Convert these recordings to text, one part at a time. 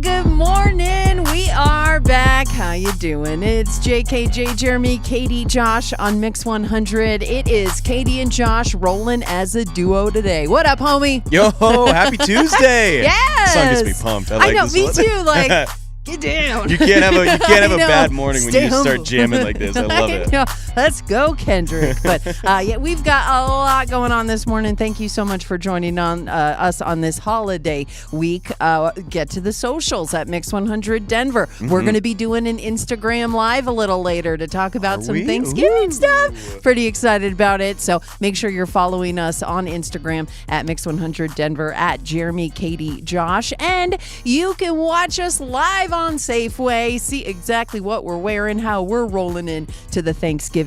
Good morning. We are back. How you doing? It's JKJ, Jeremy, Katy, Josh on Mix 100. It is Katy and Josh rolling as a duo today. What up, homie? Yo, happy Tuesday. Yes. This song gets me pumped. I know, this me one. too. Like, get down. You can't have a bad morning when Stay you start humble. jamming like this. I love it. know. Let's go, Kendrick. But yeah, we've got a lot going on this morning. Thank you so much for joining on us on this holiday week. Get to the socials at Mix 100 Denver. Mm-hmm. We're going to be doing an Instagram Live a little later to talk about some Thanksgiving stuff. Pretty excited about it. So make sure you're following us on Instagram at Mix 100 Denver, at Jeremy, Katy, Josh. And you can watch us live on Safeway, see exactly what we're wearing, how we're rolling in to the Thanksgiving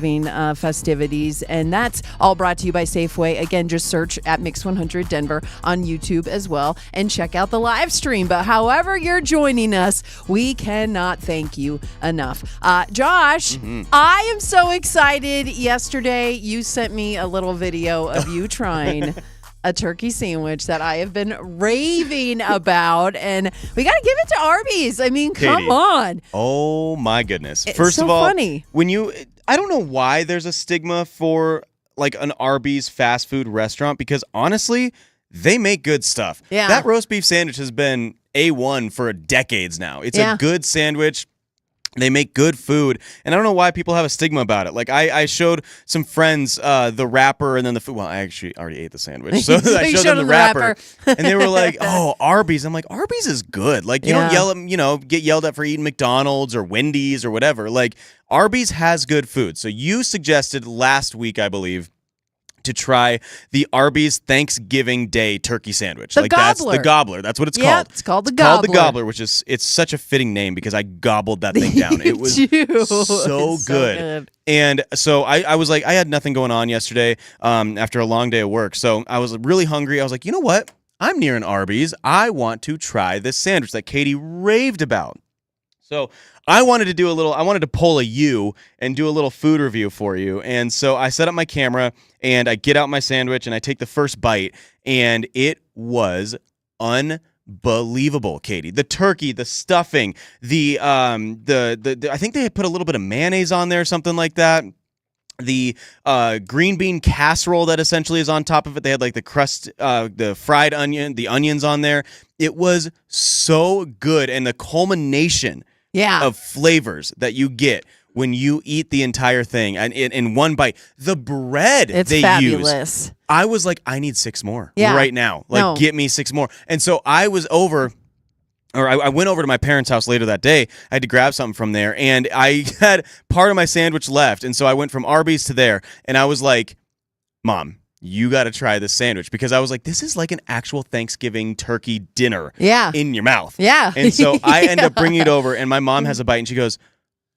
festivities, and that's all brought to you by Safeway. Again, just search at Mix 100 Denver on YouTube as well and check out the live stream. But however you're joining us, we cannot thank you enough. Josh, I am so excited. Yesterday, you sent me a little video of you trying a turkey sandwich that I have been raving about, and we got to give it to Arby's. I mean, come Katy. on. Oh my goodness. It's First so of all, funny. I don't know why there's a stigma for like an Arby's fast food restaurant, because honestly, they make good stuff. Yeah. That roast beef sandwich has been A1 for decades now. It's a good sandwich. They make good food, and I don't know why people have a stigma about it. Like, I showed some friends the wrapper and then the food. Well, I actually already ate the sandwich, so I showed them the wrapper, and they were like, "Oh, Arby's." I'm like, "Arby's is good. Like, you don't get yelled at for eating McDonald's or Wendy's or whatever. Like, Arby's has good food." So you suggested last week, I believe, to try the Arby's Thanksgiving Day turkey sandwich. Gobbler. That's the gobbler. That's what it's called. It's called the gobbler. Called the gobbler, which is it's such a fitting name because I gobbled that thing down. It was so good. And so I was like, I had nothing going on yesterday after a long day of work. So I was really hungry. I was like, you know what? I'm near an Arby's. I want to try this sandwich that Katy raved about. So I wanted to pull a U and do a little food review for you. And so I set up my camera and I get out my sandwich and I take the first bite, and it was unbelievable, Katy. The turkey, the stuffing, the I think they had put a little bit of mayonnaise on there, something like that. The green bean casserole that essentially is on top of it. They had like the crust, the fried onion, the onions on there. It was so good, and the culmination of flavors that you get when you eat the entire thing and in one bite. The bread they fabulous. use. I was like, I need 6 more right now. Like, get me 6 more. And so I went over to my parents' house later that day. I had to grab something from there, and I had part of my sandwich left. And so I went from Arby's to there, and I was like, Mom, you got to try this sandwich, because I was like, this is like an actual Thanksgiving turkey dinner in your mouth. Yeah. And so I end up bringing it over, and my mom has a bite, and she goes,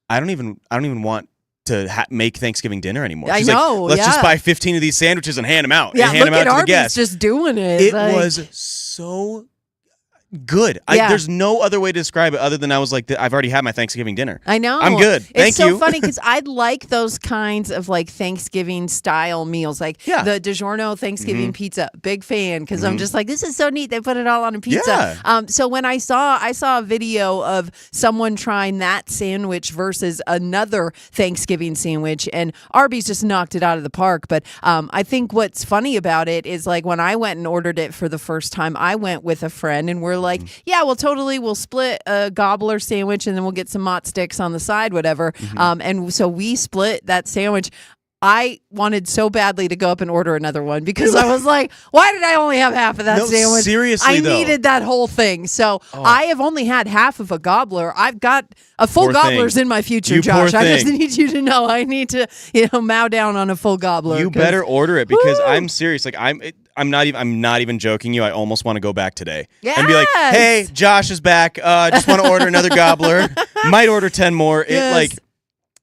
I don't even want to make Thanksgiving dinner anymore. She's like, let's just buy 15 of these sandwiches and hand them out. Yeah, and hand them out to Arby's the guests. Just doing it. It was so good. There's no other way to describe it other than I was like, I've already had my Thanksgiving dinner. I know. I'm good. Thank you. It's so funny because I like those kinds of like Thanksgiving style meals, like the DiGiorno Thanksgiving pizza. Big fan, because I'm just like, this is so neat. They put it all on a pizza. So when I saw a video of someone trying that sandwich versus another Thanksgiving sandwich, and Arby's just knocked it out of the park. But I think what's funny about it is, like, when I went and ordered it for the first time, I went with a friend, and we're like, we'll split a gobbler sandwich, and then we'll get some mott sticks on the side, whatever. And so we split that sandwich. I wanted so badly to go up and order another one, because I was like, why did I only have half of that sandwich? Seriously, I needed that whole thing. So I have only had half of a gobbler. I've got a full gobblers in my future, Josh. I just need you to know I need to, mow down on a full gobbler. You better order it, because I'm serious. Like, I'm not even joking you. I almost want to go back today and be like, hey, Josh is back. Just want to order another gobbler. Might order 10 more.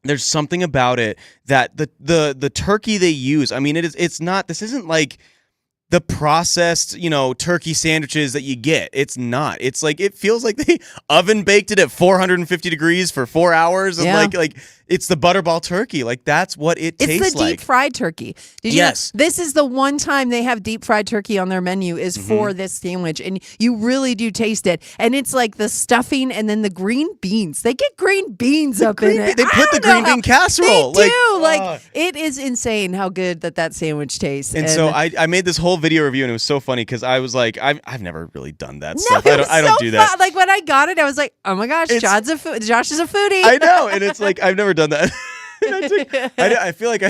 There's something about it that the turkey they use. I mean, this isn't like the processed, turkey sandwiches that you get. It's not. It's like, it feels like they oven baked it at 450 degrees for 4 hours. And like It's the butterball turkey. Like, that's what it tastes like. It's the deep fried turkey. Did you know, this is the one time they have deep fried turkey on their menu is for this sandwich. And you really do taste it. And it's like the stuffing and then the green beans. They get green beans up in it. They put the green bean casserole. They do. Like, it is insane how good that sandwich tastes. And so I made this whole video review, and it was so funny because I was like, I've never really done that stuff. I don't do that. Like, when I got it, I was like, oh my gosh, Josh is a foodie. I know. And it's like, I've never done that. I feel like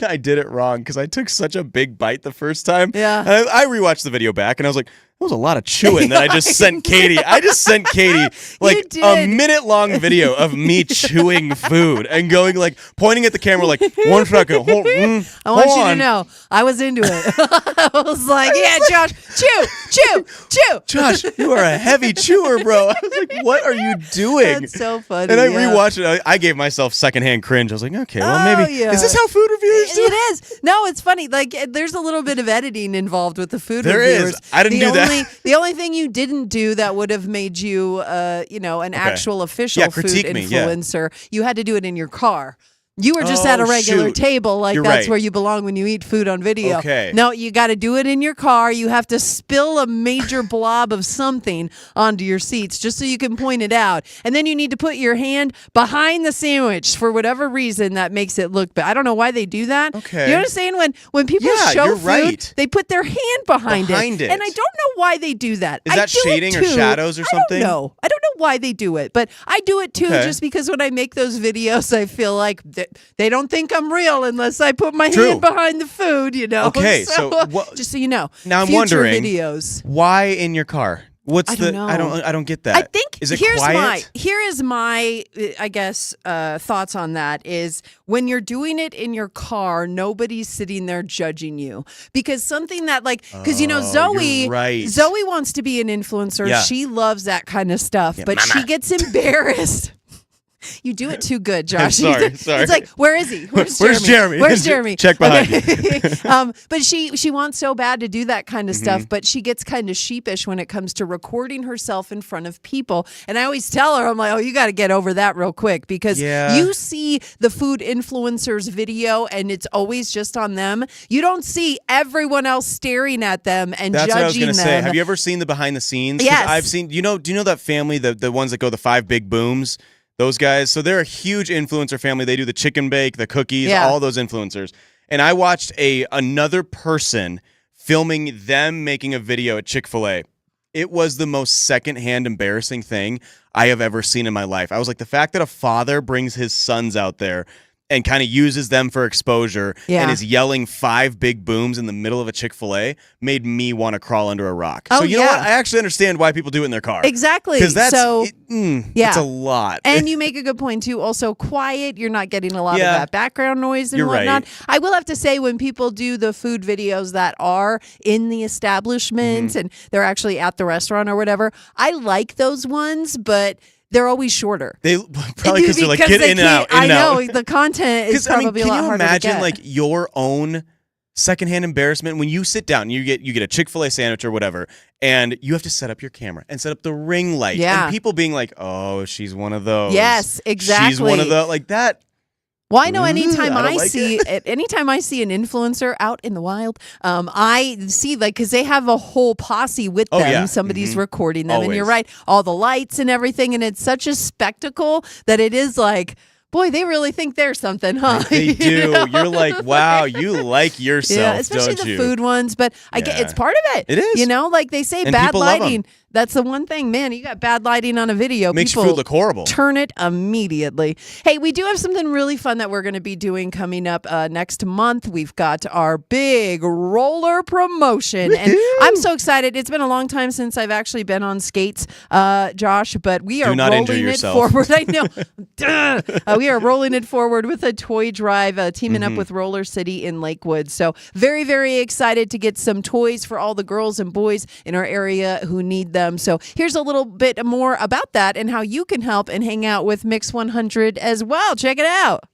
I did it wrong because I took such a big bite the first time. Yeah. And I rewatched the video back, and I was like, that was a lot of chewing that I just sent Katy. I just sent Katy like a minute-long video of me chewing food and going like, pointing at the camera like, 1 second, hold I want you to know, I was into it. I was like, yeah, Josh, chew. Josh, you are a heavy chewer, bro. I was like, what are you doing? That's so funny. And I rewatched it. I gave myself secondhand cringe. I was like, okay, well, maybe. Is this how food reviewers do it? It is. No, it's funny. Like, there's a little bit of editing involved with the food reviewers. There is. I didn't do that. The only thing you didn't do that would have made you, an actual official food influencer, you had to do it in your car. You were just at a regular table, like that's where you belong when you eat food on video. Okay. No, you got to do it in your car. You have to spill a major blob of something onto your seats just so you can point it out. And then you need to put your hand behind the sandwich for whatever reason that makes it look bad. I don't know why they do that. Okay. You know what I'm saying? When people show food, they put their hand behind it. And I don't know why they do that. Is that shading or shadows or something? I don't know why they do it, but I do it too just because when I make those videos, I feel like they don't think I'm real unless I put my hand behind the food, Okay, so just so you know. Now I'm wondering, why in your car? I don't get that. I think is it quiet? Here is my I guess thoughts on that is when you're doing it in your car, nobody's sitting there judging you because something that because Zoe wants to be an influencer. Yeah. She loves that kind of stuff, but she gets embarrassed. You do it too good, Josh. Sorry. It's like, where is he? Where's Jeremy? Where's Jeremy? Check behind you. But she wants so bad to do that kind of stuff, but she gets kind of sheepish when it comes to recording herself in front of people. And I always tell her, I'm like, oh, you got to get over that real quick because you see the food influencers video and it's always just on them. You don't see everyone else staring at them and That's judging what I was going to them. say. Have you ever seen the behind the scenes? Yes. I've seen, do you know that family, the ones that go the 5 big booms? Those guys, so they're a huge influencer family. They do the chicken bake, the cookies, all those influencers. And I watched another person filming them making a video at Chick-fil-A. It was the most secondhand embarrassing thing I have ever seen in my life. I was like, the fact that a father brings his sons out there and kind of uses them for exposure and is yelling 5 big booms in the middle of a Chick-fil-A made me want to crawl under a rock. So you know what? I actually understand why people do it in their car. Exactly. Because that's a lot. And you make a good point too. Also quiet. You're not getting a lot of that background noise and whatnot. Right. I will have to say when people do the food videos that are in the establishment and they're actually at the restaurant or whatever, I like those ones, but they're always shorter. They probably because they're like get in and out. I know the content is probably a lot harder to get. Can you imagine like your own secondhand embarrassment when you sit down? You get a Chick-fil-A sandwich or whatever, and you have to set up your camera and set up the ring light. Yeah. And people being like, "Oh, she's one of those." Yes, exactly. She's one of those like that. Well, I know anytime I see an influencer out in the wild, I see because they have a whole posse with them. Yeah. Somebody's recording them, Always. and you're right, all the lights and everything, and it's such a spectacle that it is like, boy, they really think they're something, huh? They do. You're like, wow, you like yourself, especially don't the you? food ones, but I get it's part of it. It is. Like they say, and bad lighting. That's the one thing, man. You got bad lighting on a video. Makes people your food look horrible. Turn it immediately. Hey, we do have something really fun that we're going to be doing coming up next month. We've got our big roller promotion, and I'm so excited. It's been a long time since I've actually been on skates, Josh, but we are rolling it forward. I know. We are rolling it forward with a toy drive, teaming up with Roller City in Lakewood. So very, very excited to get some toys for all the girls and boys in our area who need them. So here's a little bit more about that and how you can help and hang out with Mix 100 as well. Check it out.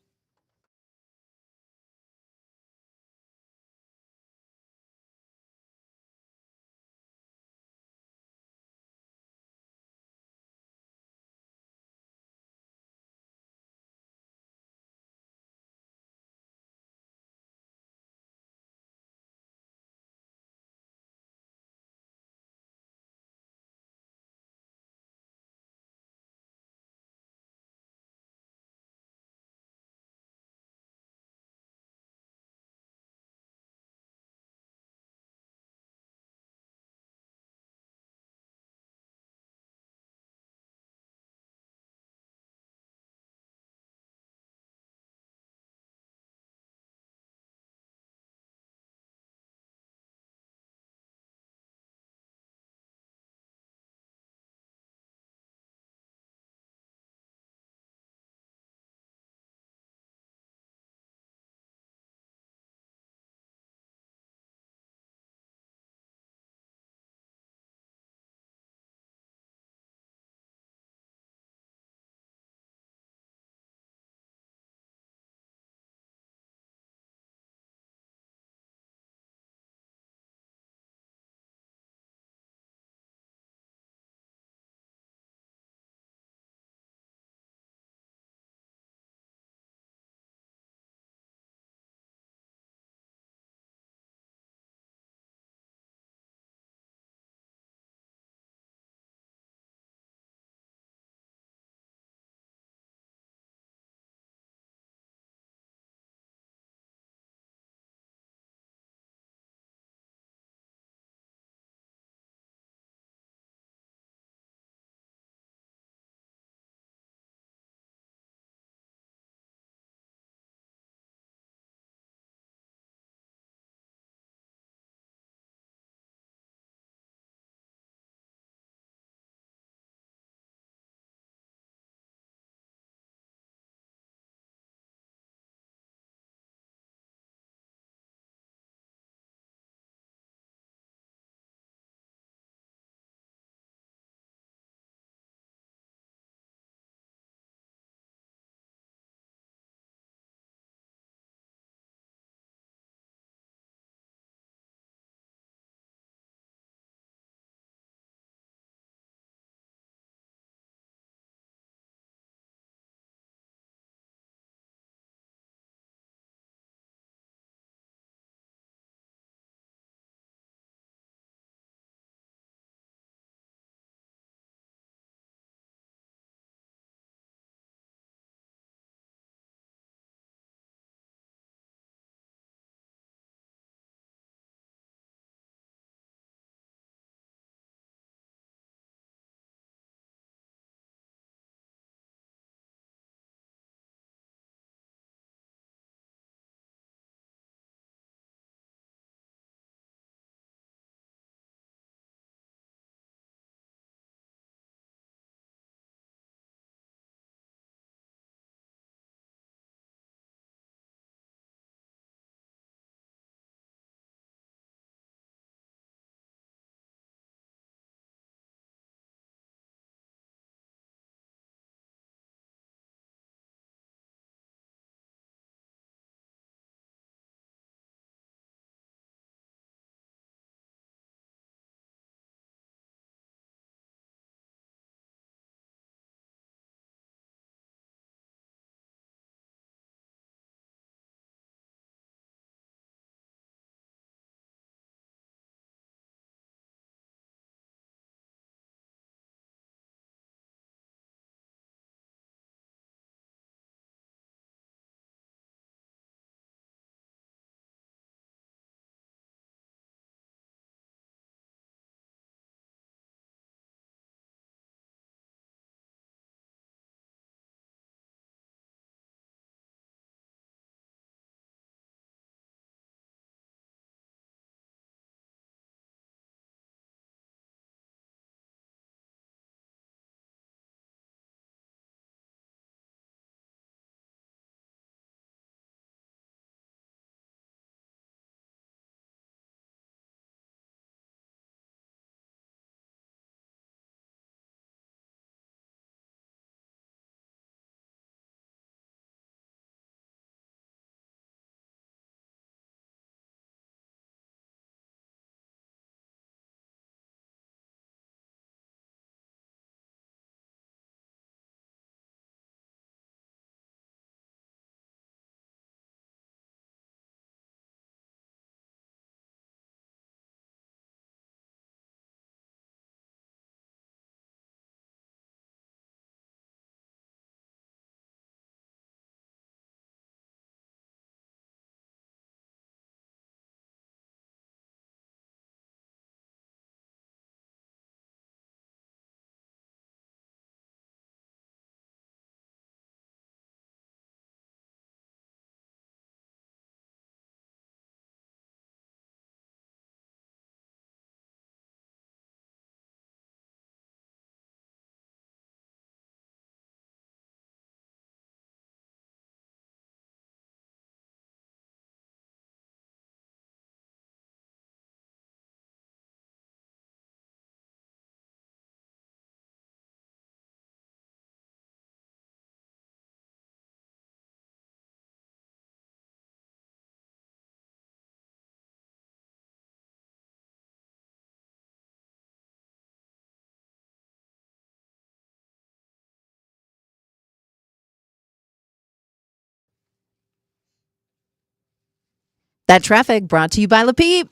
That traffic brought to you by La Peep.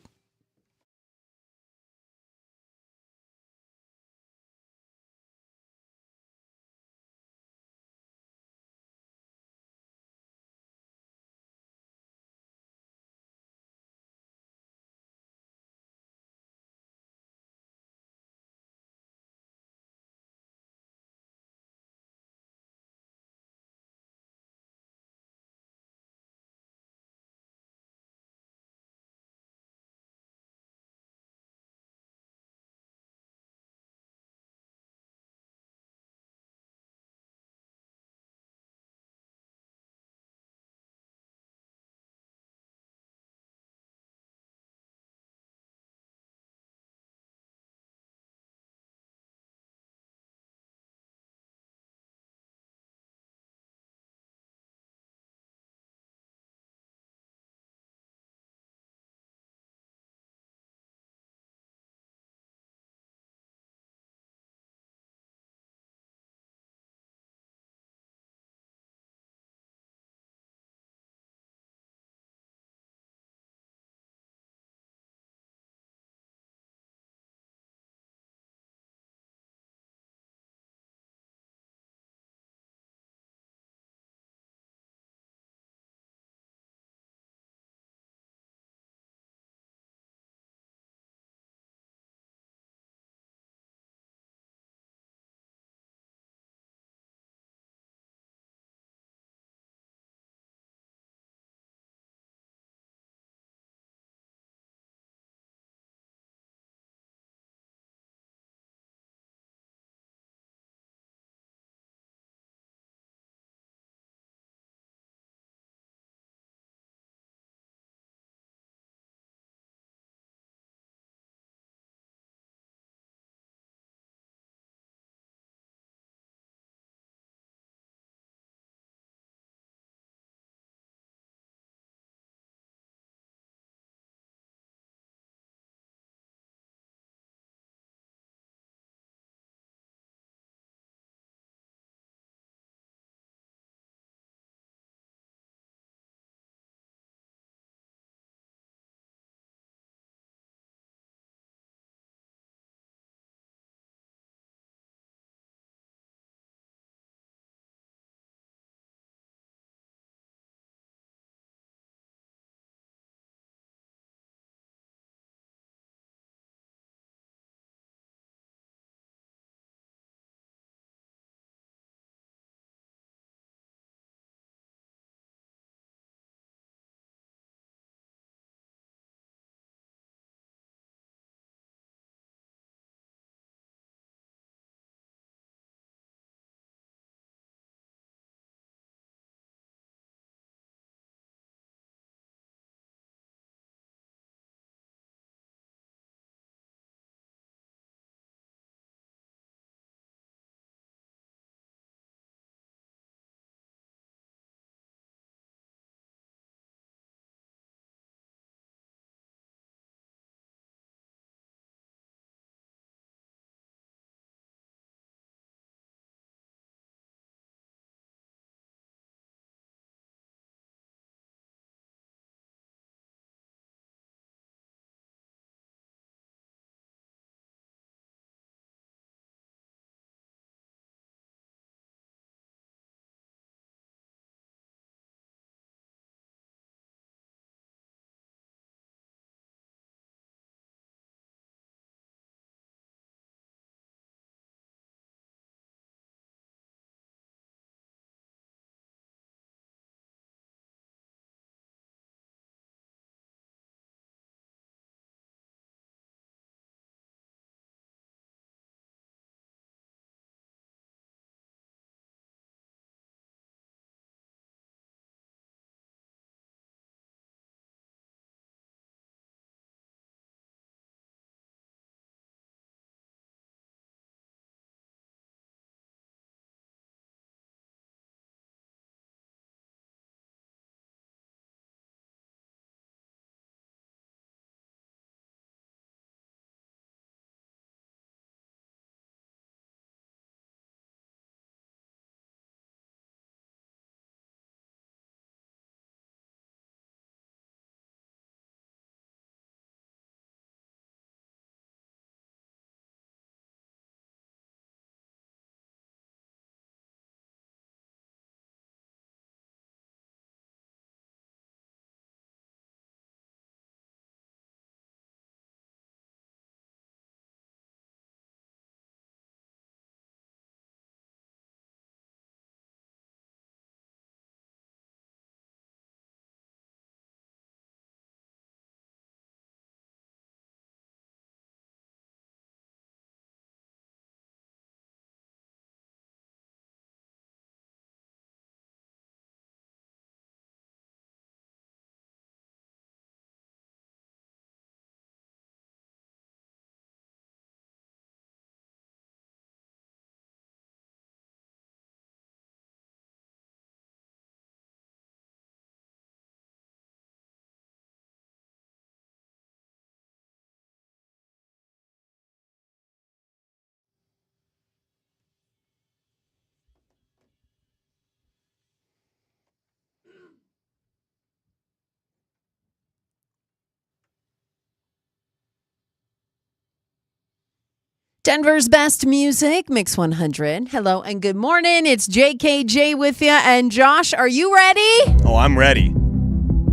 Denver's best music, Mix 100. Hello and good morning. It's JKJ with you. And Josh, are you ready? Oh, I'm ready.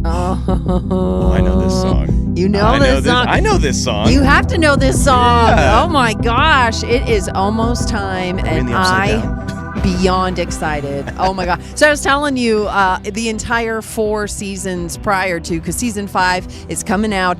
Oh, I know this song. You know this song. I know this song. You have to know this song. Yeah. Oh my gosh. It is almost time. And beyond excited. Oh my God. So I was telling you the entire 4 seasons prior to, because season 5 is coming out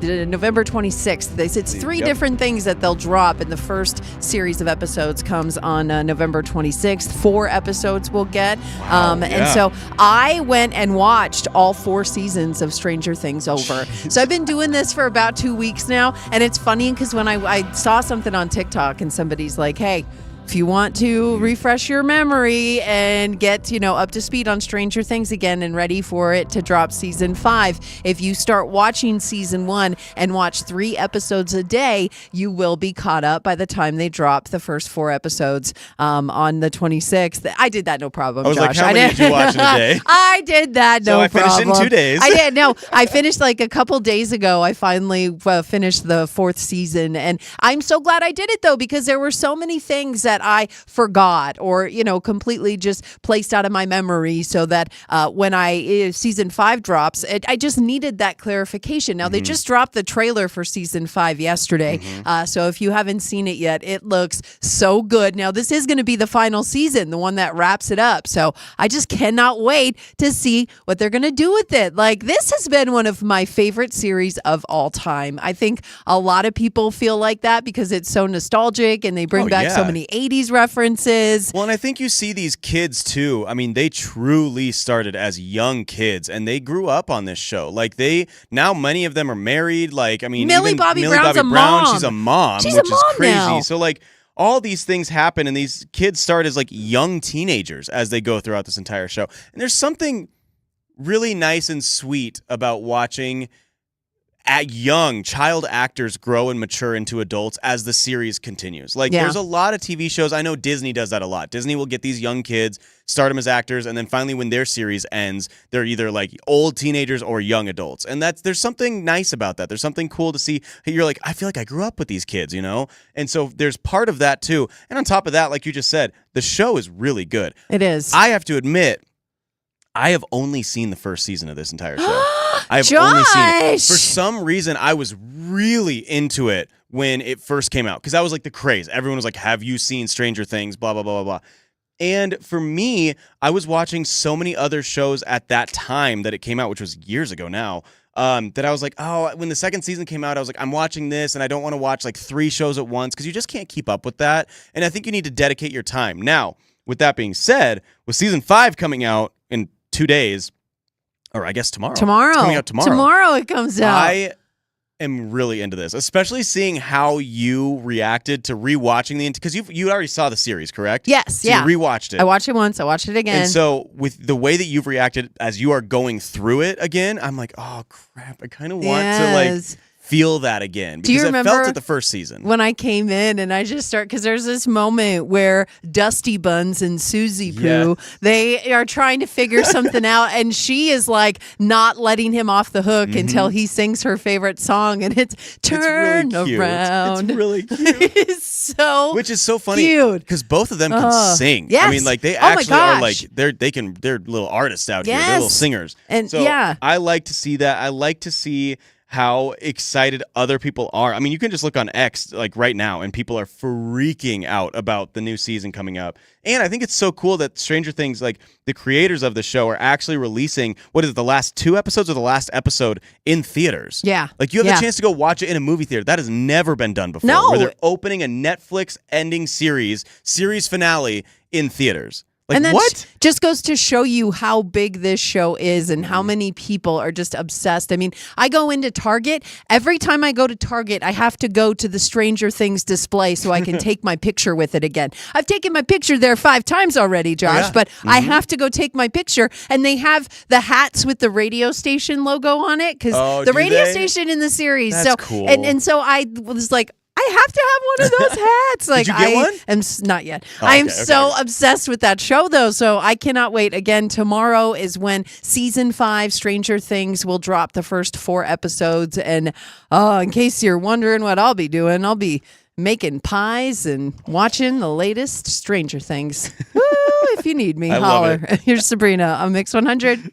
November 26th. It's 3 different things that they'll drop, and the first series of episodes comes on November 26th. 4 episodes we'll get. And so I went and watched all 4 seasons of Stranger Things over. So I've been doing this for about 2 weeks now, and it's funny because when I saw something on TikTok and somebody's like, hey, if you want to refresh your memory and get, up to speed on Stranger Things again and ready for it to drop season 5, if you start watching season 1 and watch 3 episodes a day, you will be caught up by the time they drop the first 4 episodes on the 26th. I did that no problem, I was Josh. like, how many did you watch in a day? I did that no problem. So I finished in 2 days. I did. No, I finished like a couple days ago. I finally finished the 4th season, and I'm so glad I did it though, because there were so many things that I forgot or, completely just placed out of my memory, so that when season 5 drops, I just needed that clarification. Now, they just dropped the trailer for season 5 yesterday. So if you haven't seen it yet, it looks so good. Now, this is going to be the final season, the one that wraps it up. So I just cannot wait to see what they're going to do with it. Like, this has been one of my favorite series of all time. I think a lot of people feel like that because it's so nostalgic and they bring back so many 80s references. Well, and I think you see these kids too. I mean, they truly started as young kids and they grew up on this show. Like now many of them are married. Like, I mean, Millie Bobby Brown's a mom. She's a mom, which is crazy. Now. So like all these things happen and these kids start as like young teenagers as they go throughout this entire show. And there's something really nice and sweet about watching young child actors grow and mature into adults as the series continues. Like, there's a lot of TV shows. I know Disney does that a lot. Disney will get these young kids, start them as actors, and then finally when their series ends, they're either like old teenagers or young adults. And there's something nice about that. There's something cool to see. You're like, I feel like I grew up with these kids, And so there's part of that too. And on top of that, like you just said, the show is really good. It is. I have to admit, I have only seen the first season of this entire show. I've Josh! only seen it. For some reason, I was really into it when it first came out because that was like the craze. Everyone was like, have you seen Stranger Things? Blah, blah, blah, blah, blah. And for me, I was watching so many other shows at that time that it came out, which was years ago now, that I was like, oh, when the second season came out, I was like, I'm watching this and I don't want to watch like 3 shows at once because you just can't keep up with that. And I think you need to dedicate your time. Now, with that being said, with season 5 coming out in 2 days, or I guess tomorrow. It's coming out tomorrow. Tomorrow it comes out. I am really into this, especially seeing how you reacted to rewatching because you already saw the series, correct? Yes, so you rewatched it. I watched it once. I watched it again. And so with the way that you've reacted as you are going through it again, I'm like, oh crap! I kind of want to like feel that again because Do you remember I felt it the first season when I came in and I just because there's this moment where Dusty Buns and Susie Poo they are trying to figure something out and she is like not letting him off the hook until he sings her favorite song and it's Turn really Around. It's really cute. It's so which is so funny because both of them can sing. Yes. I mean, like they actually are like they're little artists out here. They're little singers. And so I like to see that. I like to see how excited other people are. I mean, you can just look on X like right now and people are freaking out about the new season coming up. And I think it's so cool that Stranger Things, like the creators of the show are actually releasing, what is it, the last 2 episodes or the last episode in theaters? Yeah. Like you have the chance to go watch it in a movie theater. That has never been done before. No. Where they're opening a Netflix ending series finale in theaters. Like, and that what? Just goes to show you how big this show is and how many people are just obsessed. I mean, I go into Target. Every time I go to Target, I have to go to the Stranger Things display so I can take my picture with it again. I've taken my picture there 5 times already, Josh, but I have to go take my picture. And they have the hats with the radio station logo on it because the radio station in the series. That's cool. And so I was like, I have to have one of those hats. Like, Did you get one? am not yet. I am so obsessed with that show, though. So I cannot wait. Again, tomorrow is when season 5 Stranger Things will drop the first 4 episodes. And in case you're wondering what I'll be doing, I'll be making pies and watching the latest Stranger Things. Woo, if you need me, I love holler. Here's Sabrina on Mix 100.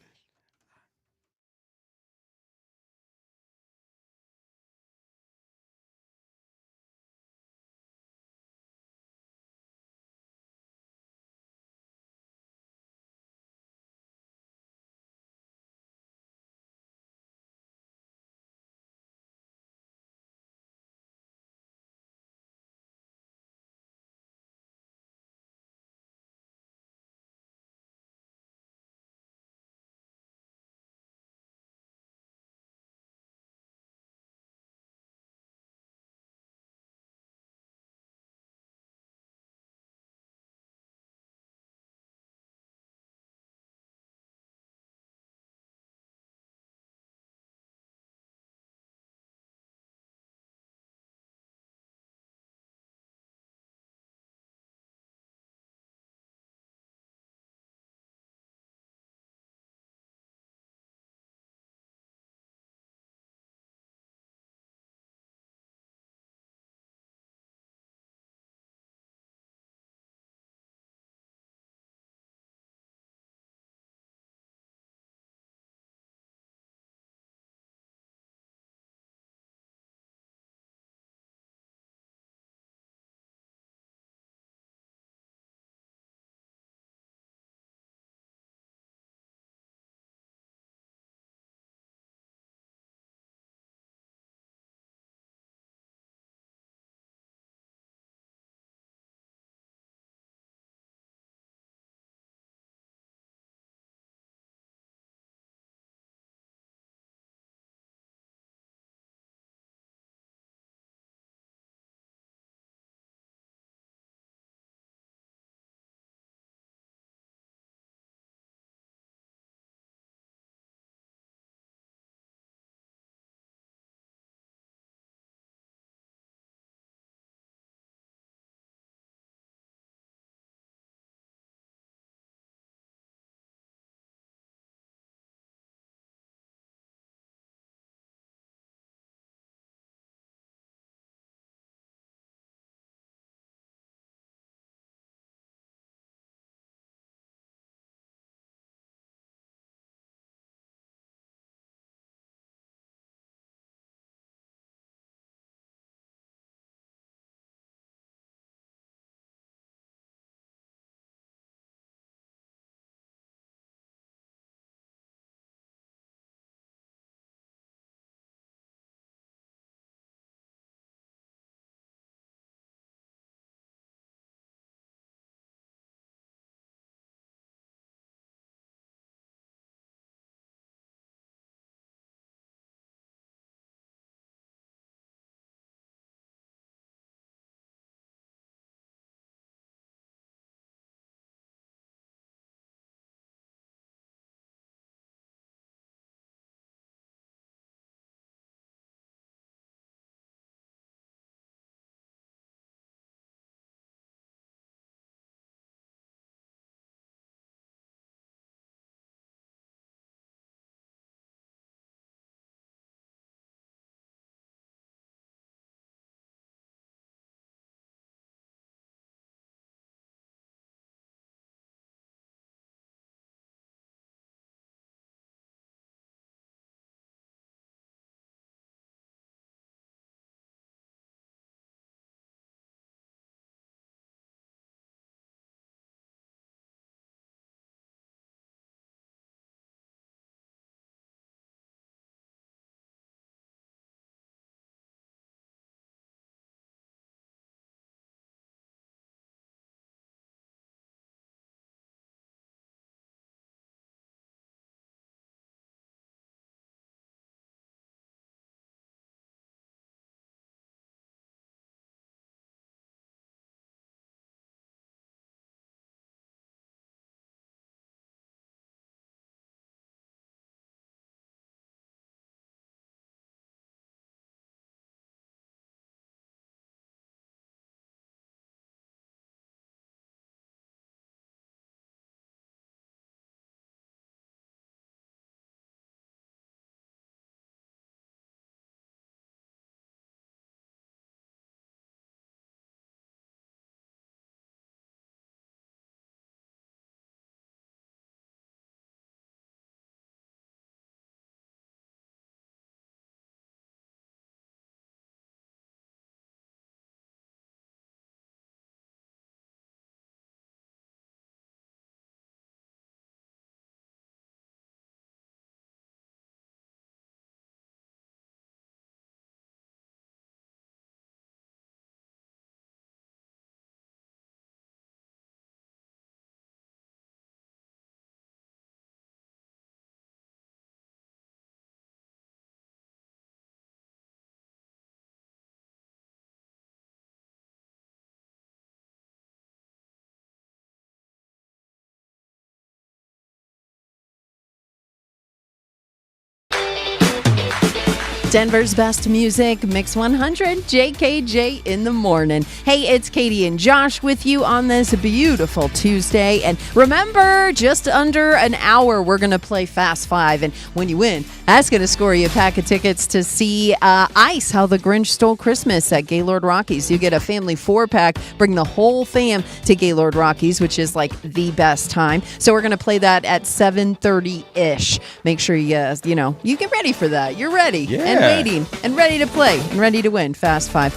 Denver's best music, Mix 100, JKJ in the morning. Hey, it's Katy and Josh with you on this beautiful Tuesday. And remember, just under an hour, we're going to play Fast Five. And when you win, that's going to score you a pack of tickets to see Ice, How the Grinch Stole Christmas at Gaylord Rockies. You get a family 4-pack, bring the whole fam to Gaylord Rockies, which is like the best time. So we're going to play that at 7:30-ish. Make sure you get ready for that. You're ready. Yeah. And waiting and ready to play and ready to win. Fast Five.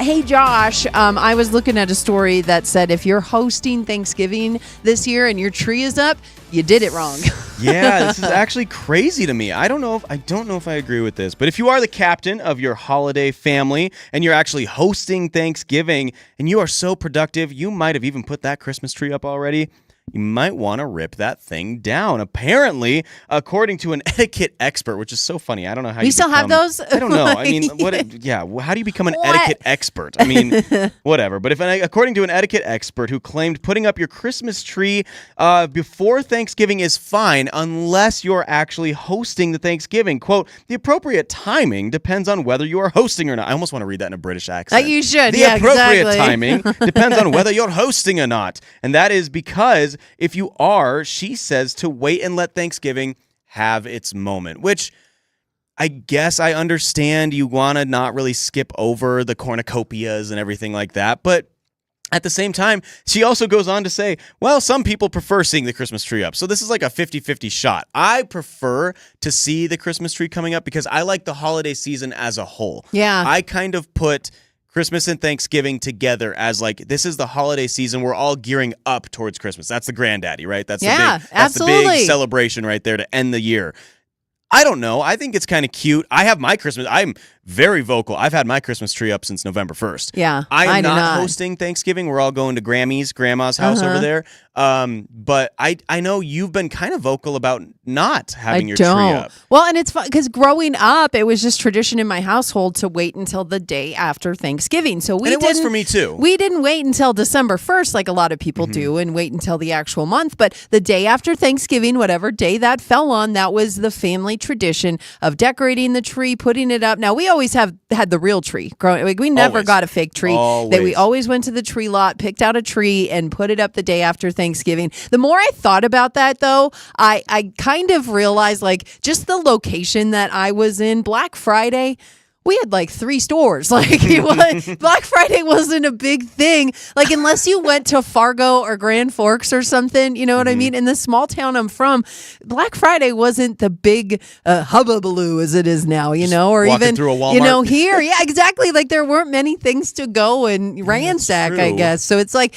Hey, Josh, I was looking at a story that said if you're hosting Thanksgiving this year and your tree is up, you did it wrong. Yeah, this is actually crazy to me. I don't know if I agree with this, but if you are the captain of your holiday family and you're actually hosting Thanksgiving and you are so productive, you might have even put that Christmas tree up already. You might want to rip that thing down. Apparently, according to an etiquette expert, which is so funny. I don't know how you still have those? I don't know. I mean, how do you become an etiquette expert? I mean, whatever. But according to an etiquette expert who claimed putting up your Christmas tree before Thanksgiving is fine unless you're actually hosting the Thanksgiving. Quote, the appropriate timing depends on whether you are hosting or not. I almost want to read that in a British accent. You should. The appropriate timing depends on whether you're hosting or not. And that is because if you are, she says to wait and let Thanksgiving have its moment, which I guess I understand. You want to not really skip over the cornucopias and everything like that. But at the same time, she also goes on to say, well, some people prefer seeing the Christmas tree up. So this is like a 50-50 shot. I prefer to see the Christmas tree coming up because I like the holiday season as a whole. Yeah. I kind of put Christmas and Thanksgiving together as like, this is the holiday season. We're all gearing up towards Christmas. That's the granddaddy, right? That's the big celebration right there to end the year. I don't know. I think it's kind of cute. I'm very vocal. I've had my Christmas tree up since November 1st. Yeah, I'm not hosting Thanksgiving. We're all going to Grandma's house over there. But I know you've been kind of vocal about not having your tree up. Well, and it's fun because growing up, it was just tradition in my household to wait until the day after Thanksgiving. So it was for me too. We didn't wait until December 1st like a lot of people do and wait until the actual month. But the day after Thanksgiving, whatever day that fell on, that was the family tradition of decorating the tree, putting it up. Now, we always had the real tree. We never got a fake tree. We always went to the tree lot, picked out a tree, and put it up the day after Thanksgiving. The more I thought about that, though, I kind of realized, like, just the location that I was in, Black Friday, we had like 3 stores. Like, Black Friday wasn't a big thing. Like, unless you went to Fargo or Grand Forks or something, you know what I mean? In the small town I'm from, Black Friday wasn't the big hubbubaloo as it is now, or even through a Walmart. Here. Yeah, exactly. Like, there weren't many things to go and ransack, I guess. So it's like,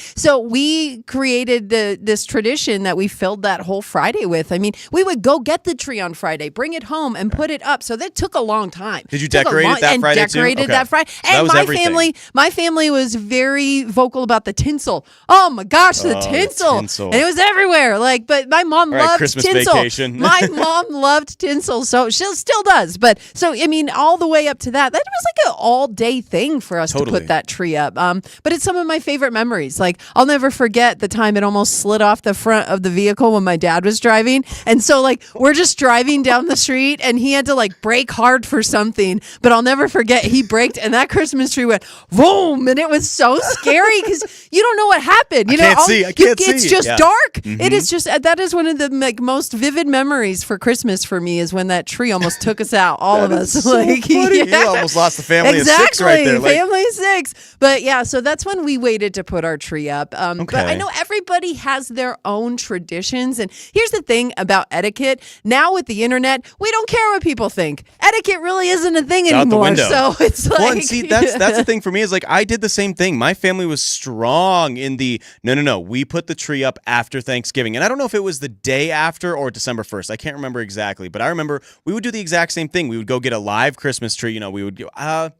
we created this tradition that we filled that whole Friday with. I mean, we would go get the tree on Friday, bring it home, and put it up. So that took a long time. Did you decorate it that Friday too? Okay. That Friday. And my family was very vocal about the tinsel. Oh my gosh, the tinsel. And it was everywhere. Like, but my mom loved Christmas tinsel. Vacation. My mom loved tinsel, so she still does. But so I mean, all the way up to that was like an all-day thing for us to put that tree up. But it's some of my favorite memories. Like, I'll never forget the time it almost slid off the front of the vehicle when my dad was driving. And so like we're just driving down the street and he had to like brake hard for something. But I'll never forget, he braked and that Christmas tree went boom, and it was so scary because you don't know what happened. I can't see. It's just dark. It is just, that is one of the most vivid memories for Christmas for me, is when that tree almost took us out, all of us. So funny. You almost lost the family of 6 right there. Family of 6. But yeah, so that's when we waited to put our tree up. But I know everybody has their own traditions. And here's the thing about etiquette. Now with the internet, we don't care what people think. Etiquette really isn't a thing anymore. So it's like, well, and see, that's the thing for me, is like, I did the same thing. My family was strong in the no, we put the tree up after Thanksgiving. And I don't know if it was the day after or December 1st. I can't remember exactly, but I remember we would do the exact same thing. We would go get a live Christmas tree. We would go, I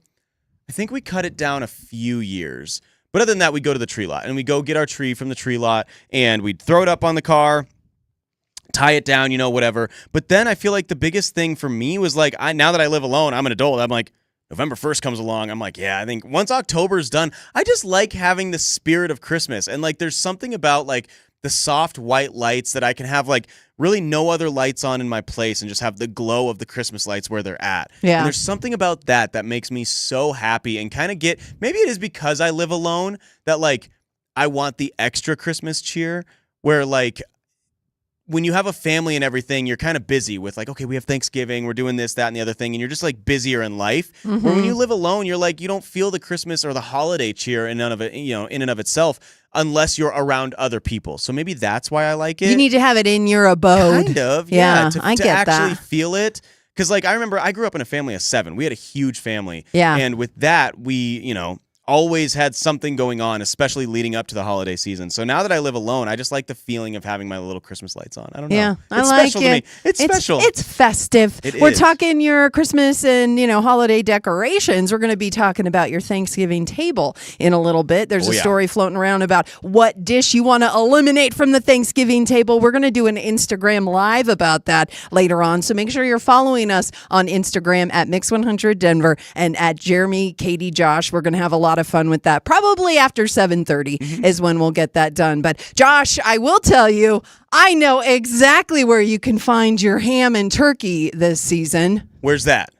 think we cut it down a few years. But other than that, we go to the tree lot and we go get our tree from the tree lot and we'd throw it up on the car, tie it down, whatever. But then I feel like the biggest thing for me was like, now that I live alone, I'm an adult, I'm like, November 1st comes along, I'm like, yeah, I think once October's done, I just like having the spirit of Christmas. And like, there's something about like the soft white lights that I can have like really no other lights on in my place and just have the glow of the Christmas lights where they're at. Yeah. And there's something about that makes me so happy and kind of maybe it is because I live alone that like I want the extra Christmas cheer where like when you have a family and everything, you're kind of busy with like, okay, we have Thanksgiving, we're doing this, that, and the other thing, and you're just like busier in life. Where when you live alone, you're like, you don't feel the Christmas or the holiday cheer in none of it, in and of itself, unless you're around other people. So maybe that's why I like it. You need to have it in your abode. Kind of, yeah. To I get actually that. feel it. Because like I remember I grew up in a family of 7. We had a huge family. Yeah. And with that, we, always had something going on, especially leading up to the holiday season. So now that I live alone, I just like the feeling of having my little Christmas lights on. I don't know. Yeah, It's I like special it. to me. It's special. It's festive. We're talking your Christmas and, holiday decorations. We're going to be talking about your Thanksgiving table in a little bit. There's a story floating around about what dish you want to eliminate from the Thanksgiving table. We're going to do an Instagram live about that later on. So make sure you're following us on Instagram at Mix100 Denver and at Jeremy, Katy, Josh. We're going to have a lot of fun with that. Probably after 7:30 is when we'll get that done. But Josh, I will tell you, I know exactly where you can find your ham and turkey this season. Where's that?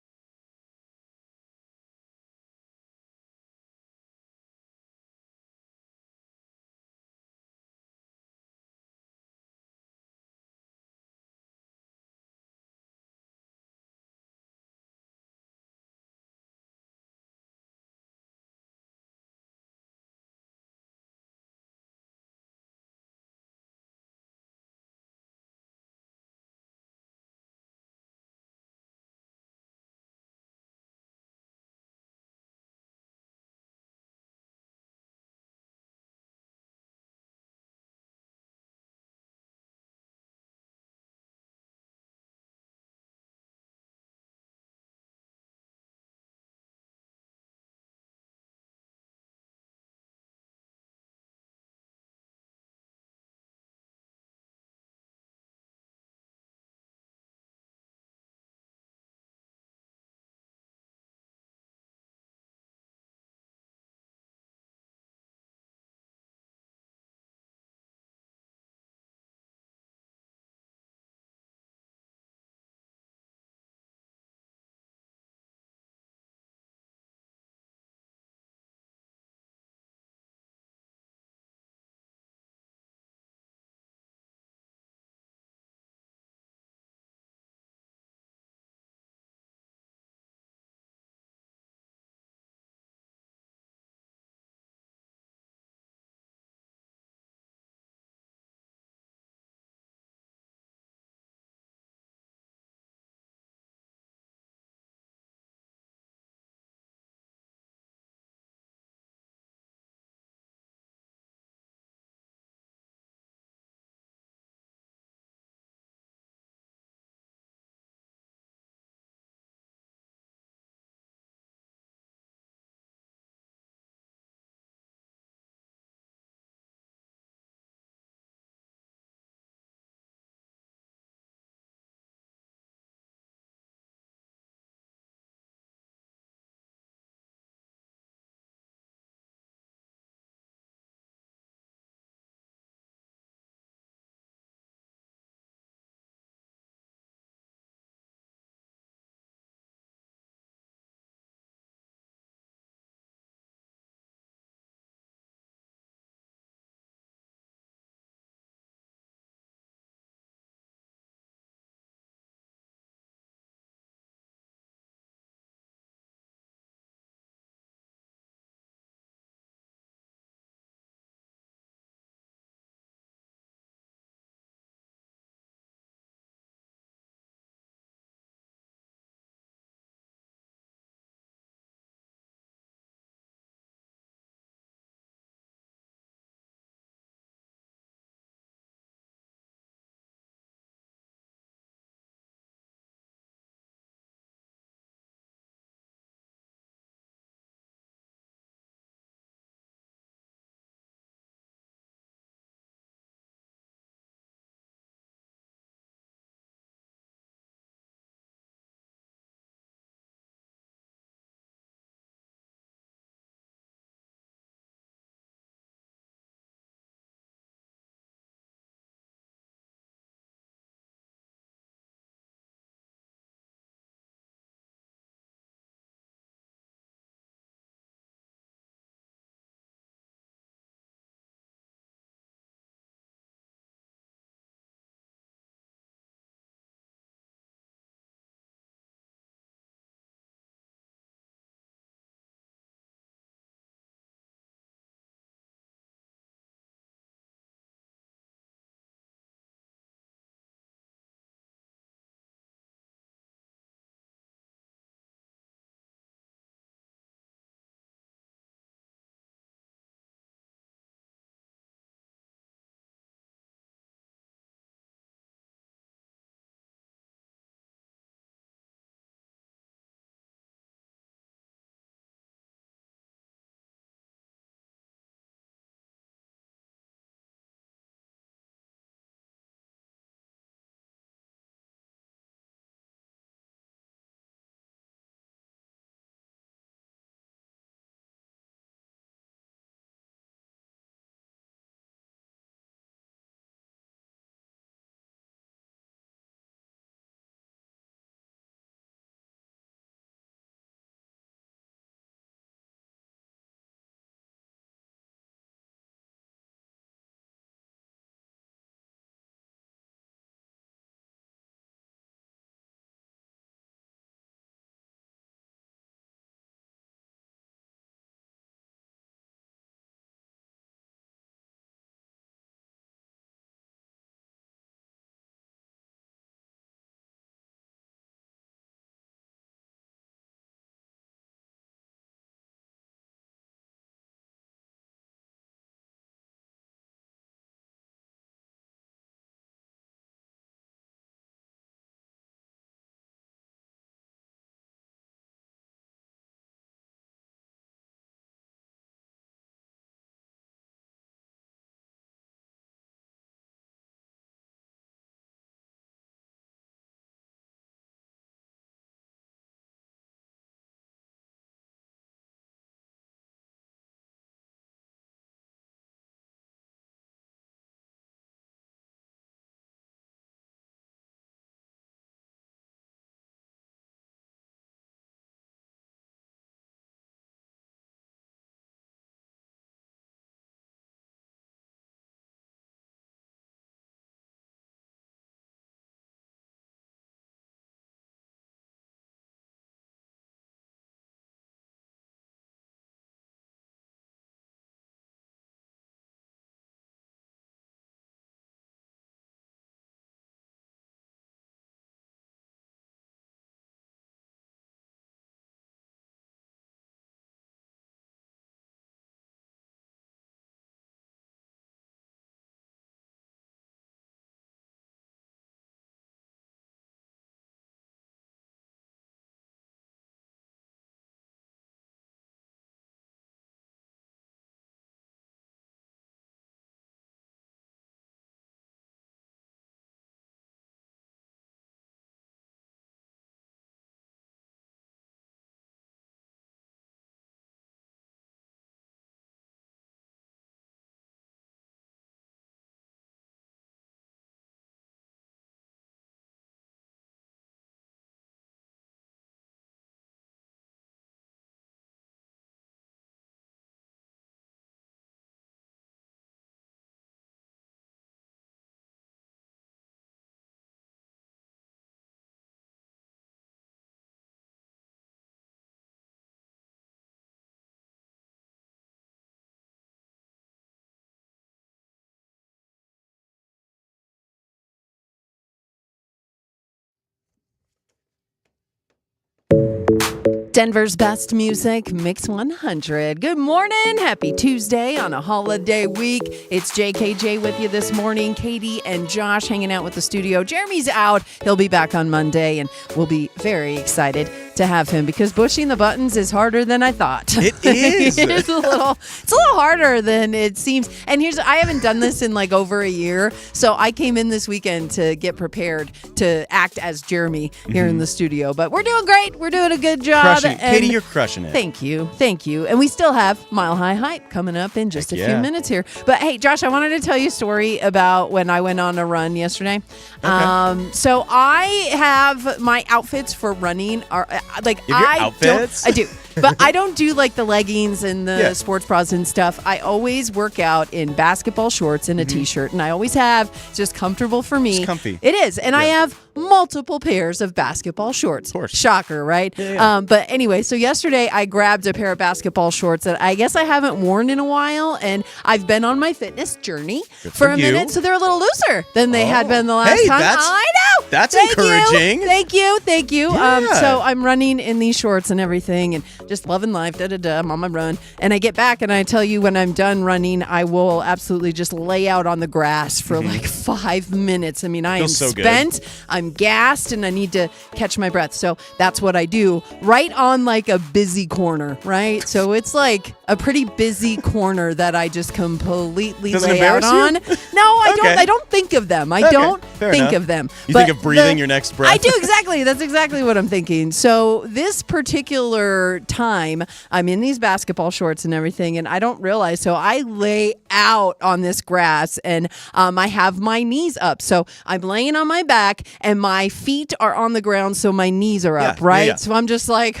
Denver's best music, Mix 100. Good morning. Happy Tuesday on a holiday week. It's JKJ with you this morning. Katy and Josh hanging out with the studio. Jeremy's out. He'll be back on Monday, and we'll be very excited to have him because pushing the buttons is harder than I thought. It is. It's a little harder than it seems. And I haven't done this in like over a year, so I came in this weekend to get prepared to act as Jeremy here in the studio. But we're doing great. We're doing a good job. Crushing it. Katy, you're crushing it. Thank you. And we still have Mile High Hype coming up in just a few minutes here. But hey, Josh, I wanted to tell you a story about when I went on a run yesterday. Okay. So I have my outfits for running are like outfits? I do. But I don't do like the leggings and the sports bras and stuff. I always work out in basketball shorts and a t-shirt, and I always have. It's just comfortable for me. It's comfy. It is. And I have multiple pairs of basketball shorts. Of course. Shocker, right? Yeah. But anyway, so yesterday I grabbed a pair of basketball shorts that I guess I haven't worn in a while, and I've been on my fitness journey for a minute, so they're a little looser than they had been the last time. I know. That's encouraging. Thank you. Yeah. So I'm running in these shorts and everything, and just loving life. I'm on my run, and I get back, and I tell you, when I'm done running, I will absolutely just lay out on the grass for like 5 minutes. I mean, I am so spent. Good. I'm gassed, and I need to catch my breath. So that's what I do right on like a busy corner, right? So it's like a pretty busy corner that I just completely lay out on. No, I don't. I don't think of them. I don't think of them. You think of breathing your next breath? I do, exactly. That's exactly what I'm thinking. So this particular time, I'm in these basketball shorts and everything, and I don't realize. So I lay out on this grass, and I have my knees up. So I'm laying on my back, and my feet are on the ground, so my knees are up, right? Yeah. So I'm just like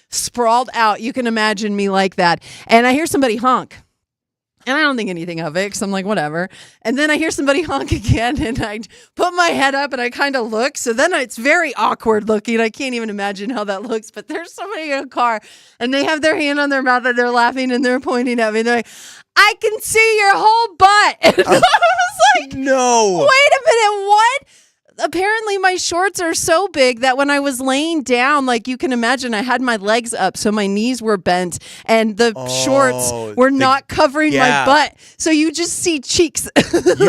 sprawled out. You can imagine me like that. And I hear somebody honk. And I don't think anything of it because I'm like, whatever. And then I hear somebody honk again, and I put my head up and I kind of look. So then it's very awkward looking. I can't even imagine how that looks. But there's somebody in a car, and they have their hand on their mouth, and they're laughing, and they're pointing at me. They're like, I can see your whole butt. And I was like, no. Wait a minute, what? Apparently my shorts are so big that when I was laying down, like you can imagine, I had my legs up, so my knees were bent, and the shorts were not covering my butt. So you just see cheeks. You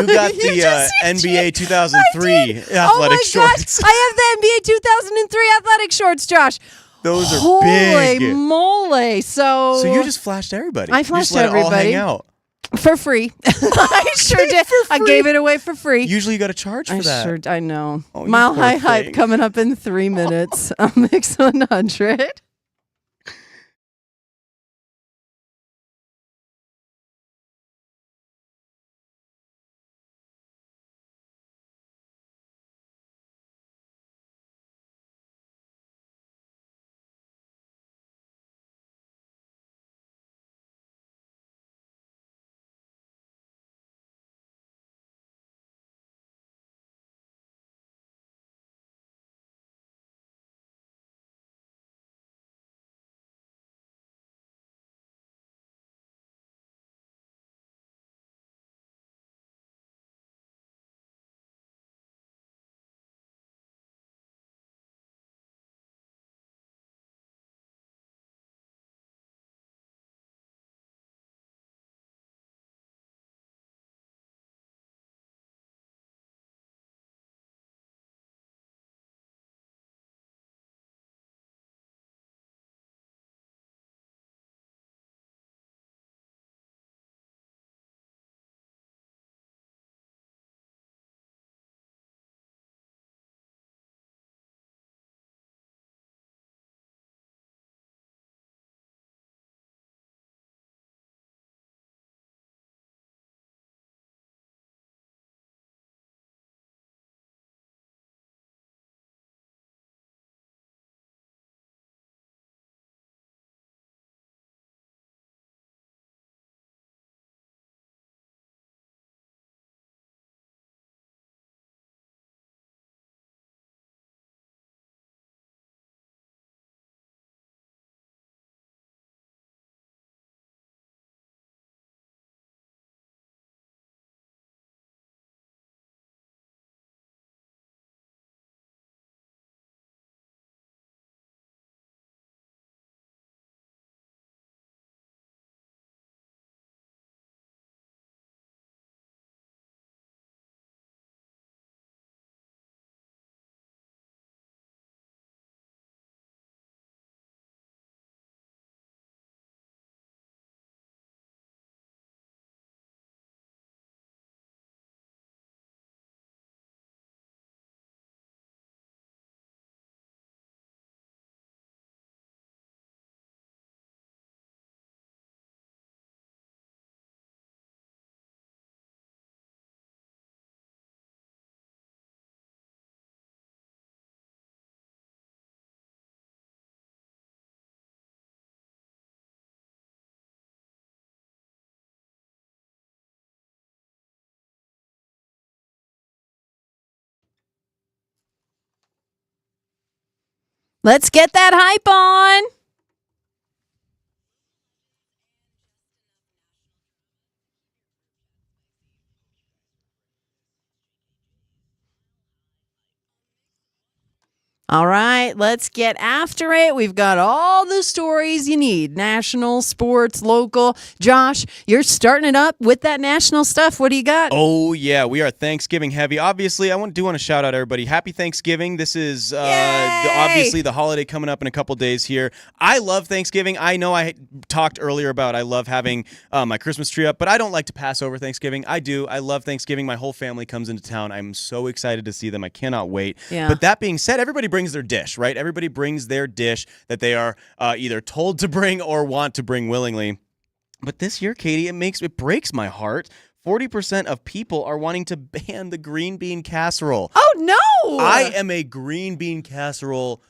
got the NBA 2003 athletic shorts. I have the NBA 2003 athletic shorts, Josh. Those are big. Holy moly. So you just flashed everybody. I flashed you just let everybody. It all hang out. For free. I sure did. I gave it away for free. Usually you got to charge for that. I know. Oh, Mile High Hype coming up in 3 minutes on Mix 100. Let's get that hype on. All right, let's get after it. We've got all the stories you need. National, sports, local. Josh, you're starting it up with that national stuff. What do you got? Oh, yeah. We are Thanksgiving heavy. Obviously, I want to shout out everybody. Happy Thanksgiving. This is obviously the holiday coming up in a couple days here. I love Thanksgiving. I know I talked earlier about I love having my Christmas tree up, but I don't like to pass over Thanksgiving. I do. I love Thanksgiving. My whole family comes into town. I'm so excited to see them. I cannot wait. Yeah. But that being said, everybody brings their dish, right? Everybody brings their dish that they are either told to bring or want to bring willingly. But this year, Katie, it breaks my heart. 40% of people are wanting to ban the green bean casserole. Oh, no! I am a green bean casserole.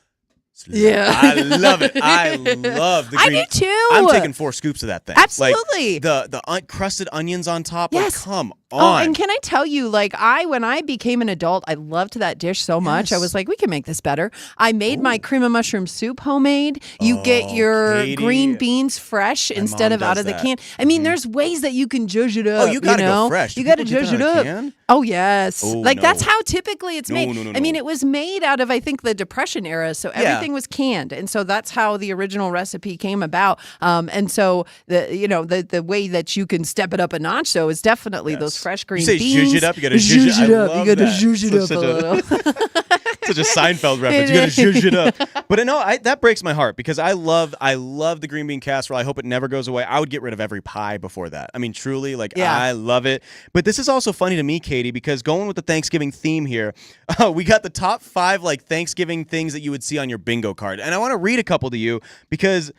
Yeah. I love it. I love the green. I do too. I'm taking 4 scoops of that thing. Absolutely. Like the crusted onions on top. Yes. Like, come on. Oh, and can I tell you, like, when I became an adult, I loved that dish so much. Yes. I was like, we can make this better. I made my cream of mushroom soup homemade. You get your Katie. green beans fresh instead of out of the can. I mean, there's ways that you can zhuzh it up. Oh, you gotta go fresh. You gotta zhuzh it up. Can? Oh, yes. Oh, like, no. that's how typically it's made. No. I mean, it was made out of, I think, the Depression era, so everything was canned. And so that's how the original recipe came about. And so, the way that you can step it up a notch, though, is definitely those fresh green beans. Zhuzh it up. You gotta zhuzh it up. You gotta zhuzh it up a little. Such a Seinfeld reference. You gotta zhuzh it up. But no, that breaks my heart because I love the green bean casserole. I hope it never goes away. I would get rid of every pie before that. I mean, truly, I love it. But this is also funny to me, Katie, because going with the Thanksgiving theme here, we got the top 5 Thanksgiving things that you would see on your bingo card, and I want to read a couple to you because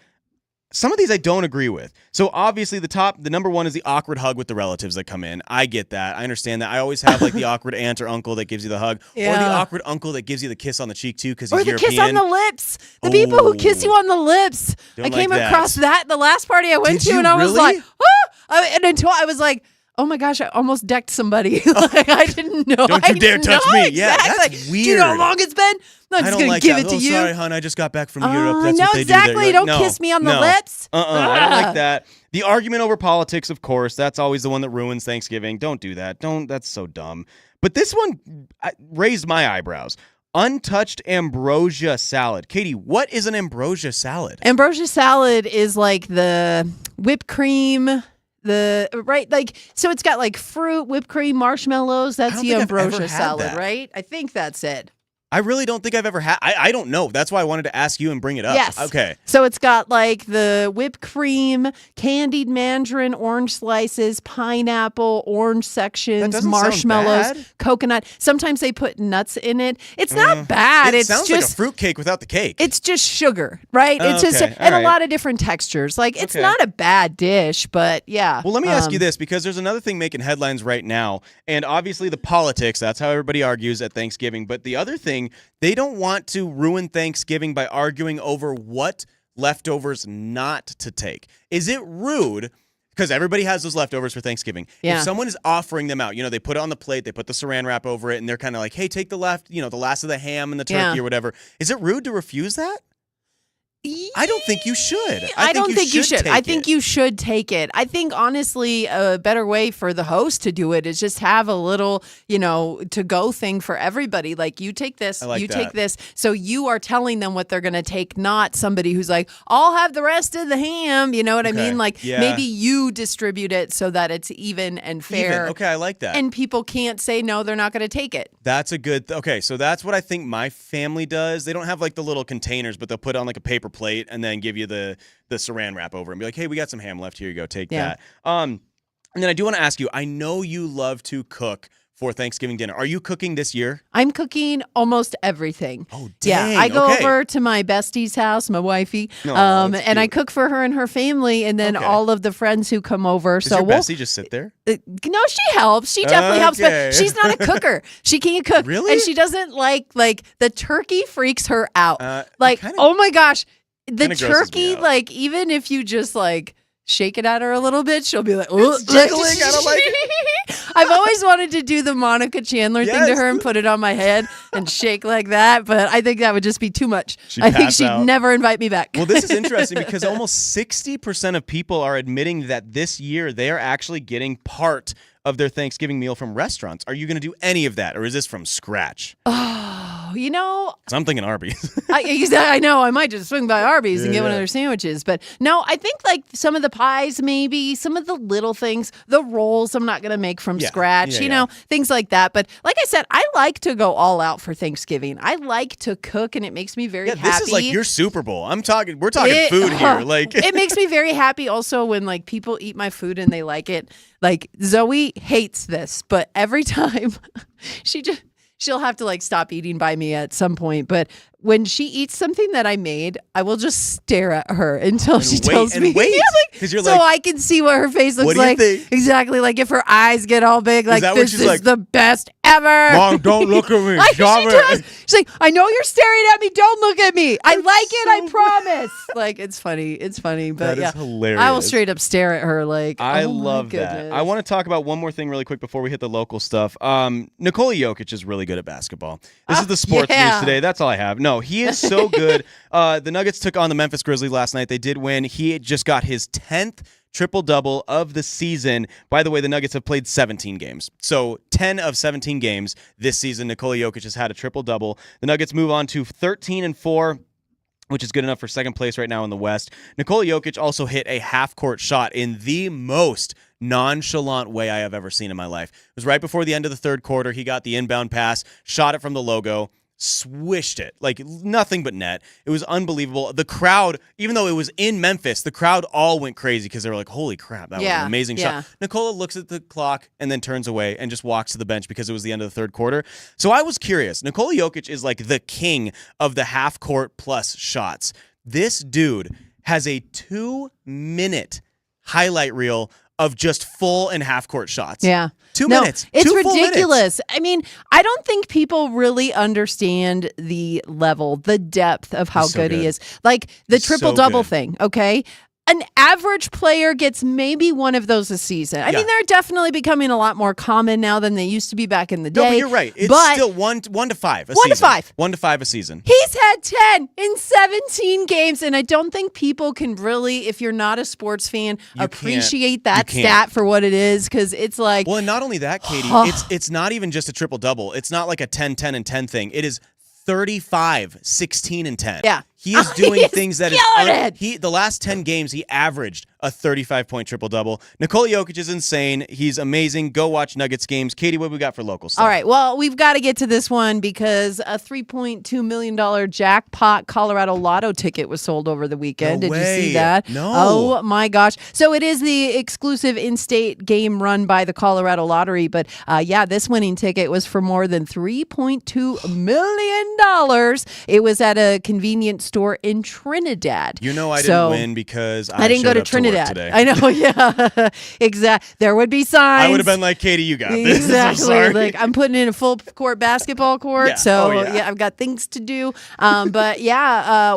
some of these I don't agree with. So obviously the number 1 is the awkward hug with the relatives that come in. I get that. I understand that. I always have the awkward aunt or uncle that gives you the hug, or the awkward uncle that gives you the kiss on the cheek too because he's European. Or the kiss on the lips. The people who kiss you on the lips. I came across that the last party I went to, and I was like, oh! And until I was like, oh my gosh, I almost decked somebody. I didn't know. Don't you dare touch me. Exactly. Yeah, that's weird. Do you know how long it's been? I'm just going to give it to you. Sorry, hon. I just got back from Europe. That's no, what they exactly. do there. Don't kiss me on the lips. I don't like that. The argument over politics, of course. That's always the one that ruins Thanksgiving. Don't do that. That's so dumb. But this one raised my eyebrows. Untouched ambrosia salad. Katie, what is an ambrosia salad? Ambrosia salad is like the whipped cream. So it's got fruit, whipped cream, marshmallows. That's the ambrosia salad, right? I think that's it. I really don't think I've ever had. I don't know. That's why I wanted to ask you and bring it up. Yes. Okay. So it's got the whipped cream, candied mandarin, orange slices, pineapple, orange sections, marshmallows, coconut. Sometimes they put nuts in it. It's not bad. It sounds like a fruitcake without the cake. It's just sugar, right? It's just a lot of different textures. It's not a bad dish, but yeah. Well, let me ask you this, because there's another thing making headlines right now, and obviously the politics. That's how everybody argues at Thanksgiving. But the other thing, they don't want to ruin Thanksgiving by arguing over what leftovers not to take. Is it rude? Because everybody has those leftovers for Thanksgiving. Yeah. If someone is offering them out, they put it on the plate, they put the saran wrap over it, and they're kind of like, hey, take the the last of the ham and the turkey or whatever. Is it rude to refuse that? I don't think you should. I don't think you should. I think you should take it. I think, honestly, a better way for the host to do it is just have a little, to-go thing for everybody. You take this, take this. So you are telling them what they're going to take, not somebody who's like, I'll have the rest of the ham. You know what I mean? Maybe you distribute it so that it's even and fair. Okay, I like that. And people can't say, no, they're not going to take it. That's a good... Okay, so that's what I think my family does. They don't have, the little containers, but they'll put it on, a paper plate and then give you the saran wrap over and be like, hey, we got some ham left. Here you go. Take that. And then I do want to ask you, I know you love to cook for Thanksgiving dinner. Are you cooking this year? I'm cooking almost everything. Oh, dang. Yeah, I go over to my bestie's house, my wifey, and I cook for her and her family, and then all of the friends who come over. Does your bestie just sit there? No, she helps. She definitely helps, but she's not a cooker. She can't cook. Really? And she doesn't like the turkey freaks her out. Oh my gosh. The turkey, even if you just shake it at her a little bit, she'll be like, it's jiggling. I don't like it. I've always wanted to do the Monica Chandler thing to her and put it on my head and shake like that, but I think that would just be too much. I think she'd never invite me back. Well, this is interesting because almost 60% of people are admitting that this year they are actually getting part of their Thanksgiving meal from restaurants. Are you going to do any of that, or is this from scratch? Oh, you know, so I'm thinking Arby's. I know. I might just swing by Arby's and get one of their sandwiches. But no, I think like some of the pies, maybe some of the little things, the rolls I'm not going to make from scratch, you know, things like that. But like I said, I like to go all out for Thanksgiving. I like to cook, and it makes me very happy. This is like your Super Bowl. We're talking food here. Like it makes me very happy also when like people eat my food and they like it. Like Zoe hates this, but every time she'll have to like stop eating by me at some point. But when she eats something that I made, I will just stare at her until she tells me. So I can see what her face looks like. Exactly. Like if her eyes get all big, like this is the best ever. Mom, don't look at me. She's like, I know you're staring at me. Don't look at me. I like it. I promise. Like it's funny. It's funny. But that is hilarious. I will straight up stare at her like, I love that. I want to talk about one more thing really quick before we hit the local stuff. Nikola Jokic is really good at basketball. This is the sports news today. That's all I have. No, he is so good. The Nuggets took on the Memphis Grizzlies last night. They did win. He just got his 10th triple-double of the season. By the way, the Nuggets have played 17 games. So 10 of 17 games this season, Nikola Jokic has had a triple-double. The Nuggets move on to 13-4, which is good enough for second place right now in the West. Nikola Jokic also hit a half-court shot in the most nonchalant way I have ever seen in my life. It was right before the end of the third quarter. He got the inbound pass, shot it from the logo, swished it like nothing but net. It was unbelievable. The crowd, even though it was in Memphis, the crowd all went crazy because they were like, holy crap, that was an amazing shot. Nikola looks at the clock and then turns away and just walks to the bench because it was the end of the third quarter. So I was curious. Nikola Jokic is like the king of the half court plus shots. This dude has a 2-minute highlight reel of just full and half court shots. Yeah. 2 minutes. It's ridiculous. I mean, I don't think people really understand the level, the depth of how good he is. Like the triple-double thing, okay? An average player gets maybe one of those a season. I mean, they're definitely becoming a lot more common now than they used to be back in the day. No, but you're right. It's still one to five a season. 1 to 5. 1 to 5 a season. He's had 10 in 17 games, and I don't think people can really, if you're not a sports fan, appreciate that stat for what it is, because it's like... Well, and not only that, Katie, it's not even just a triple-double. It's not like a 10, 10, and 10 thing. It is 35, 16, and 10. Yeah. He is doing things that is the last 10 games he averaged a 35-point triple-double. Nikola Jokic is insane. He's amazing. Go watch Nuggets games. Katie, what we got for local stuff? All right. Well, we've got to get to this one because a $3.2 million jackpot Colorado Lotto ticket was sold over the weekend. Did you see that? No. Oh my gosh. So it is the exclusive in-state game run by the Colorado Lottery, but this winning ticket was for more than $3.2 million. It was at a convenience store in Trinidad. You know I didn't win because I didn't go to Trinidad today. I know, yeah. Exactly. There would be signs. I would have been like, Katie, you got this. Exactly. I'm like I'm putting in a full court basketball court. I've got things to do. But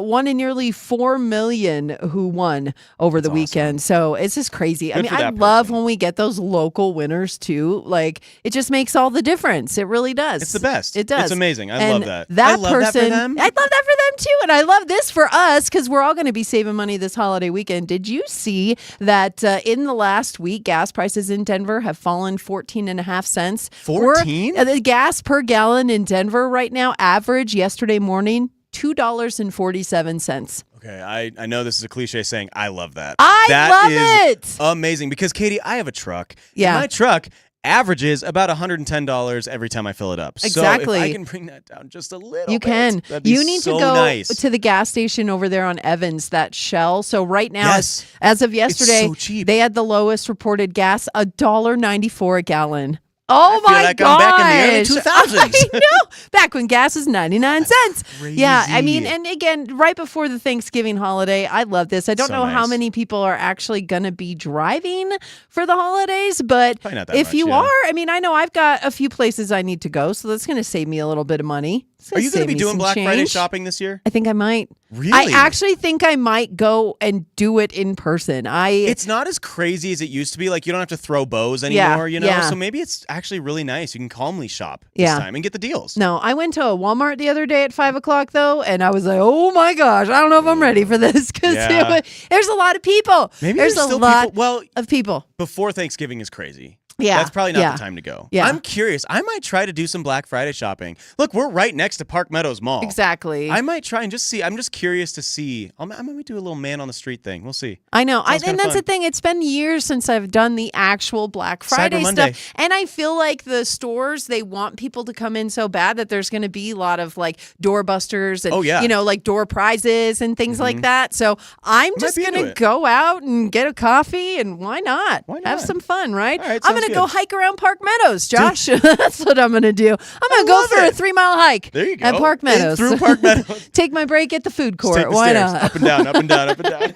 one in nearly 4 million who won over the weekend. So it's just crazy. Good, I love when we get those local winners too. Like it just makes all the difference. It really does. It's the best. It does. It's amazing. I love that. I love that for them. I love that for them too. And I love this for us because we're all going to be saving money this holiday weekend. Did you see that in the last week, gas prices in Denver have fallen 14.5 cents? 14? The gas per gallon in Denver right now, average yesterday morning, $2.47. Okay, I know this is a cliche saying, I love that. That is it. Amazing because, Katie, I have a truck. Yeah. And my truck averages about $110 every time I fill it up. Exactly. So if I can bring that down just a little you bit, can. that'd be You need so to go nice. to the gas station over there on Evans, that Shell. So right now, as of yesterday, so cheap. They had the lowest reported gas, $1.94 a gallon. Oh I feel my like gosh. I'm back in the early 2000s. I know. Back when gas was 99 cents. Crazy. Yeah, I mean, and again, right before the Thanksgiving holiday, I love this. I don't know how many people are actually going to be driving for the holidays, but if you are, I mean, I know I've got a few places I need to go, so that's going to save me a little bit of money. Are you going to be doing Black Friday shopping this year? I think I might. Really? I actually think I might go and do it in person. It's not as crazy as it used to be. Like, you don't have to throw bows anymore, you know? Yeah. So maybe it's actually really nice. You can calmly shop this time and get the deals. No, I went to a Walmart the other day at 5 o'clock, though, and I was like, oh my gosh, I don't know if I'm ready for this because there's a lot of people. Maybe there's a lot of people. Before Thanksgiving is crazy. Yeah. That's probably not the time to go. Yeah. I'm curious. I might try to do some Black Friday shopping. Look, we're right next to Park Meadows Mall. Exactly. I might try and just see. I'm just curious to see. I might do a little man on the street thing. We'll see. I know. And that's the thing. It's been years since I've done the actual Black Friday stuff. And I feel like the stores, they want people to come in so bad that there's going to be a lot of like doorbusters and, like door prizes and things like that. So I'm just going to go out and get a coffee and why not? Have some fun, right? All right, I'm going to go hike around Park Meadows, Josh. That's what I'm going to do. I'm going to go for a 3-mile hike at Park Meadows. Through Park Meadows. Take my break at the food court. Why not? Up and down, up and down, up and down.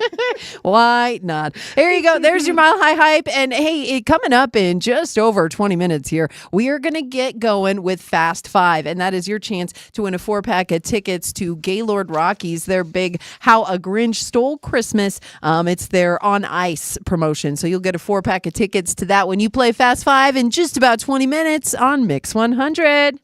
Why not? Here you go. There's your Mile High Hype. And hey, coming up in just over 20 minutes here, we are going to get going with Fast 5. And that is your chance to win a 4-pack of tickets to Gaylord Rockies, their big How a Grinch Stole Christmas. It's their On Ice promotion. So you'll get a 4-pack of tickets to that when you play Fast 5 in just about 20 minutes on Mix 100.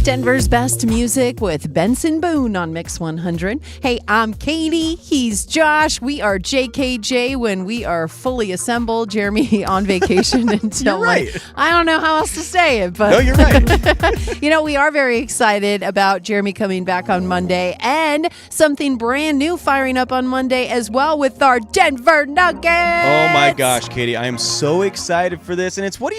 Denver's best music with Benson Boone on Mix 100. Hey, I'm Katy. He's Josh. We are JKJ when we are fully assembled. Jeremy on vacation until You're right. I don't know how else to say it, but No, you're right. we are very excited about Jeremy coming back on Monday and something brand new firing up on Monday as well with our Denver Nuggets. Oh my gosh, Katy, I am so excited for this. And it's what do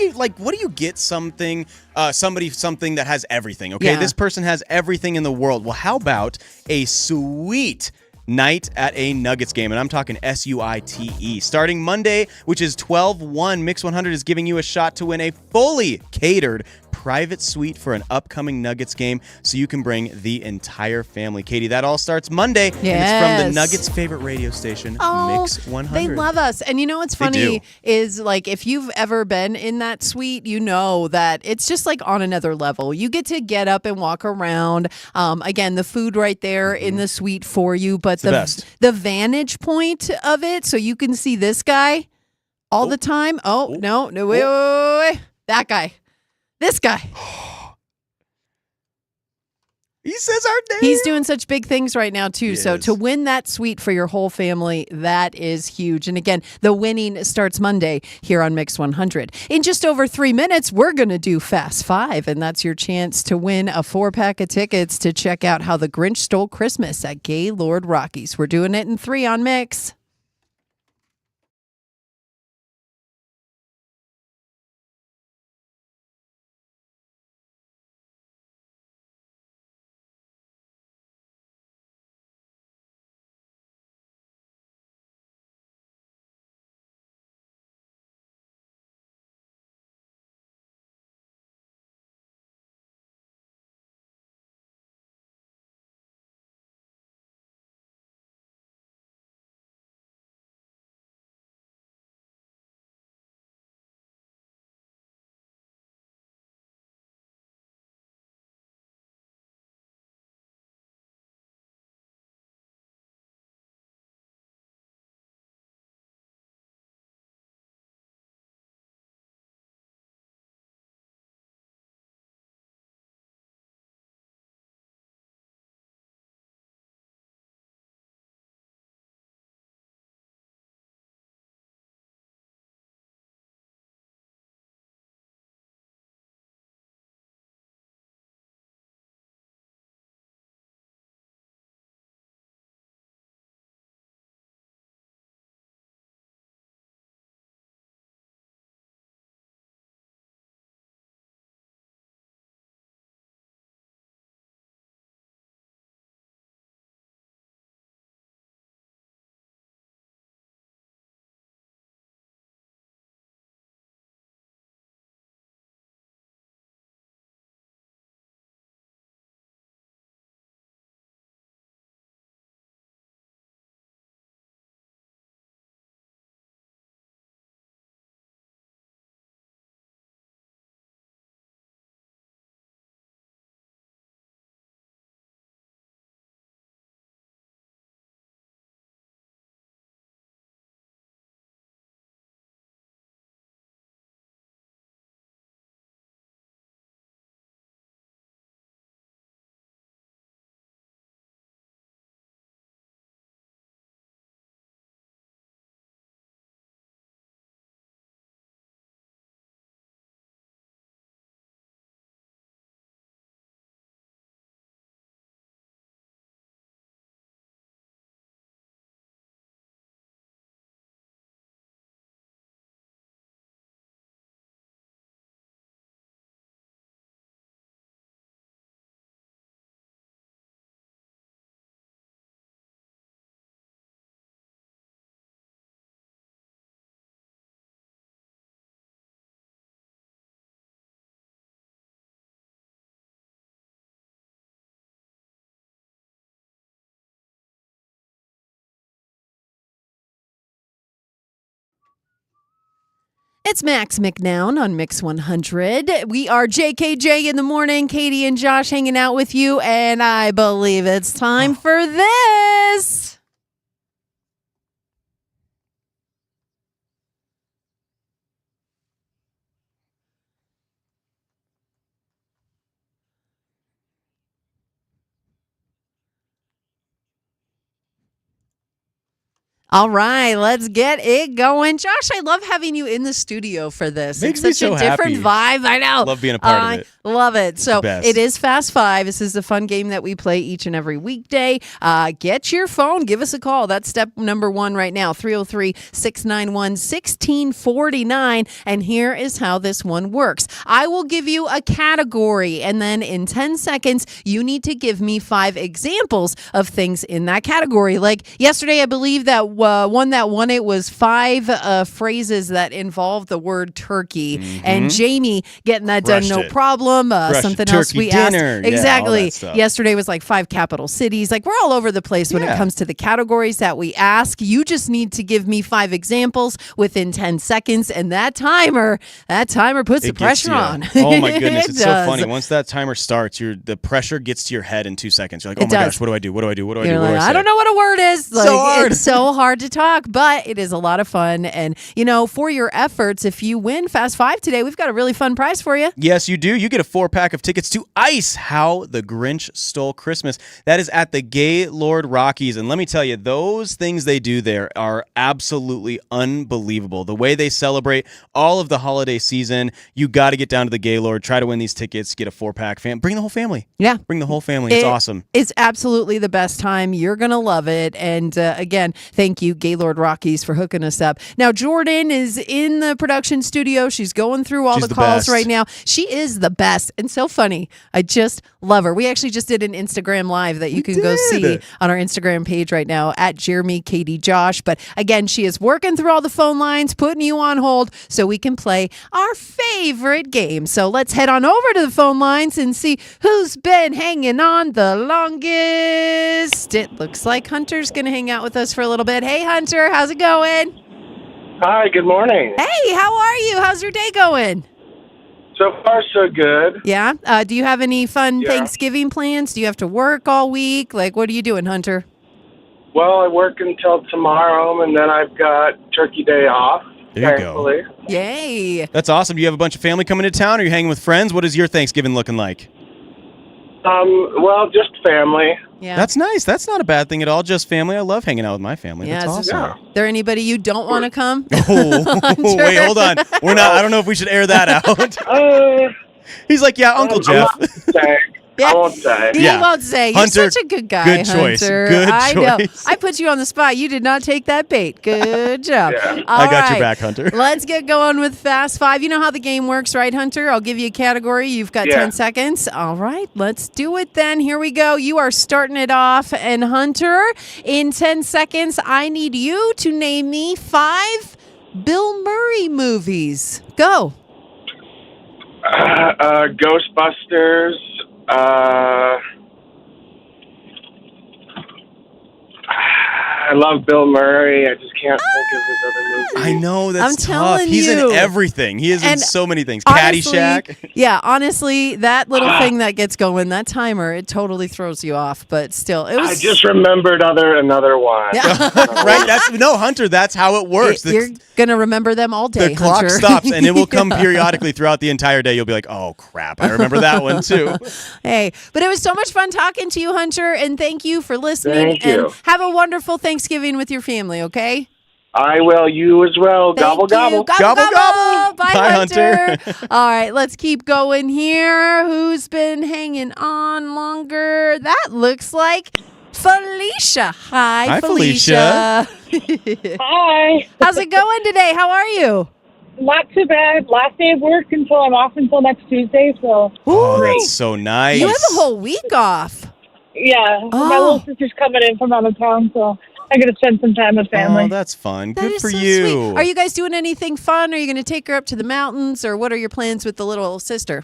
you get something that has everything, okay? Yeah. This person has everything in the world. Well, how about a sweet night at a Nuggets game? And I'm talking SUITE. Starting Monday, which is 12/1, Mix 100 is giving you a shot to win a fully catered private suite for an upcoming Nuggets game so you can bring the entire family. Katy, that all starts Monday, and it's from the Nuggets' favorite radio station, Mix 100. They love us. And you know what's funny is, like, if you've ever been in that suite, you know that it's just like on another level. You get to get up and walk around. Again, the food right there in the suite for you, but the vantage point of it, so you can see this guy all the time. No, wait. That guy. This guy. He says our name. He's doing such big things right now, too. He So is. to win that suite for your whole family, that is huge. And again, the winning starts Monday here on Mix 100. In just over 3 minutes, we're going to do Fast Five. And that's your chance to win a 4-pack of tickets to check out How the Grinch Stole Christmas at Gaylord Rockies. We're doing it in 3 on Mix. It's Max McNown on Mix 100. We are JKJ in the morning. Katy and Josh hanging out with you, and I believe it's time for this. All right, let's get it going. Josh, I love having you in the studio for this. Makes it's such me so a different vibe. I know. Love being a part of it. Love it. So best. it is Fast Five. This is the fun game that we play each and every weekday. Get your phone. Give us a call. That's step number 1 right now, 303-691-1649. And here is how this one works. I will give you a category, and then in 10 seconds, you need to give me 5 examples of things in that category. Like yesterday, I believe that one that won it was 5 phrases that involved the word turkey. And Jamie getting that done, no problem. Something else we dinner. asked. Exactly. Yeah, yesterday was like 5 capital cities. Like we're all over the place when it comes to the categories that we ask. You just need to give me 5 examples within 10 seconds. And that timer puts the pressure on. Oh my goodness. It's so funny. Once that timer starts, the pressure gets to your head in 2 seconds. You're like, oh my gosh, what do I do? What do I do? What do I do? You're like, I don't know what a word is. Like, so hard. It's so hard to talk, but it is a lot of fun. And, for your efforts, if you win Fast Five today, we've got a really fun prize for you. Yes, you do. You get a 4-pack of tickets to ICE, How the Grinch Stole Christmas. That is at the Gaylord Rockies. And let me tell you, those things they do there are absolutely unbelievable. The way they celebrate all of the holiday season, you got to get down to the Gaylord, try to win these tickets, get a 4-pack. Bring the whole family. Yeah. Bring the whole family. It's awesome. It's absolutely the best time. You're going to love it. And again, thank you, Gaylord Rockies, for hooking us up. Now, Jordan is in the production studio. She's going through all the calls right now. She is the best and so funny. I just love her. We actually just did an Instagram live that you can go see on our Instagram page right now at Jeremy, Katy, Josh. But again, she is working through all the phone lines, putting you on hold so we can play our favorite game. So let's head on over to the phone lines and see who's been hanging on the longest. It looks like Hunter's going to hang out with us for a little bit. Hey, Hunter, how's it going? Hi, good morning. Hey, how are you? How's your day going? So far, so good. Yeah? Do you have any fun Thanksgiving plans? Do you have to work all week? Like, what are you doing, Hunter? Well, I work until tomorrow, and then I've got Turkey Day off. There you go. Yay. That's awesome. Do you have a bunch of family coming to town? Or are you hanging with friends? What is your Thanksgiving looking like? Well, just family. Yeah. That's nice. That's not a bad thing at all. Just family. I love hanging out with my family. Yeah, That's awesome. Yeah. Is there anybody you don't want to come? Oh, wait, hold on. We're not. I don't know if we should air that out. He's like, yeah, Uncle Jeff. I won't say. He won't say. You're Hunter, such a good guy, good choice. Hunter. Good I know. choice. I put you on the spot. You did not take that bait. Good job. I got your back, Hunter. Let's get going with Fast Five. You know how the game works, right, Hunter? I'll give you a category. You've got 10 seconds. All right, let's do it then. Here we go. You are starting it off. And Hunter, in 10 seconds, I need you to name me 5 Bill Murray movies. Go. Ghostbusters. I love Bill Murray. I just can't think of his other movies. I know, that's I'm tough. telling He's you. in everything. He is in so many things. Honestly, Caddyshack. Yeah, honestly, that little thing that gets going, that timer, it totally throws you off. But still, it was. I just remembered another one. Yeah. Right? Hunter, that's how it works. You're going to remember them all day, The clock Hunter. stops, and it will come periodically throughout the entire day. You'll be like, oh, crap, I remember that one, too. Hey, but it was so much fun talking to you, Hunter, and thank you for listening. Thank you. And have a wonderful Thanksgiving with your family, okay? I will. You as well. Thank Gobble, you. gobble. Gobble, gobble. Bye, Bye, Hunter. All right, let's keep going here. Who's been hanging on longer? That looks like Felicia. Hi, Felicia. Hi. How's it going today? How are you? Not too bad. Last day of work until I'm off until next Tuesday, so Oh, that's so nice. You have a whole week off. yeah. My little sister's coming in from out of town, so I get to spend some time with family. Oh, that's fun. That Good is for so you. sweet. Are you guys doing anything fun? Are you going to take her up to the mountains, or what are your plans with the little sister?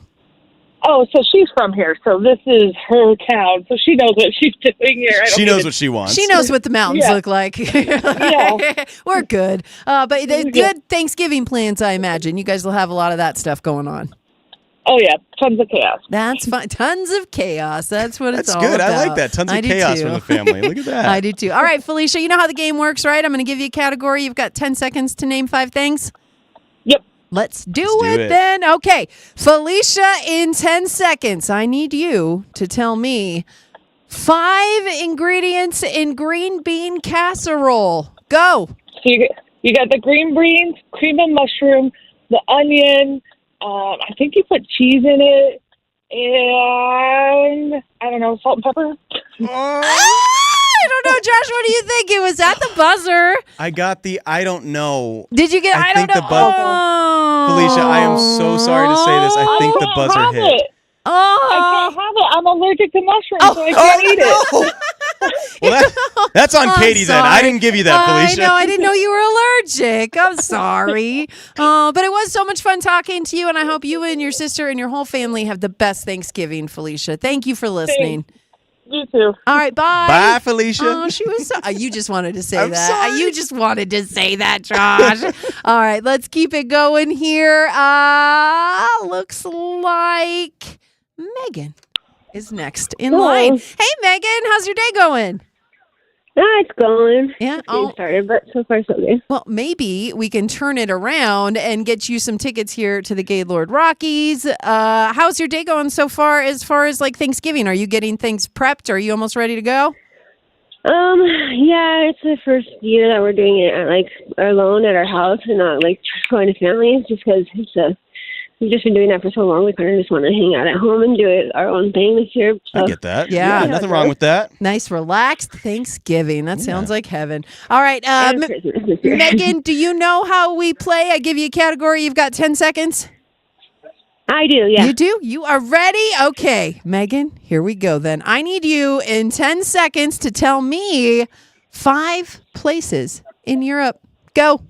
Oh, so she's from here, so this is her town, so she knows what she's doing here. She knows what she wants. She knows what the mountains Yeah. look like. Yeah. We're good. But good Thanksgiving plans, I imagine. You guys will have a lot of that stuff going on. Oh, yeah. Tons of chaos. That's fun. Tons of chaos. That's what it's That's all good. about. I like that. Tons of do chaos too. from the family. Look at that. I do too. All right, Felicia, you know how the game works, right? I'm going to give you a category. You've got 10 seconds to name 5 things. Yep. Let's do it. it then. Okay. Felicia, in 10 seconds, I need you to tell me 5 ingredients in green bean casserole. Go. So you got the green beans, cream of mushroom, the onion. I think you put cheese in it, and I don't know, salt and pepper. I don't know, Josh. What do you think? It was at the buzzer. I got the I don't know. Did you get? I don't think know. the Felicia, I am so sorry to say this. I think the buzzer hit. It. I can't have it. I'm allergic to mushrooms, so I can't eat it. Well, that's on Katie then. I didn't give you that, Felicia. I know. I didn't know you were allergic. I'm sorry. But it was so much fun talking to you, and I hope you and your sister and your whole family have the best Thanksgiving, Felicia. Thank you for listening. Thanks. You too. All right, bye. Bye, Felicia. Oh, she was so. You just wanted to say I'm that. sorry. You just wanted to say that, Josh. All right, let's keep it going here. Looks like Megan is next in line. Hey, Megan, how's your day going? It's going. Yeah. Getting started, but so far so good. Well, maybe we can turn it around and get you some tickets here to the Gaylord Rockies. How's your day going so far as like Thanksgiving? Are you getting things prepped? Are you almost ready to go? Yeah, it's the first year that we're doing it at alone at our house and not going to families, just because we've just been doing that for so long. We kind of just want to hang out at home and do it our own thing this year. So. I get that. Yeah. Nothing wrong with that. Nice, relaxed Thanksgiving. That sounds like heaven. All right, And Christmas this year. Megan, do you know how we play? I give you a category. You've got 10 seconds. I do, yeah. You do? You are ready? Okay, Megan, here we go then. I need you in 10 seconds to tell me 5 places in Europe. Go.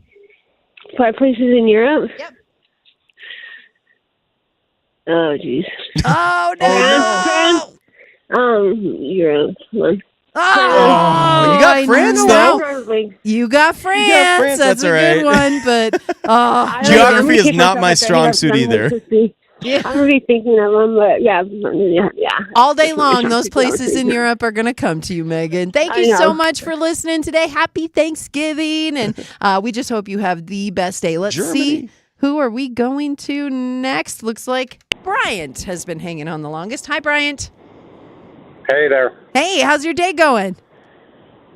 5 places in Europe? Yep. Oh, jeez. Oh, no. Europe. Come on. Oh, you got France, though. You got France. That's all a good one, but Geography is not my strong suit either. Yeah. I'm going to be thinking of them, but yeah. all day long, those places in Europe are going to come to you, Megan. Thank you so much for listening today. Happy Thanksgiving, and we just hope you have the best day. Let's see, who are we going to next? Looks like Bryant has been hanging on the longest. Hi, Bryant. Hey there. Hey, how's your day going?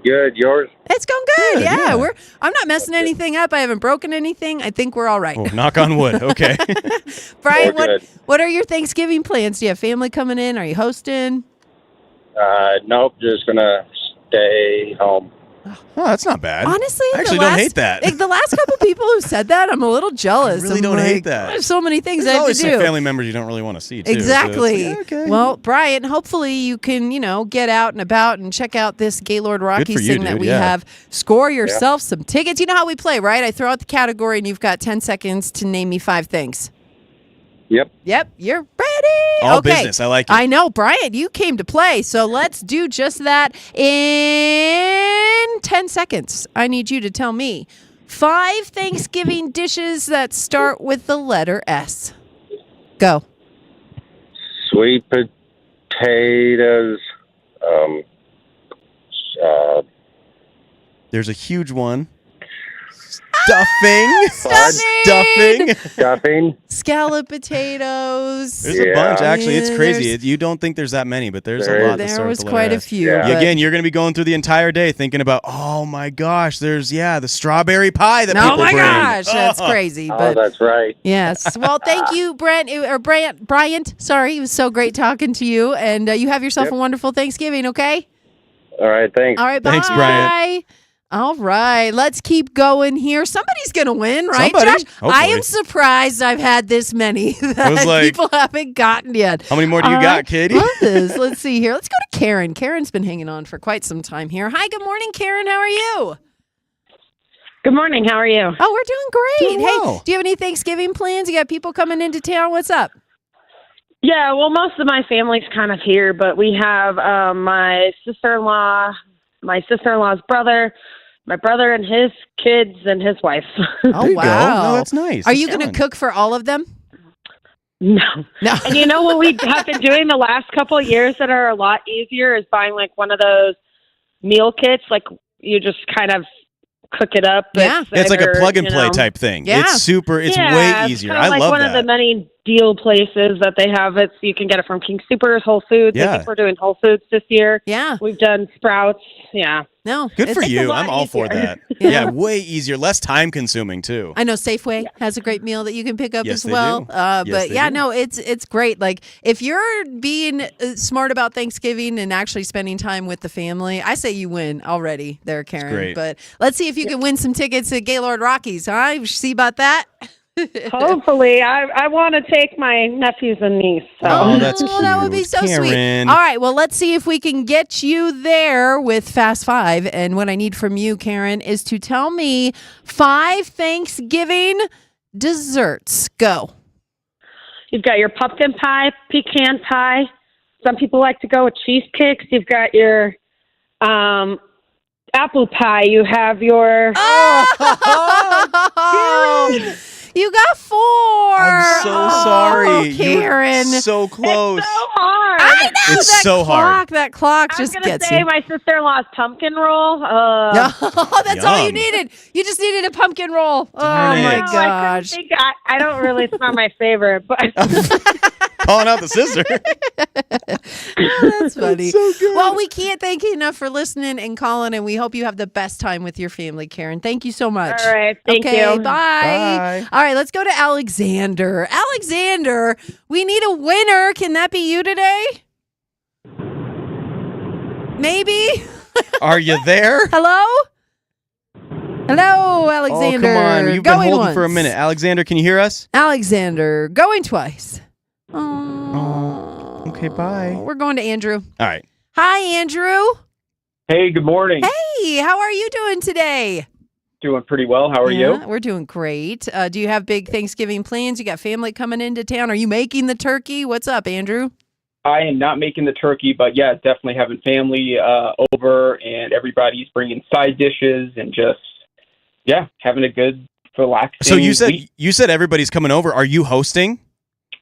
Good. Yours? It's going good. Yeah. I'm not messing anything up. I haven't broken anything. I think we're all right. Oh, knock on wood. Okay. Brian, what are your Thanksgiving plans? Do you have family coming in? Are you hosting? Nope. Just gonna stay home. Oh, that's not bad. Honestly, I actually don't hate that. The last couple people who said that, I'm a little jealous. I really don't hate that. There's so many things There's I have to always do. some family members you don't really want to see, too. Exactly. So okay. Well, Brian, hopefully you can, get out and about and check out this Gaylord Rockies thing that we have. Score yourself some tickets. You know how we play, right? I throw out the category and you've got 10 seconds to name me 5 things. Yep. You're ready. All okay. business. I like it. I know, Brian, you came to play. So let's do just that in 10 seconds. I need you to tell me 5 Thanksgiving dishes that start with the letter S. Go. Sweet potatoes. There's a huge one. Stuffing. Scallop potatoes. There's a bunch, actually. It's crazy. You don't think there's that many, but there's a lot. There was quite a few. Yeah. Again, you're going to be going through the entire day thinking about, oh my gosh, there's the strawberry pie that people bring. Oh my gosh, that's crazy. But that's right. yes. Well, thank you, Bryant. Sorry, it was so great talking to you, and you have yourself a wonderful Thanksgiving. Okay. All right. Thanks. All right. Bye. Thanks, Bryant. All right, let's keep going here. Somebody's going to win, right, Somebody. Josh? Hopefully. I am surprised I've had this many that people haven't gotten yet. How many more do you got, Katie? Let's see here. Let's go to Karen. Karen's been hanging on for quite some time here. Hi, good morning, Karen. How are you? Good morning. How are you? Oh, we're doing great. Doing well. Hey, do you have any Thanksgiving plans? You got people coming into town? What's up? Yeah, well, most of my family's kind of here, but we have my sister-in-law's brother, my brother and his kids, and his wife. Oh, wow. No, that's nice. Are you going to cook for all of them? No. No. And you know what we have been doing the last couple of years that are a lot easier is buying one of those meal kits. You just kind of cook it up. Yeah. It's like a plug and play type thing. Yeah. It's way easier. I love one that. of the many deal places that they have it. So you can get it from King Soopers, Whole Foods. Yeah. I think we're doing Whole Foods this year. Yeah. We've done Sprouts. Yeah. No. Good for It's a you. lot I'm all for easier. that. Yeah. Yeah, way easier, less time consuming too. I know Safeway has a great meal that you can pick up Yes, as they well. do. Yes, But they yeah, do. no, it's great. Like if you're being smart about Thanksgiving and actually spending time with the family, I say you win already there, Karen. great. But let's see if you can win some tickets at Gaylord Rockies, huh? See about that? Hopefully. I want to take my nephews and niece. So. Oh, that's That would be cute. so sweet. Karen. All right, well, let's see if we can get you there with Fast Five. And what I need from you, Karen, is to tell me 5 Thanksgiving desserts. Go. You've got your pumpkin pie, pecan pie. Some people like to go with cheesecakes. You've got your apple pie. You have your... Oh, you got 4. I'm so sorry. Karen. You were so close. It's so hard. I know It's that so clock, hard. That clock I was just going to gets say you. my sister-in-law's pumpkin roll. Oh, that's all you Yum. needed. You just needed a pumpkin roll. Oh Darn my it. No, gosh. I don't really. It's not my favorite, but Calling out the sister. Oh, that's funny. so good. Well, we can't thank you enough for listening and calling, and we hope you have the best time with your family, Karen. Thank you so much. all right. Thank Okay, you. bye. Bye. All right, let's go to Alexander. Alexander, we need a winner. Can that be you today? Maybe? Are you there? Hello? Hello, Alexander. Oh, come on. You've been Going holding for a once. minute. Alexander, can you hear us? Alexander, going twice. Oh. Okay, bye. We're going to Andrew. All right. Hi, Andrew. Hey, good morning. Hey, how are you doing today? Doing pretty well. How are you? We're doing great. Do you have big Thanksgiving plans? You got family coming into town? Are you making the turkey? What's up, Andrew? I am not making the turkey, but yeah, definitely having family over, and everybody's bringing side dishes and just having a good relaxing. So week. you said everybody's coming over. Are you hosting?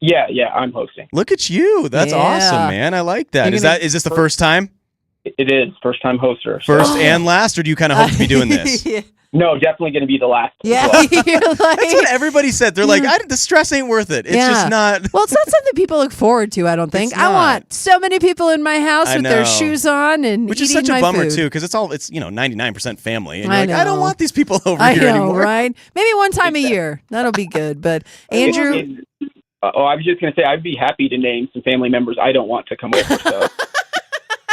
Yeah, I'm hosting. Look at you. That's Yeah. awesome, man. I like that. You're Is gonna- this the first time? It is first time hoster. So. First and last, or do you kind of hope to be doing this? No, definitely going to be the last. as Yeah, well. you're That's like, what everybody said. They're like, the stress ain't worth it. It's Yeah. just not. well, it's not something people look forward to, I don't think. It's I not. want so many people in my house I with their know. shoes on and Which is eating such a my bummer food. too, because it's 99% family, and I you're like, I know. don't want these people over I here know, anymore. right? Maybe one time a year. That'll be good. But Andrew, I was just going to say I'd be happy to name some family members I don't want to come over. So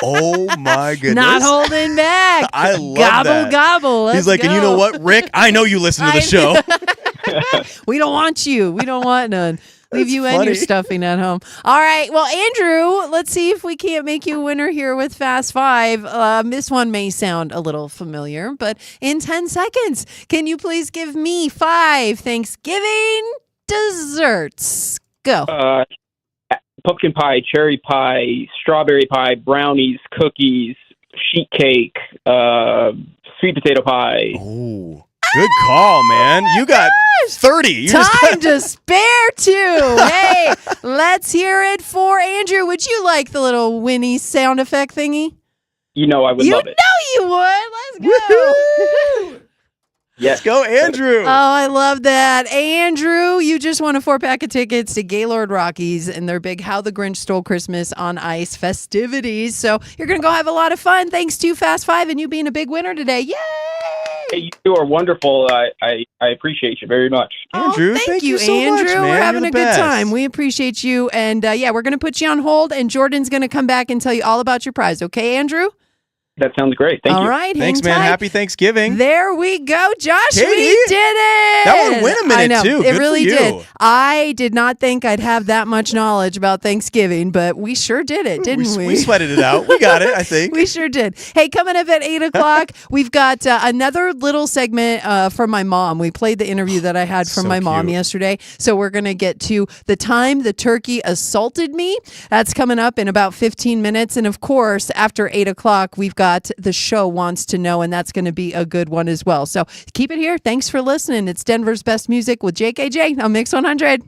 Oh my goodness! not holding back. I love gobble, that. Gobble, Let's He's like, and you go. know what, Rick? I know you listen to the I show. We don't want you. We don't want none. Leave That's you and your funny. stuffing at home. All right. Well, Andrew, let's see if we can't make you a winner here with Fast Five. This one may sound a little familiar, but in 10 seconds, can you please give me 5 Thanksgiving desserts? Go. pumpkin pie, cherry pie, strawberry pie, brownies, cookies, sheet cake, sweet potato pie. Oh, good call, man. You got 30. You just Time to spare 2. Hey, let's hear it for Andrew. Would you like the little Winnie sound effect thingy? You know I would You love it. know you would. Let's go. Yes. Let's go, Andrew. Oh, I love that. Andrew, you just won a 4-pack of tickets to Gaylord Rockies and their big How the Grinch Stole Christmas on Ice festivities. So you're going to go have a lot of fun thanks to Fast Five and you being a big winner today. Yay! Hey, you are wonderful. I appreciate you very much. Andrew, Oh, thank you so Andrew. much, man. We're You're having the a good best. time. We appreciate you. And we're going to put you on hold and Jordan's going to come back and tell you all about your prize. Okay, Andrew? That sounds great. Thank you. All right. Thanks, hang man. tight. Happy Thanksgiving. There we go, Josh. Katie, we did it. that one went a minute, I know, too. It Good for really you. did. I did not think I'd have that much knowledge about Thanksgiving, but we sure did it, didn't we? We sweated it out. We got it, I think. We sure did. Hey, coming up at 8 o'clock, we've got another little segment from my mom. We played the interview that I had from So my mom cute. yesterday. So we're going to get to the time the turkey assaulted me. That's coming up in about 15 minutes. And of course, after 8 o'clock, we've got the show Wants to Know, and that's going to be a good one as well. So keep it here. Thanks for listening. It's Denver's Best Music with JKJ on Mix 100.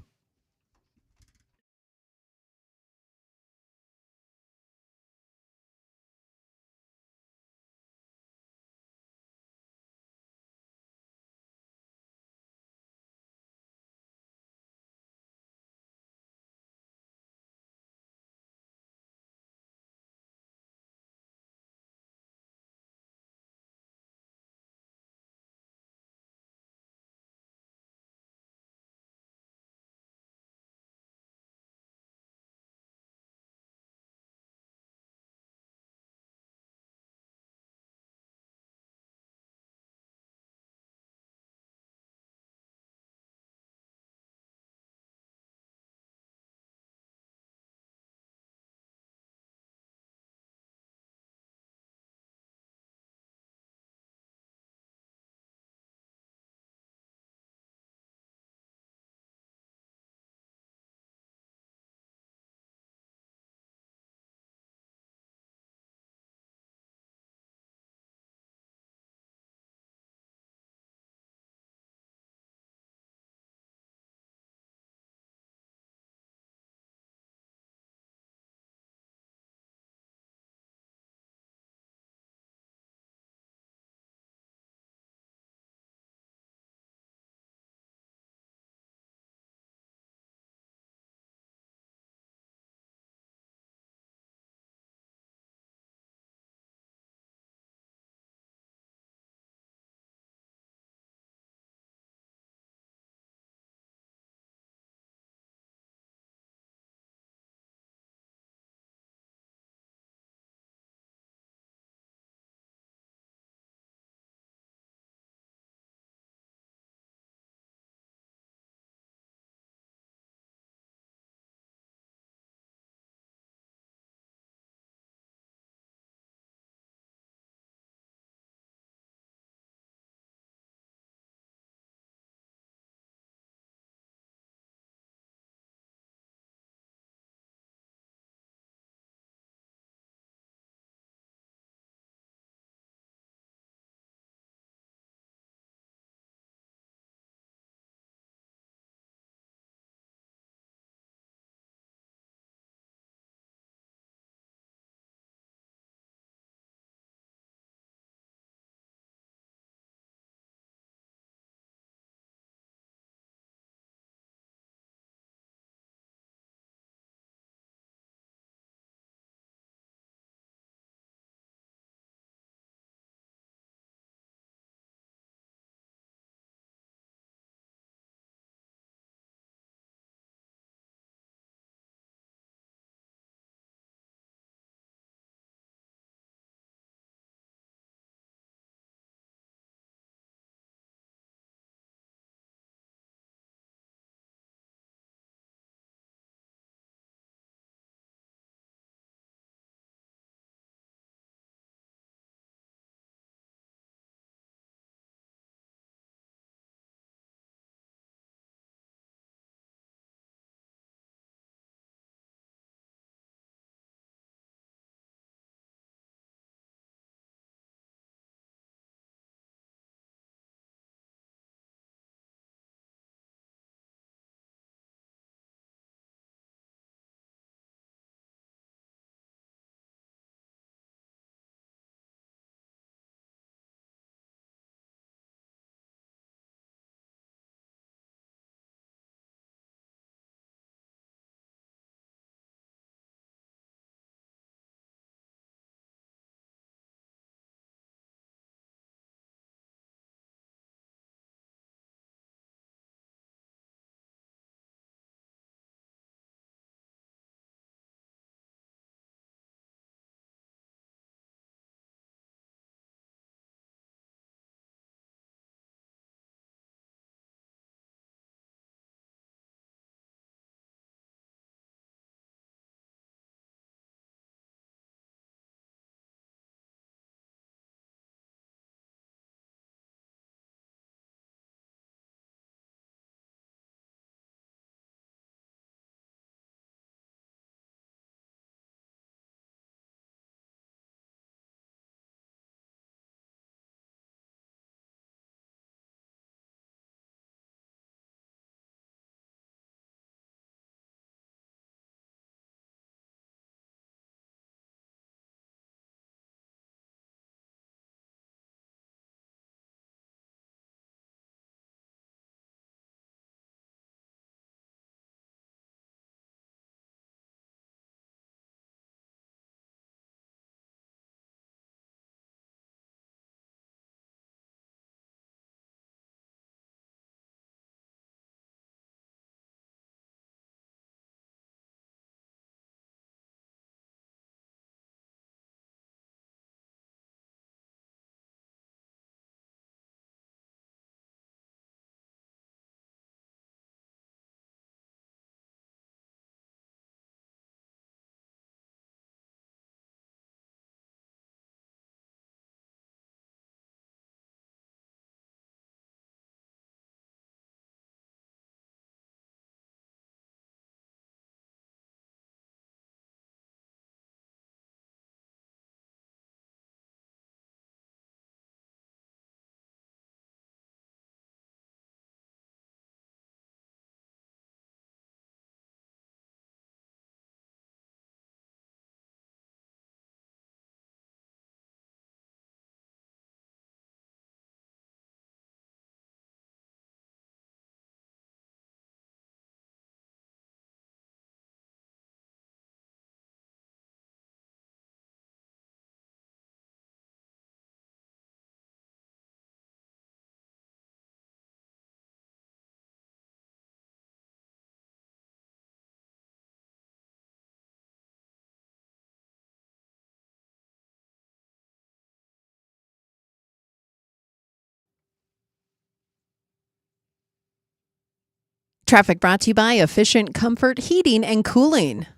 Traffic brought to you by Efficient Comfort Heating and Cooling.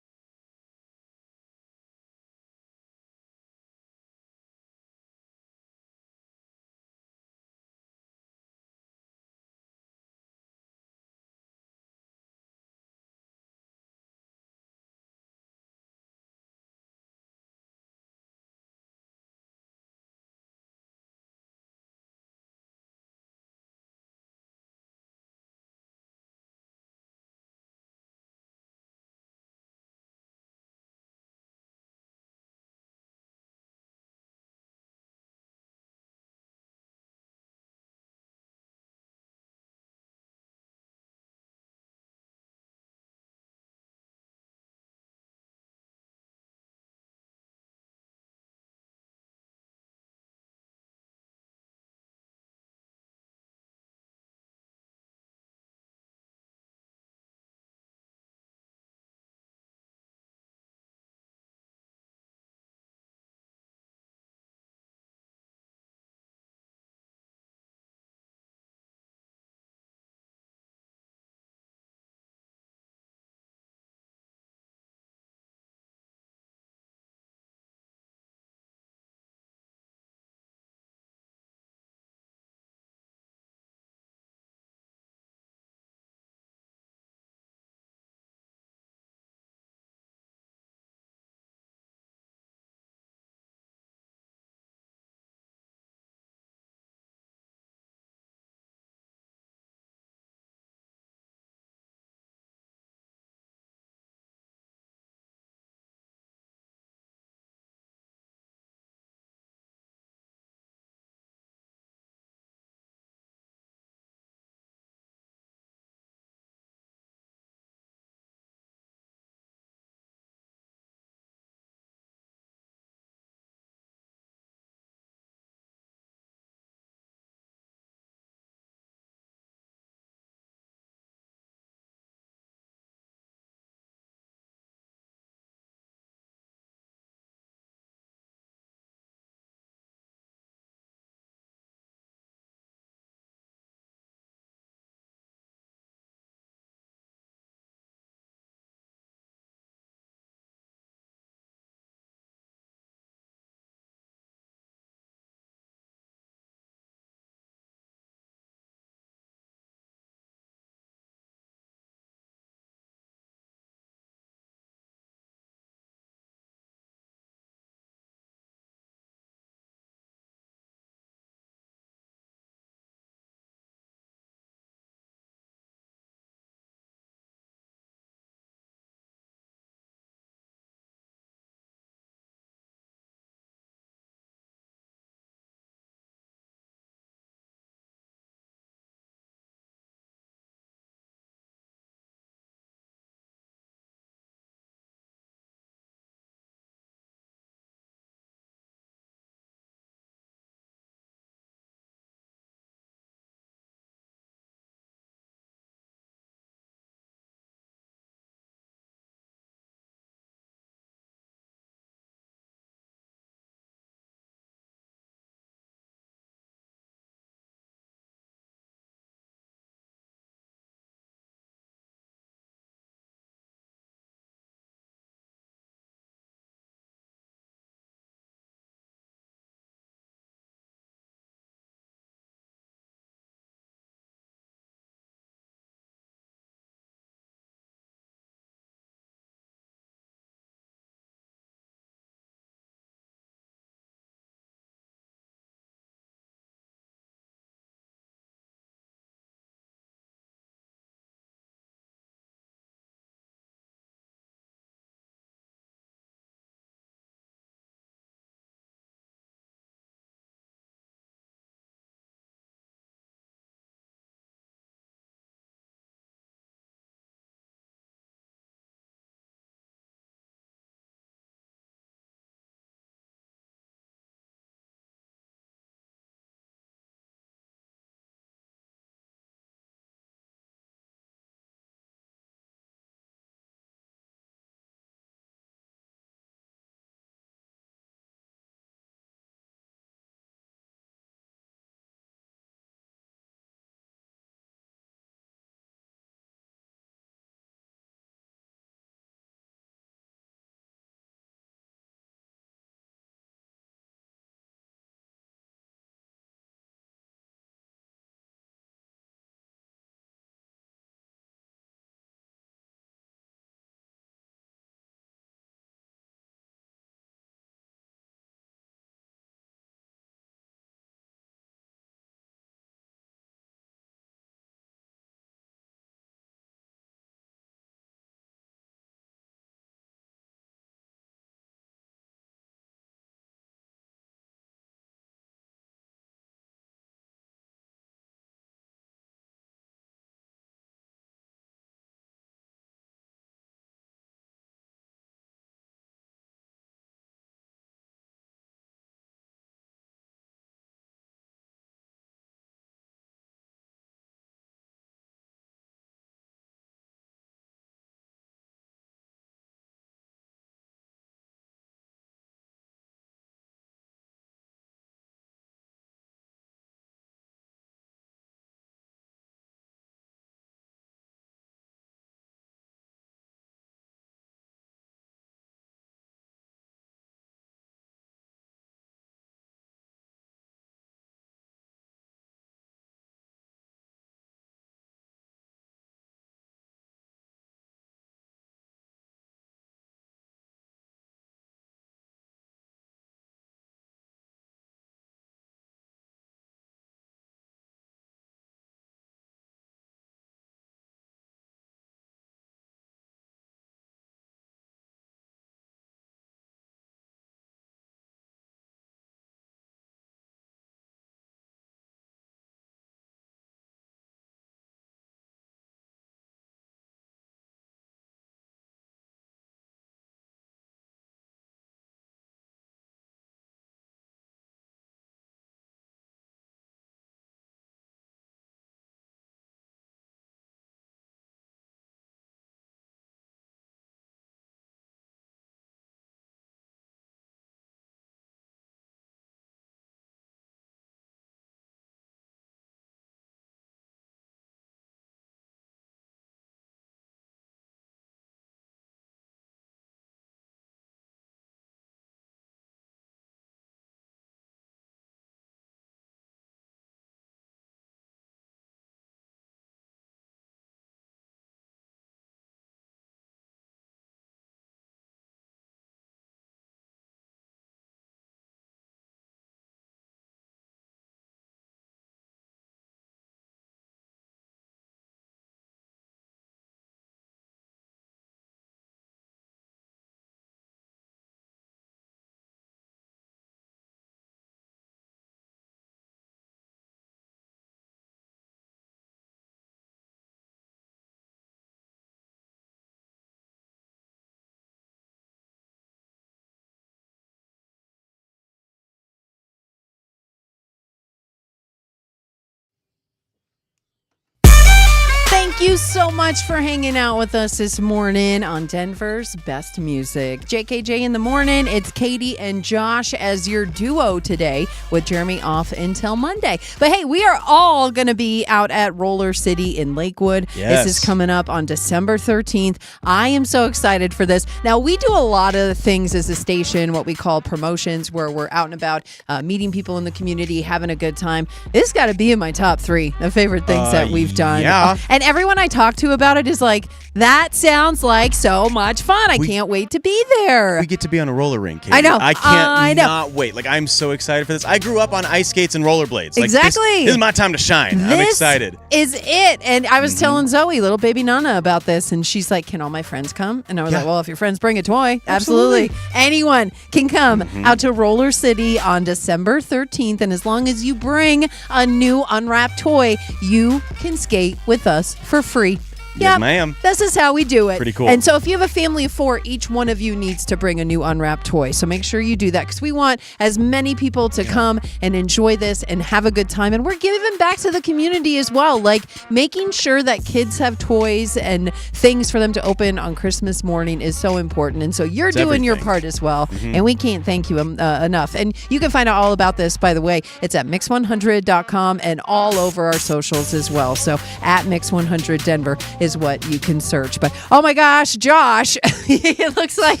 Thank you so much for hanging out with us this morning on Denver's Best Music. JKJ in the morning. It's Katy and Josh as your duo today with Jeremy off until Monday. But hey, we are all going to be out at Roller City in Lakewood. Yes. This is coming up on December 13th. I am so excited for this. Now, we do a lot of things as a station, what we call promotions, where we're out and about meeting people in the community, having a good time. This got to be in my top 3 of favorite things that we've done. Yeah. And everyone I talk to about it is like, that sounds like so much fun. I can't wait to be there. We get to be on a roller rink, Katie. I know. I can't not wait. Like, I'm so excited for this. I grew up on ice skates and rollerblades. Like, exactly. This is my time to shine. I'm excited. This is it. And I was telling Zoe, little baby Nana, about this, and she's like, can all my friends come? And I was like, well, if your friends bring a toy, absolutely. Anyone can come out to Roller City on December 13th. And as long as you bring a new unwrapped toy, you can skate with us for free. Yes, ma'am. This is how we do it. Pretty cool. And so if you have a family of 4, each one of you needs to bring a new unwrapped toy. So make sure you do that because we want as many people to come and enjoy this and have a good time. And we're giving back to the community as well, like making sure that kids have toys and things for them to open on Christmas morning is so important. And so you're doing your part as well. And we can't thank you enough. And you can find out all about this, by the way. It's at mix100.com and all over our socials as well. So at Mix100 Denver is what you can search. But oh my gosh, Josh, it looks like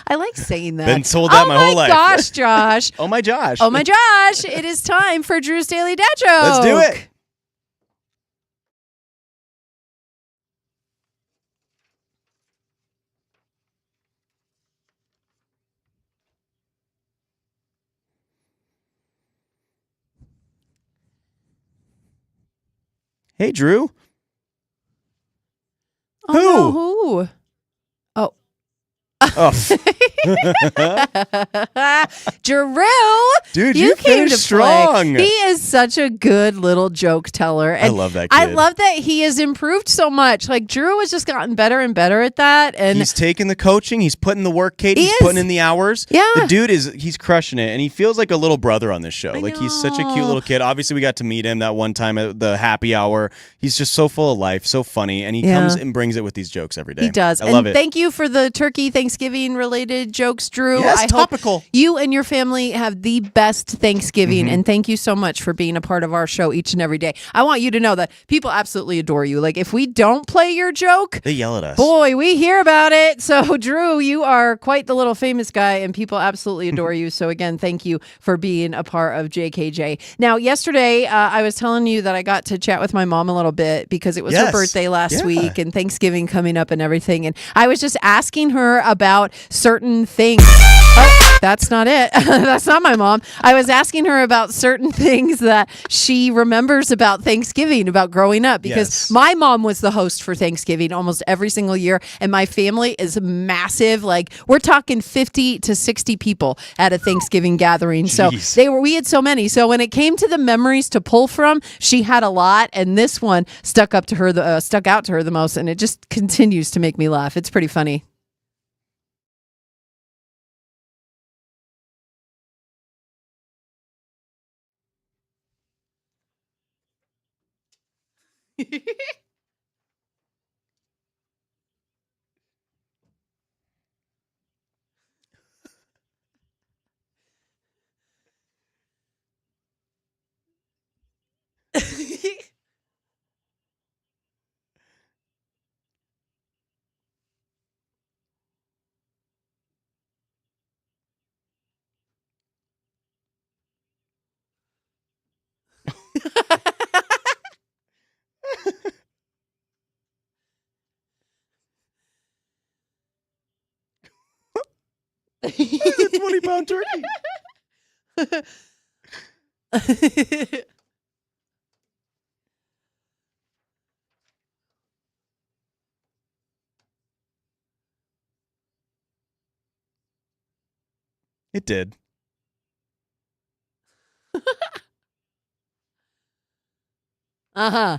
I like saying that. Been told that my whole life. Oh my gosh, Josh. Oh my Josh. Oh my Josh. It is time for Drew's Daily Dad Joke. Let's do it. Hey, Drew. Oh, no, who? Oh. Oh. Drew, dude, you came to strong. Play. He is such a good little joke teller. And I love that kid. I love that he has improved so much. Like, Drew has just gotten better and better at that. And he's taking the coaching. He's putting the work, Kate. He's putting in the hours. Yeah. The dude he's crushing it. And he feels like a little brother on this show. Like, he's such a cute little kid. Obviously, we got to meet him that one time at the happy hour. He's just so full of life, so funny. And he comes and brings it with these jokes every day. He does. I love it. Thank you for the turkey Thanksgiving related jokes, Drew. Yes, I topical. hope you and your family have the best Thanksgiving. And thank you so much for being a part of our show each and every day. I want you to know that people absolutely adore you. Like, if we don't play your joke, they yell at us. Boy, we hear about it. So, Drew, you are quite the little famous guy, and people absolutely adore you. So, again, thank you for being a part of JKJ. Now, yesterday, I was telling you that I got to chat with my mom a little bit because it was her birthday last week and Thanksgiving coming up and everything. And I was just asking her about certain things. Oh, that's not it. That's not my mom. I was asking her about certain things that she remembers about Thanksgiving, about growing up, because my mom was the host for Thanksgiving almost every single year. And my family is massive. Like, we're talking 50 to 60 people at a Thanksgiving gathering. Jeez. So we had so many. So when it came to the memories to pull from, she had a lot. And this one stuck out to her the most. And it just continues to make me laugh. It's pretty funny. It's a 20-pound turkey. It did. Uh-huh.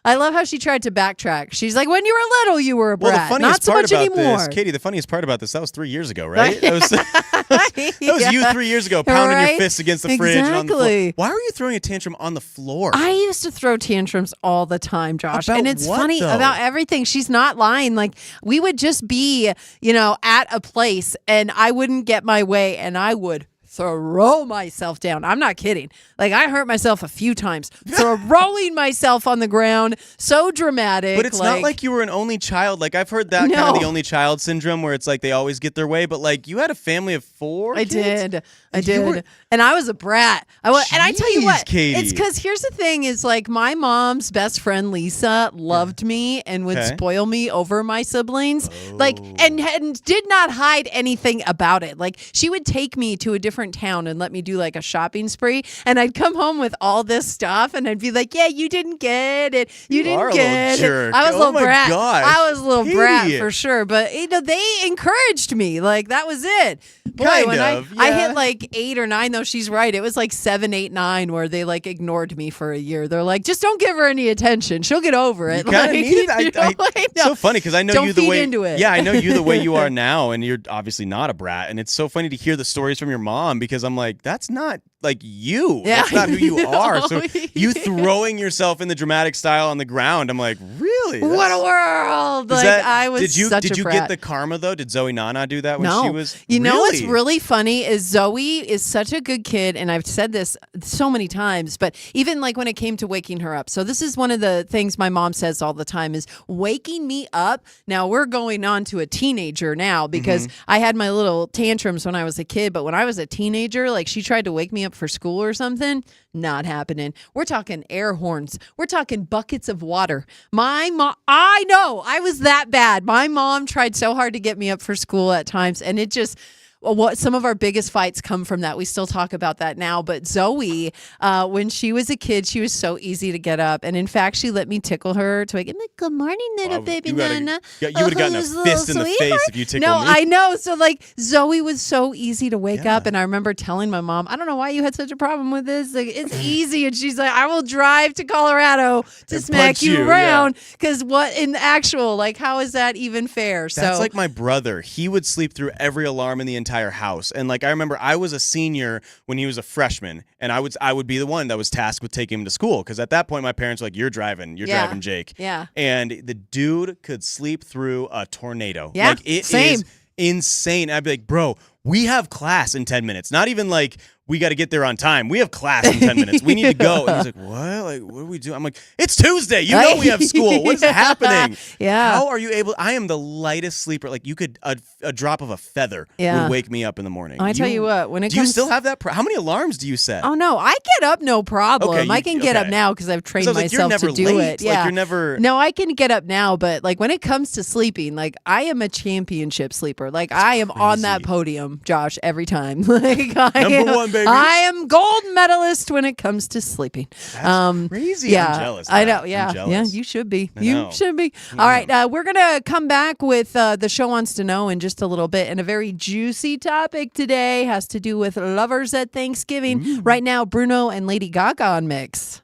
I love how she tried to backtrack. She's like, when you were little, you were a brat. Well, the funniest Not so part much about anymore. this, Katie, the funniest part about this, that was 3 years ago, right? That was you 3 years ago pounding your fists against the fridge and on the floor. Why were you throwing a tantrum on the floor? I used to throw tantrums all the time, Josh. About and it's what, funny though? about everything. She's not lying. Like, we would just be, at a place and I wouldn't get my way and I would throw myself down. I'm not kidding. Like, I hurt myself a few times throwing myself on the ground. So dramatic. But it's not like you were an only child. Like, I've heard that kind of the only child syndrome where it's like they always get their way. But like, you had a family of 4 kids? I did. And I was a brat. And I tell you what, Katie. it's because here's the thing is like my mom's best friend, Lisa, loved me and would spoil me over my siblings. Like, and did not hide anything about it. Like, she would take me to a different town and let me do like a shopping spree. And I'd come home with all this stuff and I'd be like, yeah, you didn't get it. You didn't get it. I was a little brat. Gosh. I was a little Katie. brat for sure. But they encouraged me. Like, that was it. Boy, when I hit like 8 or 9, though, she's right. It was like 7, 8, 9 where they like ignored me for a year. They're like, just don't give her any attention. She'll get over it. You kind of need it. It's so funny because I know you the way. Into it. Yeah, I know you the way you are now, and you're obviously not a brat. And it's so funny to hear the stories from your mom because I'm like, that's not like you. Yeah, that's not who you are. So you throwing yourself in the dramatic style on the ground, I'm like, really? What a world! Like, I was such a Did you brat. get the karma though? Did Zoe Nana do that when she was? You know what's really funny is Zoe is such a good kid, and I've said this so many times, but even like when it came to waking her up. So this is one of the things my mom says all the time is waking me up. Now we're going on to a teenager now because I had my little tantrums when I was a kid, but when I was a teenager, like she tried to wake me up for school or something, not happening. We're talking air horns. We're talking buckets of water. My mom, I know I was that bad. My mom tried so hard to get me up for school at times, and it just some of our biggest fights come from that. We still talk about that now. But Zoe, when she was a kid, she was so easy to get up. And in fact, she let me tickle her to wake up. Good morning, little baby Nana. You would have gotten a fist in the face if you tickled me. No, I know. So like Zoe was so easy to wake up. And I remember telling my mom, I don't know why you had such a problem with this. Like, it's easy. And she's like, I will drive to Colorado to smack you around. Because what in the actual, like, how is that even fair? That's like my brother. He would sleep through every alarm in the entire house. And like I remember I was a senior when he was a freshman, and I would be the one that was tasked with taking him to school because at that point my parents were like, you're driving Jake. Yeah. And the dude could sleep through a tornado. Yeah. Like it is insane. I'd be like, bro, we have class in 10 minutes. Not even like we got to get there on time. We have class in 10 minutes. We need to go. And he's like, what? Like, what do we do? I'm like, it's Tuesday. You know we have school. What is happening? Yeah. How are you able? I am the lightest sleeper. Like you could, a drop of a feather would wake me up in the morning. I tell you what, when it do comes, you still have that? How many alarms do you set? Oh no, I get up no problem. Okay, I can get up now because I've trained myself to do late. it. Yeah, like you're never. No, I can get up now, but like when it comes to sleeping, like I am a championship sleeper. Like I am on that podium, Josh, every time. Like Number one, baby. I am gold medalist when it comes to sleeping. That's crazy. Yeah, I'm jealous. I know. Yeah, you should be. You should be. All right, we're gonna come back with the show wants to know in just a little bit, and a very juicy topic today has to do with lovers at Thanksgiving. Right now, Bruno and Lady Gaga on Mix.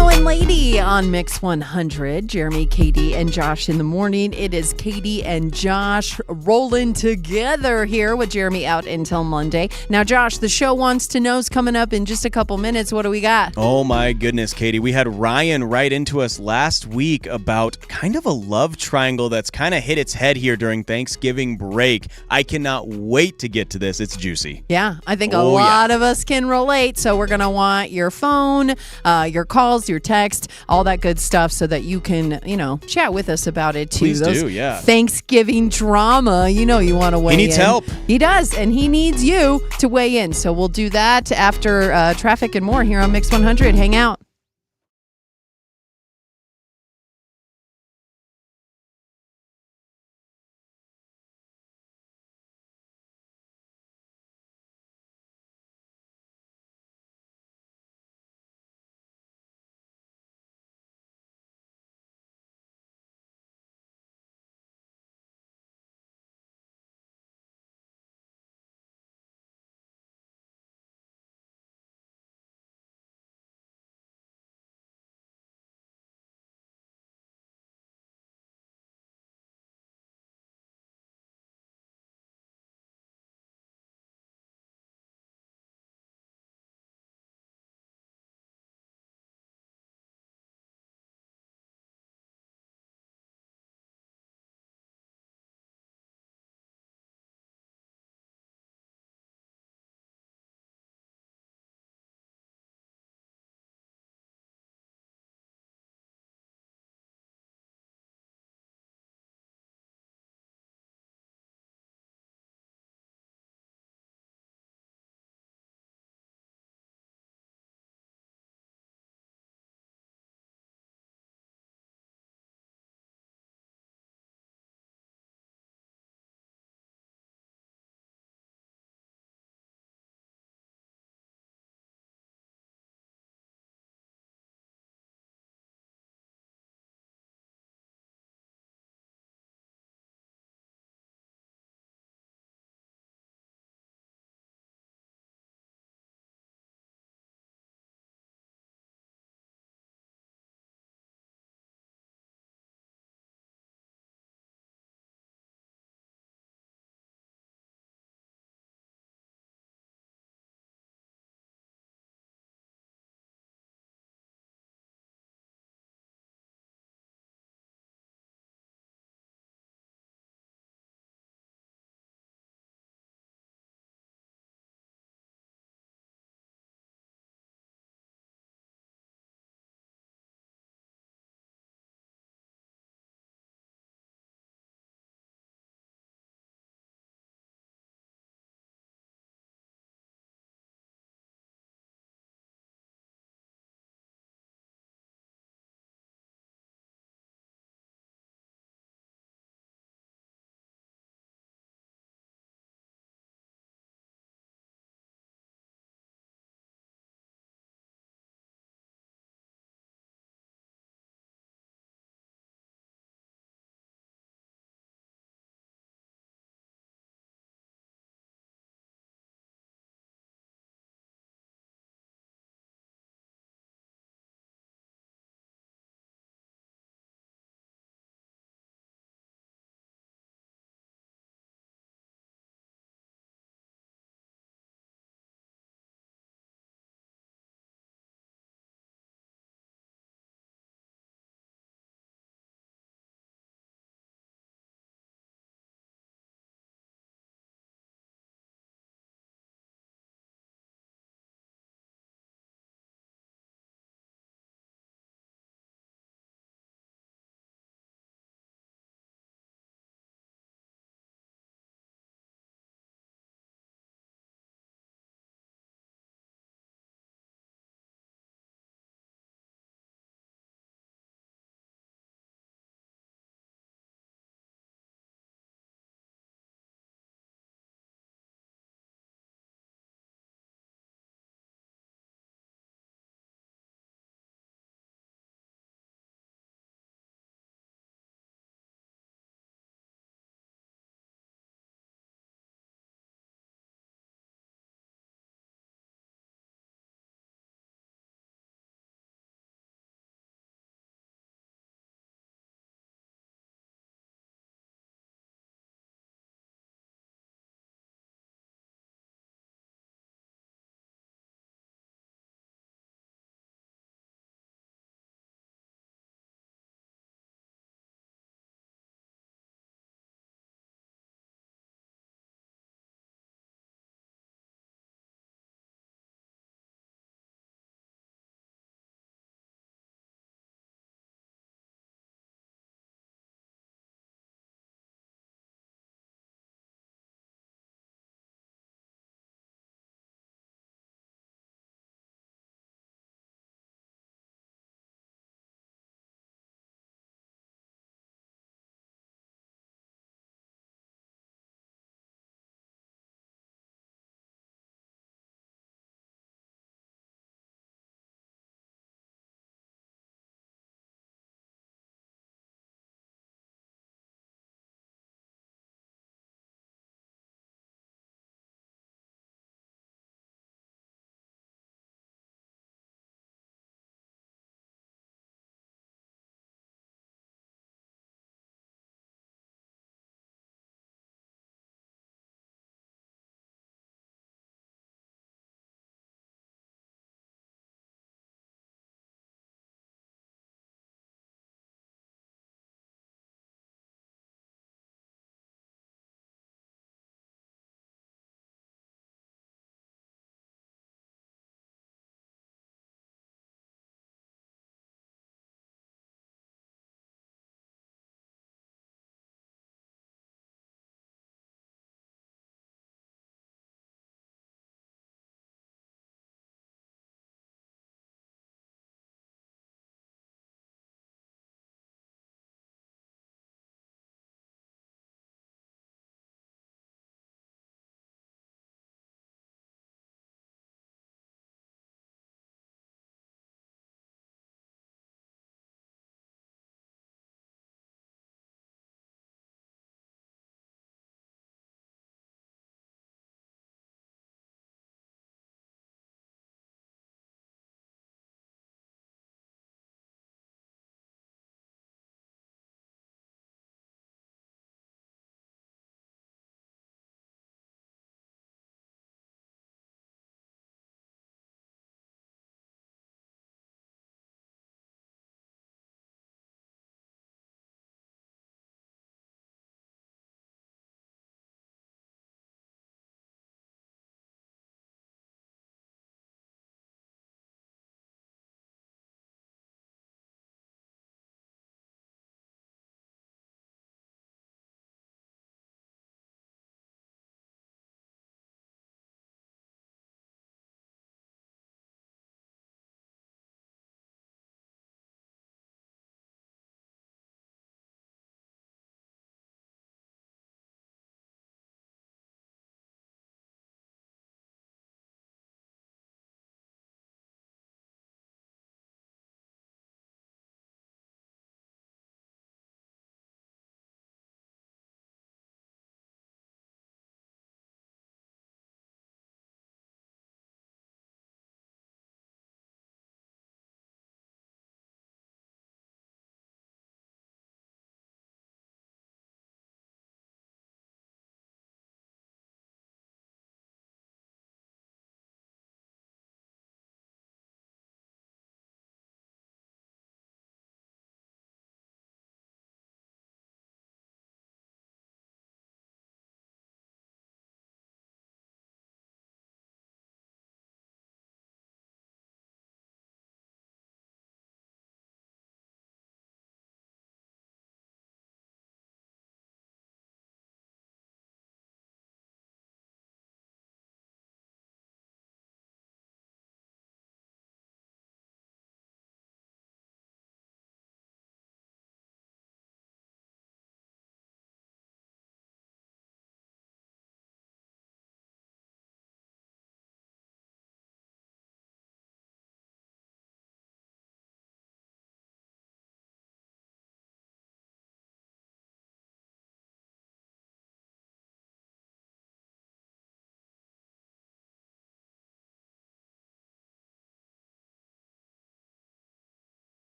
Reno and Lady on Mix 100. Jeremy, Katy, and Josh in the morning. It is Katy and Josh rolling together here with Jeremy out until Monday. Now, Josh, the show wants to know's coming up in just a couple minutes. What do we got? Oh my goodness, Katy. We had Ryan write into us last week about kind of a love triangle that's kind of hit its head here during Thanksgiving break. I cannot wait to get to this. It's juicy. Yeah, I think a lot of us can relate. So we're going to want your phone, your calls, your text, all that good stuff so that you can, chat with us about it too. Please do, yeah. Thanksgiving drama, you want to weigh in. He needs help. He does, and he needs you to weigh in. So we'll do that after traffic and more here on Mix 100. Hang out.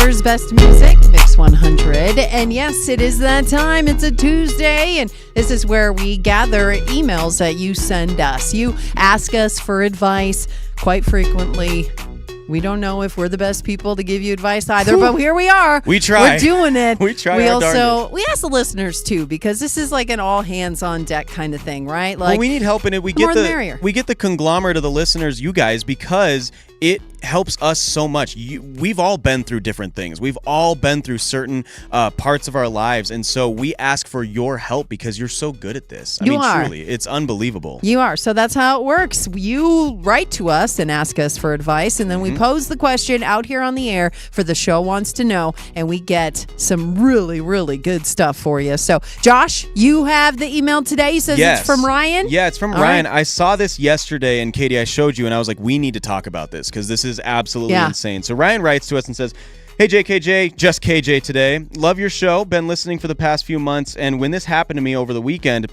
Denver's best music, Mix 100. And yes, it is that time. It's a Tuesday, and this is where we gather emails that you send us. You ask us for advice quite frequently. We don't know if we're the best people to give you advice either, but here we are. We try. We're doing it. We try our darndest. We ask the listeners too, because this is like an all hands on deck kind of thing, right? Like, well, we need help in it. We get the conglomerate of the listeners, you guys, because it helps us so much. We've all been through different things. We've all been through certain parts of our lives, and so we ask for your help because you're so good at this. I mean, truly, it's unbelievable. You are. So that's how it works. You write to us and ask us for advice, and then we pose the question out here on the air for the show wants to know, and we get some really, really good stuff for you. So, Josh, you have the email today. You says it's from Ryan? Yeah, it's from Ryan. Right. I saw this yesterday, and Katie, I showed you, and I was like, we need to talk about this because this is absolutely insane. So Ryan writes to us and says, "Hey JKJ, just KJ today. Love your show. Been listening for the past few months, and when this happened to me over the weekend,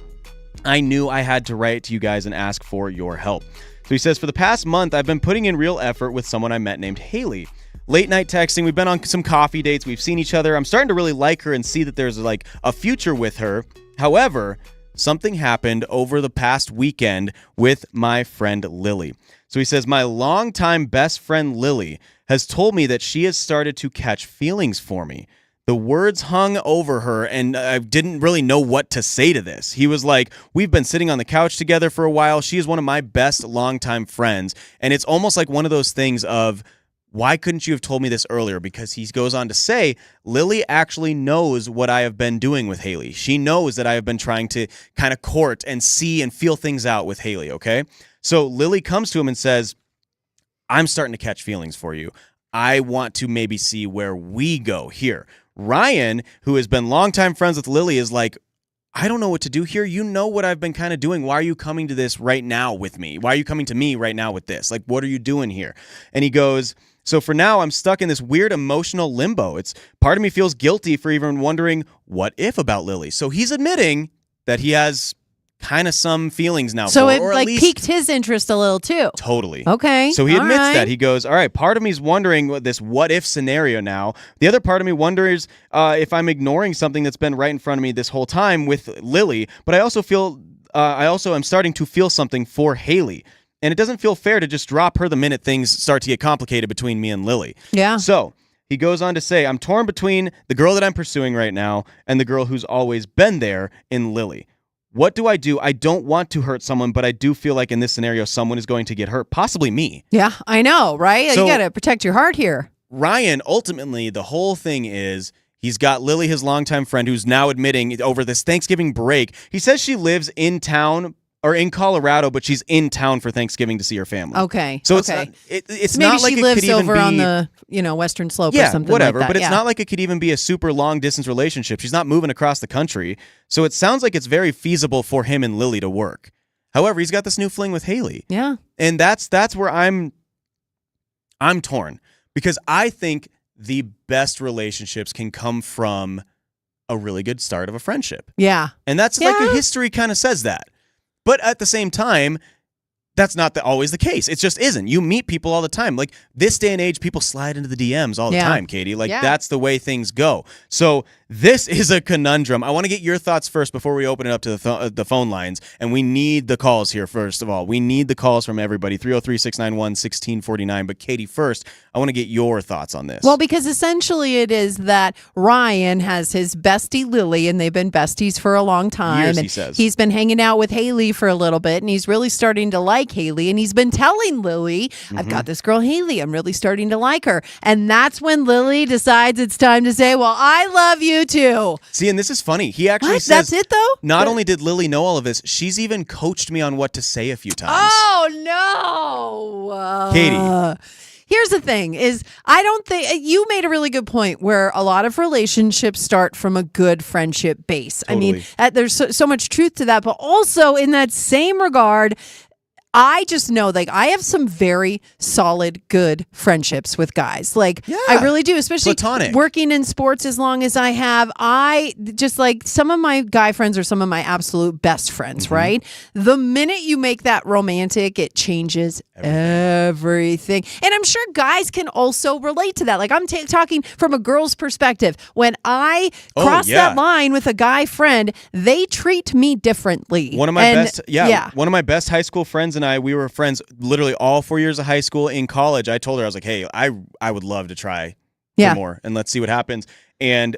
I knew I had to write to you guys and ask for your help." So he says, "For the past month, I've been putting in real effort with someone I met named Haley. Late night texting. We've been on some coffee dates. We've seen each other. I'm starting to really like her and see that there's like a future with her. However, something happened over the past weekend with my friend Lily." So he says, "My longtime best friend Lily has told me that she has started to catch feelings for me. The words hung over her, and I didn't really know what to say to this. He was like, we've been sitting on the couch together for a while. She is one of my best longtime friends. And it's almost like one of those things of, why couldn't you have told me this earlier?" Because he goes on to say, Lily actually knows what I have been doing with Haley. She knows that I have been trying to kind of court and see and feel things out with Haley, okay? So Lily comes to him and says, "I'm starting to catch feelings for you. I want to maybe see where we go here." Ryan, who has been longtime friends with Lily, is like, "I don't know what to do here. You know what I've been kind of doing. Why are you coming to this right now with me? Why are you coming to me right now with this? Like, what are you doing here?" And he goes, "So for now, I'm stuck in this weird emotional limbo. It's part of me feels guilty for even wondering what if about Lily." So he's admitting that he has kind of some feelings now. So for, it or like at least, piqued his interest a little too. Totally. Okay. So he admits right. that. He goes, "All right, part of me is wondering what this what if scenario now. The other part of me wonders if I'm ignoring something that's been right in front of me this whole time with Lily, but I also am starting to feel something for Haley. And it doesn't feel fair to just drop her the minute things start to get complicated between me and Lily." Yeah. So he goes on to say, "I'm torn between the girl that I'm pursuing right now and the girl who's always been there in Lily. What do? I don't want to hurt someone, but I do feel like in this scenario, someone is going to get hurt, possibly me." Yeah, I know, right? So, you got to protect your heart here. Ryan, ultimately, the whole thing is he's got Lily, his longtime friend, who's now admitting over this Thanksgiving break. He says she lives in town or in Colorado, but she's in town for Thanksgiving to see her family. Okay. So okay. It's maybe not like she it lives could even over be, on the Western Slope or something whatever, like that. But it's not like it could even be a super long distance relationship. She's not moving across the country. So it sounds like it's very feasible for him and Lily to work. However, he's got this new fling with Haley. Yeah. And that's where I'm torn, because I think the best relationships can come from a really good start of a friendship. Yeah. And that's like a history kind of says that. But at the same time, that's not always the case. It just isn't. You meet people all the time. Like this day and age, people slide into the DMs all the time, Katie. Like that's the way things go. So this is a conundrum. I want to get your thoughts first before we open it up to the phone lines. And we need the calls here, first of all. We need the calls from everybody. 303-691-1649. But Katie, first, I want to get your thoughts on this. Well, because essentially it is that Ryan has his bestie Lily, and they've been besties for a long time. Years, and he says. He's been hanging out with Haley for a little bit, and he's really starting to like Haley. And he's been telling Lily, I've got this girl Haley. I'm really starting to like her. And that's when Lily decides it's time to say, well, I love you too. See, and this is funny. He actually says, that's it though? Not only did Lily know all of this, she's even coached me on what to say a few times. Oh, no. Katie. Here's the thing is I don't think you made a really good point where a lot of relationships start from a good friendship base. Totally. I mean, there's so much truth to that, but also in that same regard, I just know, like, I have some very solid, good friendships with guys. Like, I really do, especially platonic. Working in sports as long as I have. I just, like, some of my guy friends are some of my absolute best friends, right? The minute you make that romantic, it changes everything. And I'm sure guys can also relate to that. Like, I'm talking from a girl's perspective. When I cross that line with a guy friend, they treat me differently. One of my one of my best high school friends and I, we were friends literally all 4 years of high school. In college, I told her, I was like, hey, I would love to try for more, and let's see what happens. And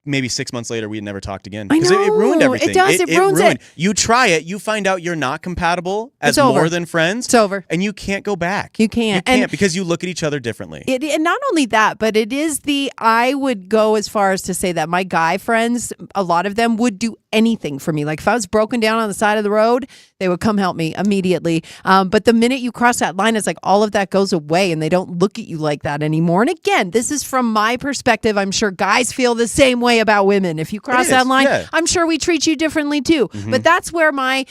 maybe 6 months later, we had never talked again. Because it ruined everything. It does. It ruins ruined. it. You try it, you find out you're not compatible as more than friends. It's over. And you can't go back. You can't. Because you look at each other differently. And not only that, but it is I would go as far as to say that my guy friends, a lot of them would do anything for me. Like if I was broken down on the side of the road, they would come help me immediately. But the minute you cross that line, it's like all of that goes away and they don't look at you like that anymore. And again, this is from my perspective. I'm sure guys feel the same way about women. If you cross that line, I'm sure we treat you differently too. But that's where my,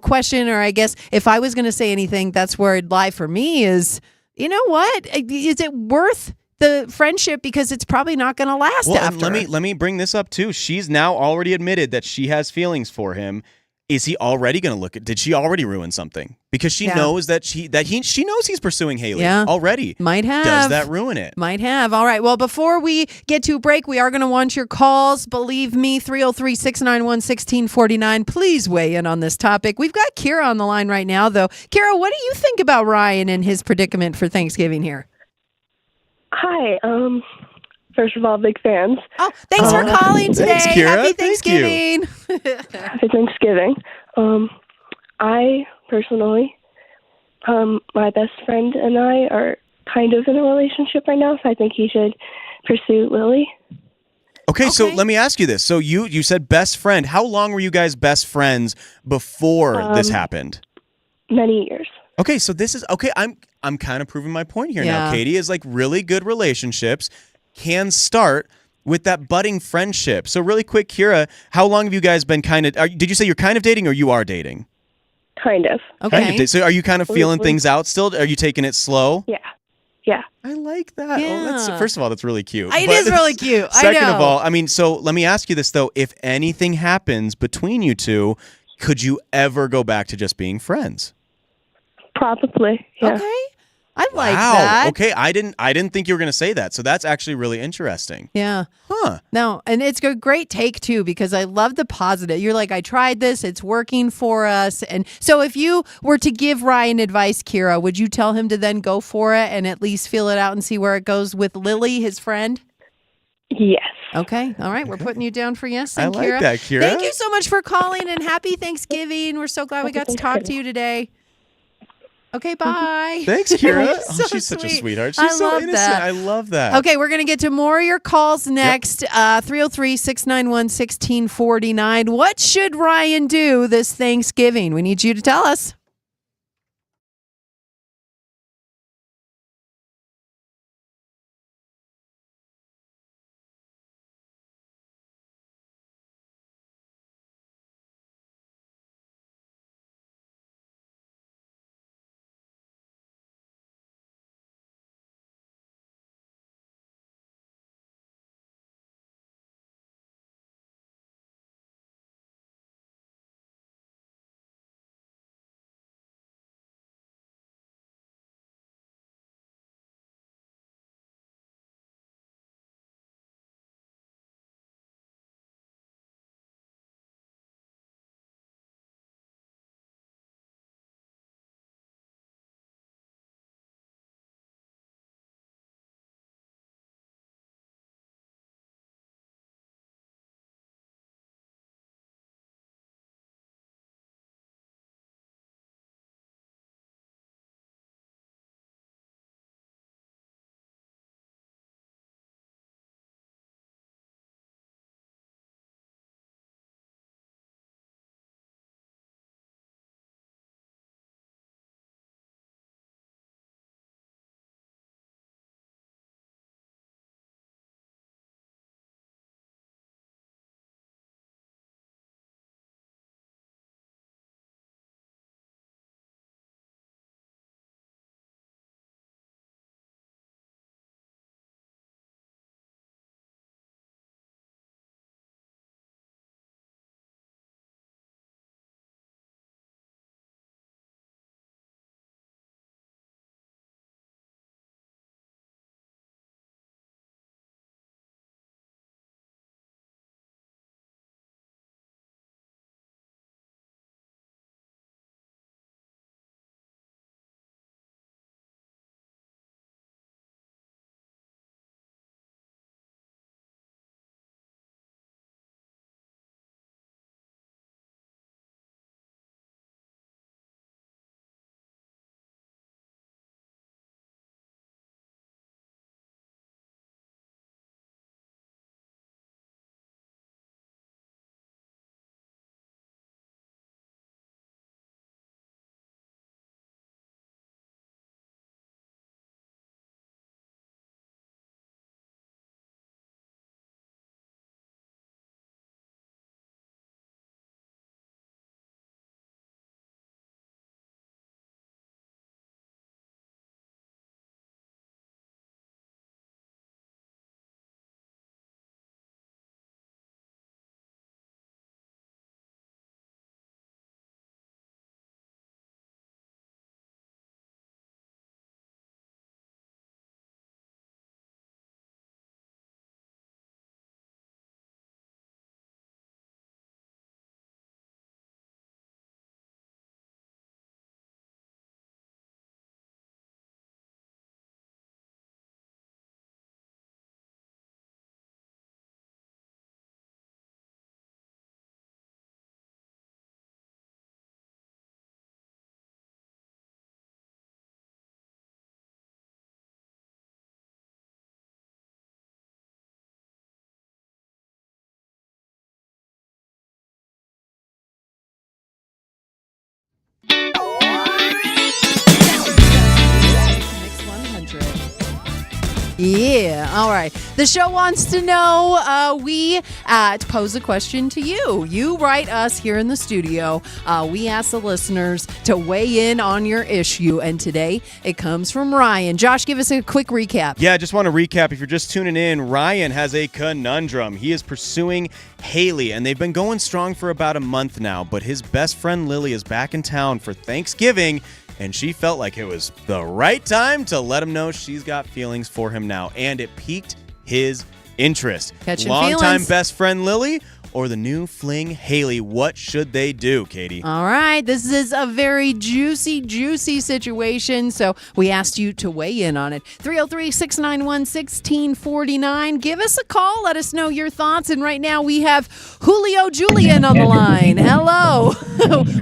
question, or I guess if I was going to say anything, that's where it'd lie for me is, you know what? Is it worth the friendship, because it's probably not going to last after? Let me bring this up too. She's now already admitted that she has feelings for him. Is he already going to look at? Did she already ruin something? Because she knows that she knows he's pursuing Haley already. Might have. Does that ruin it? Might have. All right. Well, before we get to a break, we are going to want your calls. Believe me, 303-691-1649. Please weigh in on this topic. We've got Kira on the line right now, though. Kira, what do you think about Ryan and his predicament for Thanksgiving here? Hi. First of all, big fans. Oh, thanks for calling today. Thanks, Kira. Happy Thanksgiving. Happy Thanksgiving. I personally, my best friend and I are kind of in a relationship right now, so I think he should pursue Lily. Okay, so let me ask you this. So you said best friend. How long were you guys best friends before this happened? Many years. Okay, so this is okay. I'm kind of proving my point here now. Katie is like really good relationships can start with that budding friendship. So really quick, Kira, how long have you guys been did you say you're kind of dating or you are dating? Kind of. Okay. Kind of, so are you kind of feeling things out still? Are you taking it slow? Yeah. Yeah. I like that. Yeah. Oh, first of all, that's really cute. It is really cute. Second I know. of all, so let me ask you this though. If anything happens between you two, could you ever go back to just being friends? Probably. Yeah. Okay. I like that. Okay, I didn't think you were going to say that. So that's actually really interesting. Yeah. Huh. No, and it's a great take too, because I love the positive. You're like, I tried this, it's working for us. And so if you were to give Ryan advice, Kira, would you tell him to then go for it and at least feel it out and see where it goes with Lily, his friend? Yes. Okay. All right. We're putting you down for yes. I And like Kira. that, Kira. Thank you so much for calling and happy Thanksgiving. We're so glad we got to talk to you today. Okay, bye. Thanks, Kira. She's so such a sweet. sweetheart. She's so innocent. That. I love that. Okay, we're going to get to more of your calls next. 303-691-1649. What should Ryan do this Thanksgiving? We need you to tell us. Yeah. All right. The show wants to know. We pose a question to you. You write us here in the studio. We ask the listeners to weigh in on your issue. And today it comes from Ryan. Josh, give us a quick recap. Yeah, I just want to recap. If you're just tuning in, Ryan has a conundrum. He is pursuing Haley, and they've been going strong for about a month now. But his best friend Lily is back in town for Thanksgiving, and she felt like it was the right time to let him know she's got feelings for him now, and it piqued his interest. Catching Longtime feelings. best friend Lily or the new fling Haley? What should they do, Katie? All right. This is a very juicy situation, so we asked you to weigh in on it. 303-691-1649. Give us a call. Let us know your thoughts. And right now we have Julio Julian on the line. Hello.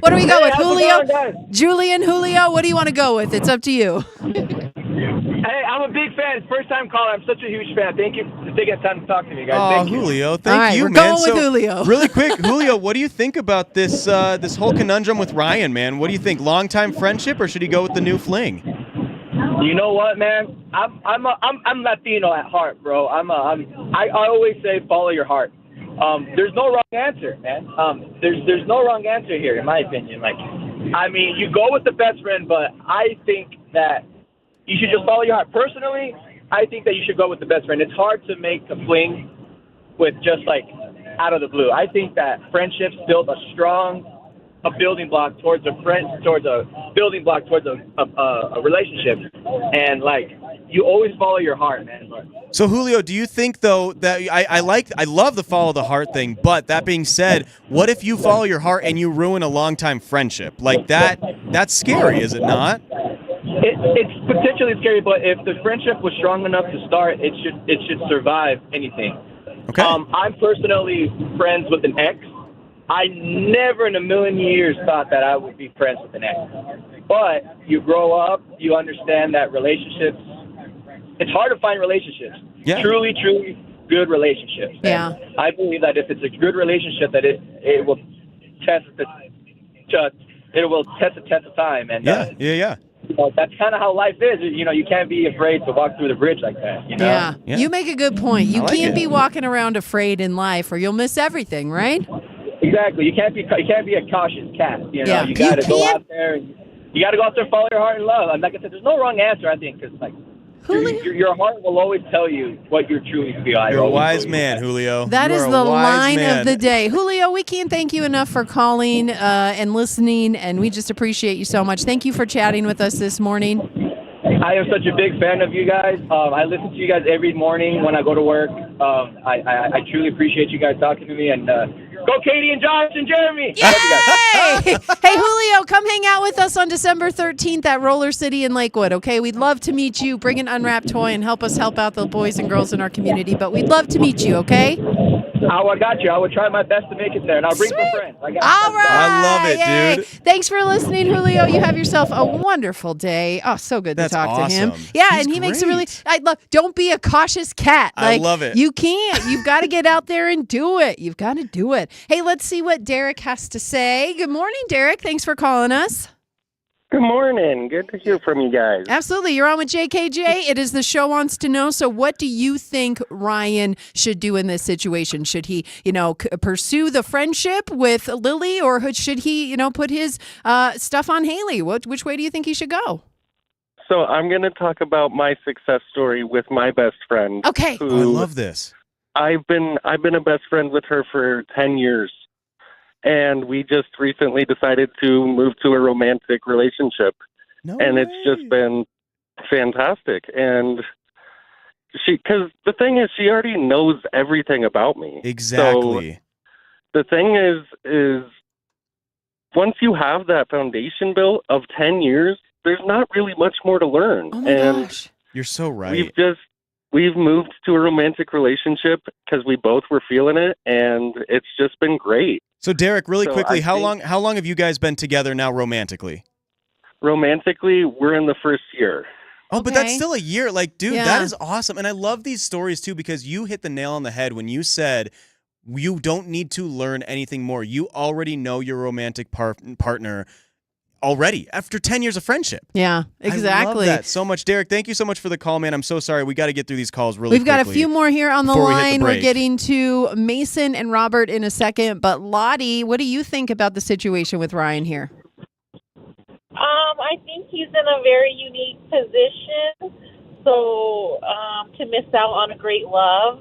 What do we go with, Julio? Julian, Julio, what do you want to go with? It's up to you. Hey, I'm a big fan. First time caller. I'm such a huge fan. Thank you for taking the time to talk to me, guys. Oh, Thank you. Julio, All thank right, you, we're man. going with Julio. Really quick, Julio, what do you think about this this whole conundrum with Ryan, man? What do you think? Longtime friendship, or should he go with the new fling? You know what, man? I'm Latino at heart, bro. I always say follow your heart. There's no wrong answer, man. There's no wrong answer here, in my opinion. Like, I mean, you go with the best friend, but I think that you should just follow your heart. Personally, I think that you should go with the best friend. It's hard to make a fling with just like out of the blue. I think that friendships build a building block towards a building block towards a relationship, and like you always follow your heart, man. So Julio, do you think though that I love the follow the heart thing, but that being said, what if you follow your heart and you ruin a longtime friendship? Like that's scary, is it not? It's potentially scary, but if the friendship was strong enough to start, it should survive anything. Okay. I'm personally friends with an ex. I never in a million years thought that I would be friends with an ex. But you grow up, you understand that relationships, it's hard to find relationships. Yeah. Truly good relationships. Yeah. And I believe that if it's a good relationship, that it will test the test of time. And Yeah. you know, that's kind of how life is. You know, you can't be afraid to walk through the bridge like that. You know? Yeah. You make a good point. You I like can't it. be walking around afraid in life, or you'll miss everything, right? Exactly. You can't be a cautious cat. You know, Yeah. you got to You go can't- out there and you got to go out there and follow your heart and love. And like I said, there's no wrong answer. I think because like your heart will always tell you what you truly feel. You're a wise man, Julio. That You is are a the wise line man. of the day. Julio, we can't thank you enough for calling and listening, and we just appreciate you so much. Thank you for chatting with us this morning. I am such a big fan of you guys. I listen to you guys every morning when I go to work. I truly appreciate you guys talking to me. And go Katy and Josh and Jeremy. Yay! Hey, Julio, come hang out with us on December 13th at Roller City in Lakewood, okay? We'd love to meet you. Bring an unwrapped toy and help us help out the boys and girls in our community, but we'd love to meet you, okay? I got you. I will try my best to make it there, and I'll bring some friends. All right. I love it, Yay. dude. Thanks for listening, Julio. You have yourself a wonderful day. Oh, so good That's to talk to him. awesome. Yeah, He's and he makes a really great. don't be a cautious cat. I Like, love it. You can't. You've got to get out there and do it. You've got to do it. Hey, let's see what Derek has to say. Good morning, Derek. Thanks for calling us. Good morning. Good to hear from you guys. Absolutely. You're on with JKJ. It is the show wants to know. So what do you think Ryan should do in this situation? Should he, pursue the friendship with Lily, or should he, put his stuff on Haley? Which way do you think he should go? So I'm going to talk about my success story with my best friend. Okay. Oh, I love this. I've been a best friend with her for 10 years. And we just recently decided to move to a romantic relationship. No It's just been fantastic. And because the thing is, she already knows everything about me. Exactly. So the thing is once you have that foundation built of 10 years, there's not really much more to learn. Oh my gosh. You're so right. We've moved to a romantic relationship because we both were feeling it, and it's just been great. So Derek, really So quickly, I how think- long have you guys been together now romantically? Romantically, we're in the first year. Oh, but that's Okay. still a year. Like, dude, Yeah. that is awesome. And I love these stories too, because you hit the nail on the head when you said you don't need to learn anything more. You already know your romantic partner. already after 10 years of friendship. Yeah, exactly. I love that so much. Derek, thank you so much for the call, man. I'm so sorry. We got to get through these calls really We've got a quickly few more here on the before we hit the line. We're break. getting to Mason and Robert in a second. But Lottie, what do you think about the situation with Ryan here? I think he's in a very unique position. So to miss out on a great love,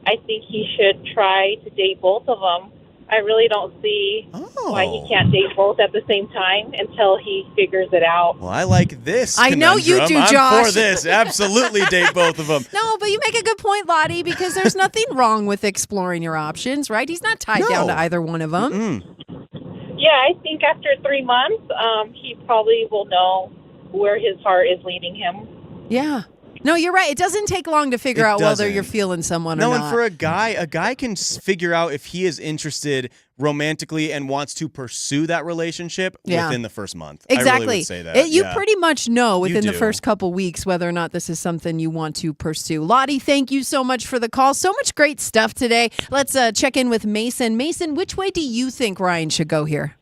I think he should try to date both of them. I really don't see why he can't date both at the same time until he figures it out. Well, I like this I know you conundrum. do, Josh. I'm for this. Absolutely date both of them. No, but you make a good point, Lottie, because there's nothing wrong with exploring your options, right? He's not tied down to either one of them. Yeah, I think after 3 months, he probably will know where his heart is leading him. Yeah. No, you're right. It doesn't take long to figure out whether you're feeling someone or not. No, and for a guy can figure out if he is interested romantically and wants to pursue that relationship within the first month. Exactly. I really would say that. You pretty much know within the do. first couple weeks whether or not this is something you want to pursue. Lottie, thank you so much for the call. So much great stuff today. Let's check in with Mason. Mason, which way do you think Ryan should go here?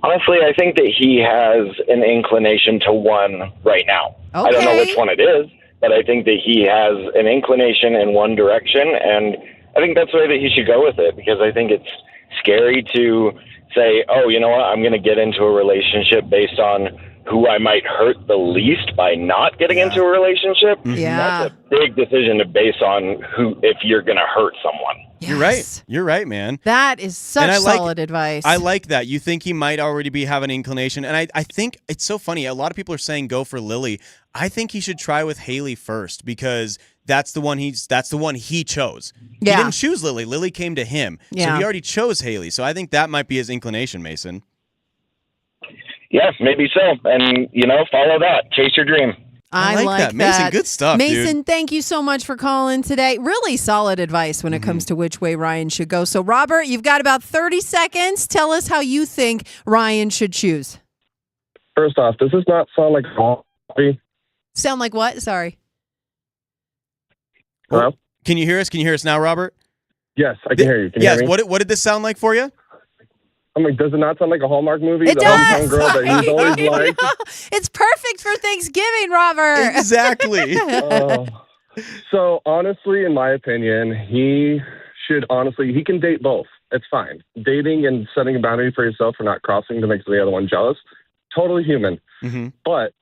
Honestly, I think that he has an inclination to one right now. Okay. I don't know which one it is, but I think that he has an inclination in one direction, and I think that's the way that he should go with it, because I think it's scary to say, oh, you know what, I'm going to get into a relationship based on who I might hurt the least by not getting into a relationship. Yeah. That's a big decision to base on if you're going to hurt someone. Yes. You're right. You're right, man. That is such solid advice. I like that. You think he might already have an inclination. And I think it's so funny. A lot of people are saying go for Lily. I think he should try with Haley first, because that's the one he chose. Yeah. He didn't choose Lily. Lily came to him. Yeah. So he already chose Haley. So I think that might be his inclination, Mason. Yeah, maybe so. And, follow that. Chase your dream. I like that. Mason, good stuff, Mason, dude. thank you so much for calling today. Really solid advice when it comes to which way Ryan should go. So, Robert, you've got about 30 seconds. Tell us how you think Ryan should choose. First off, does this not sound like coffee? Sound like what? Sorry. Hello? Can you hear us? Can you hear us now, Robert? Yes, I can hear you. Can you hear me? What did this sound like for you? I'm like, does it not sound like a Hallmark movie? It the does. hometown girl that he's always like. It's perfect for Thanksgiving, Robert. Exactly. So honestly, in my opinion, he can date both. It's fine. Dating and setting a boundary for yourself for not crossing to make the other one jealous, totally human. Mm-hmm. But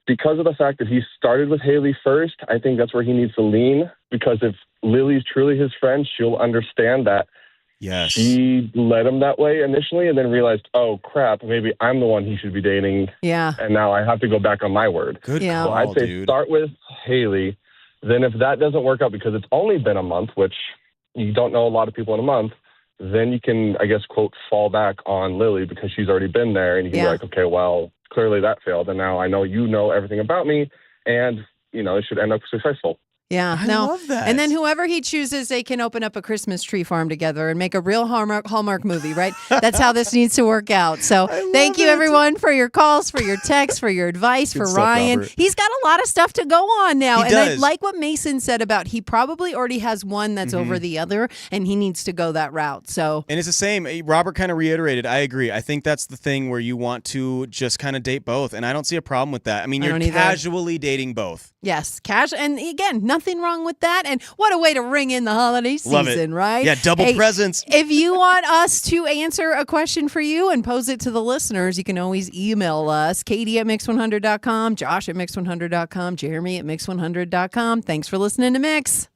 because of the fact that he started with Haley first, I think that's where he needs to lean, because if Lily's truly his friend, she'll understand that she led him that way initially and then realized, oh, crap, maybe I'm the one he should be dating. Yeah. And now I have to go back on my word. Good Yeah. So call, I'd say dude. start with Haley. Then if that doesn't work out because it's only been a month, which you don't know a lot of people in a month, then you can, I guess, quote, fall back on Lily because she's already been there. And you can be like, okay, well, clearly that failed. And now I know you know everything about me. And, it should end up successful. Yeah, I love that. And then whoever he chooses, they can open up a Christmas tree farm together and make a real Hallmark movie, right? That's how this needs to work out. So thank you, everyone, for your calls, for your texts, for your advice, for stuff, Ryan. Robert. He's got a lot of stuff to go on now. He And I does. like what Mason said about he probably already has one that's over the other, and he needs to go that route. So And it's the same. Robert kind of reiterated. I agree. I think that's the thing where you want to just kind of date both. And I don't see a problem with that. I mean, I you're don't either. casually dating both. yes, cash. And again, nothing wrong with that. And what a way to ring in the holiday Love season, it. right? Yeah, double presents. If you want us to answer a question for you and pose it to the listeners, you can always email us, Katy at Mix100.com, Josh at Mix100.com, Jeremy at Mix100.com. Thanks for listening to Mix.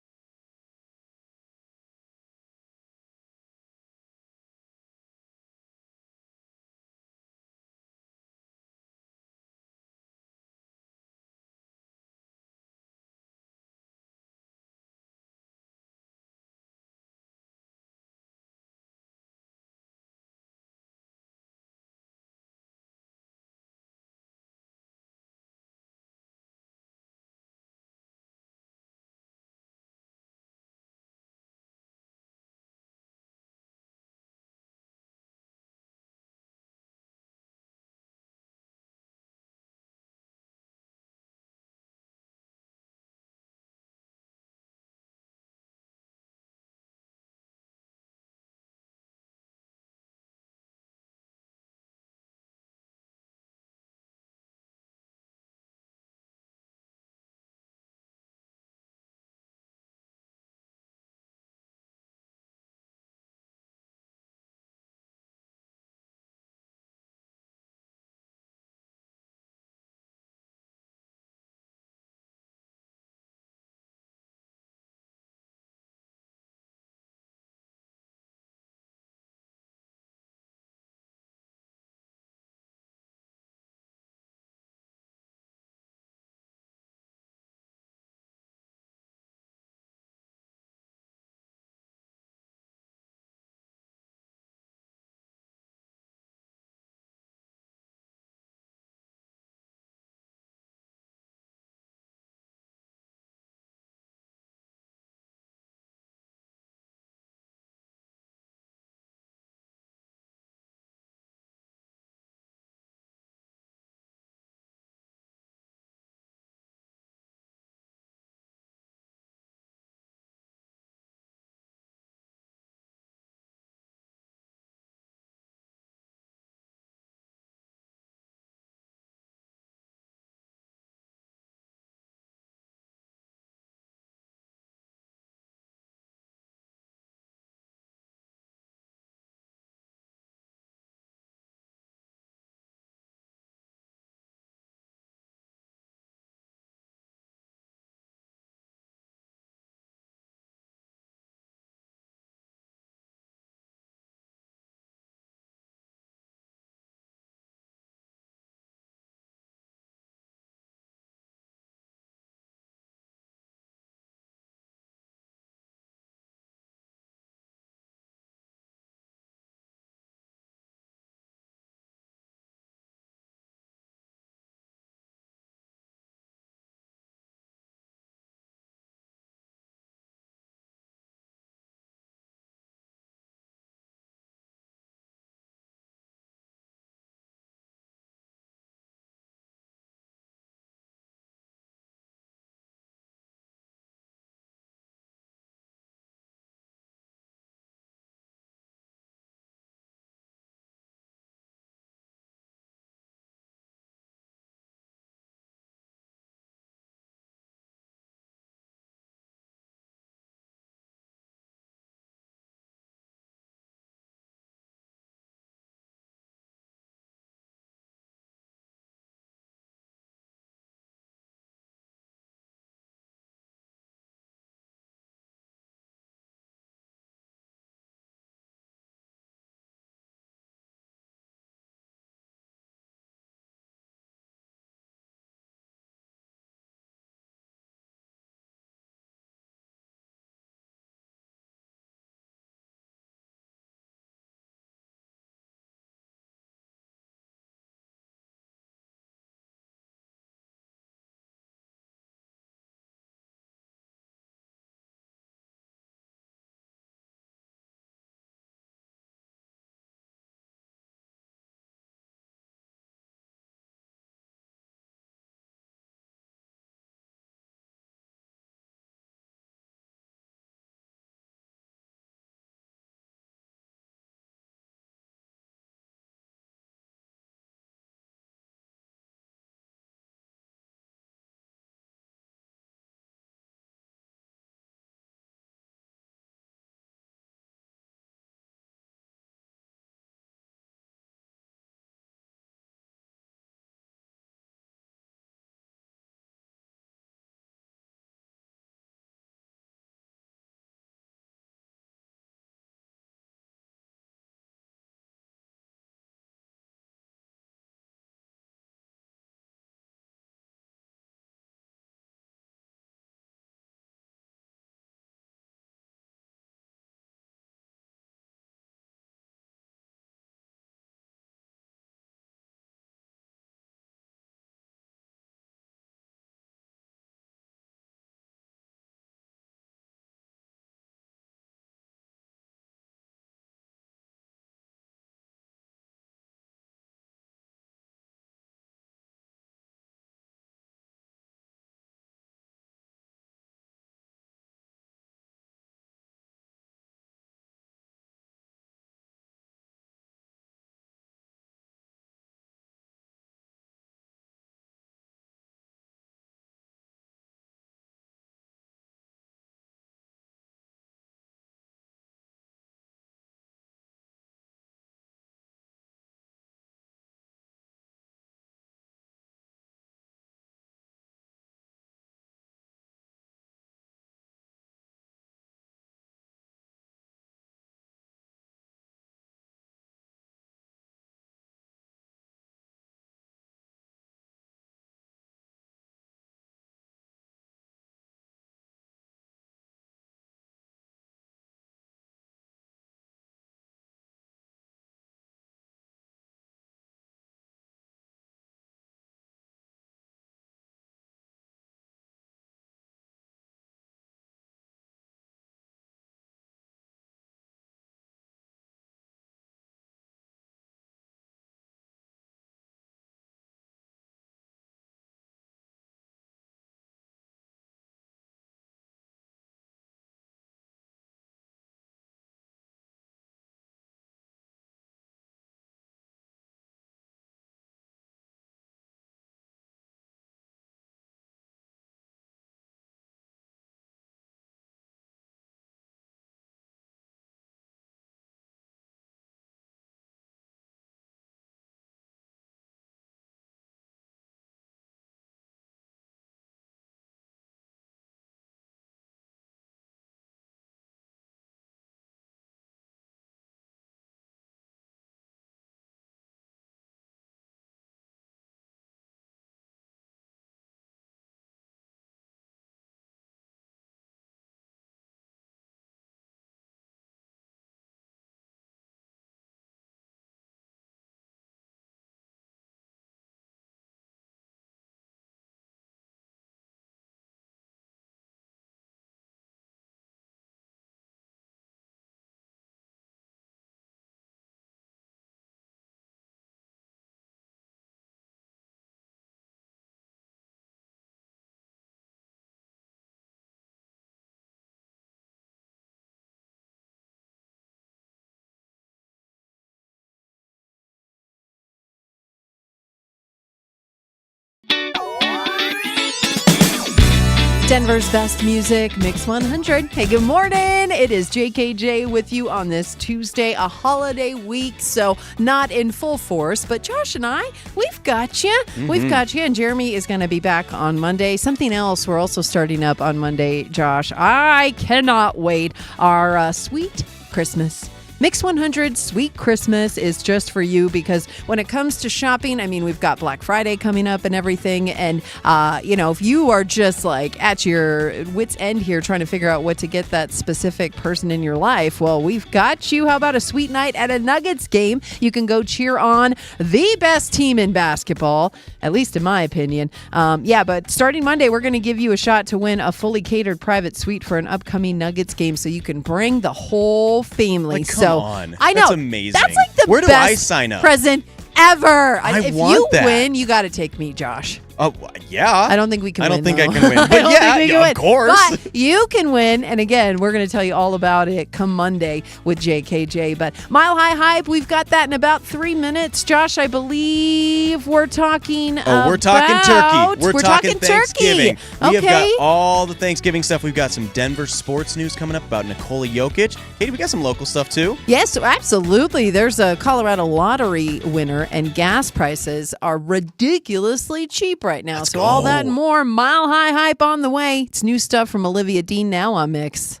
Denver's best music, Mix 100. Hey, good morning. It is JKJ with you on this Tuesday, a holiday week, so not in full force, but Josh and I, we've got you. We've got you, and Jeremy is going to be back on Monday. Something else we're also starting up on Monday, Josh. I cannot wait. Our sweet Christmas. Mix 100 Sweet Christmas is just for you because when it comes to shopping, I mean, we've got Black Friday coming up and everything. And, if you are just like at your wit's end here trying to figure out what to get that specific person in your life, well, we've got you. How about a sweet night at a Nuggets game? You can go cheer on the best team in basketball, at least in my opinion. But starting Monday, we're going to give you a shot to win a fully catered private suite for an upcoming Nuggets game so you can bring the whole family. Come on. I know. That's amazing. That's like the Where do best I sign up? present ever. If you that. win, you got to take me, Josh. Oh, yeah. I don't think we can win. I don't think though. I can win. But I don't yeah, think we can win. of course. But you can win. And again, we're going to tell you all about it come Monday with JKJ. But Mile High Hype, we've got that in about 3 minutes. Josh, I believe we're talking we're talking turkey. We're talking Thanksgiving. Okay. We have got all the Thanksgiving stuff. We've got some Denver sports news coming up about Nikola Jokic. Katie, we got some local stuff too. Yes, absolutely. There's a Colorado lottery winner, and gas prices are ridiculously cheap right now. Let's so go. all that and more, Mile High Hype on the way. It's new stuff from Olivia Dean now on Mix.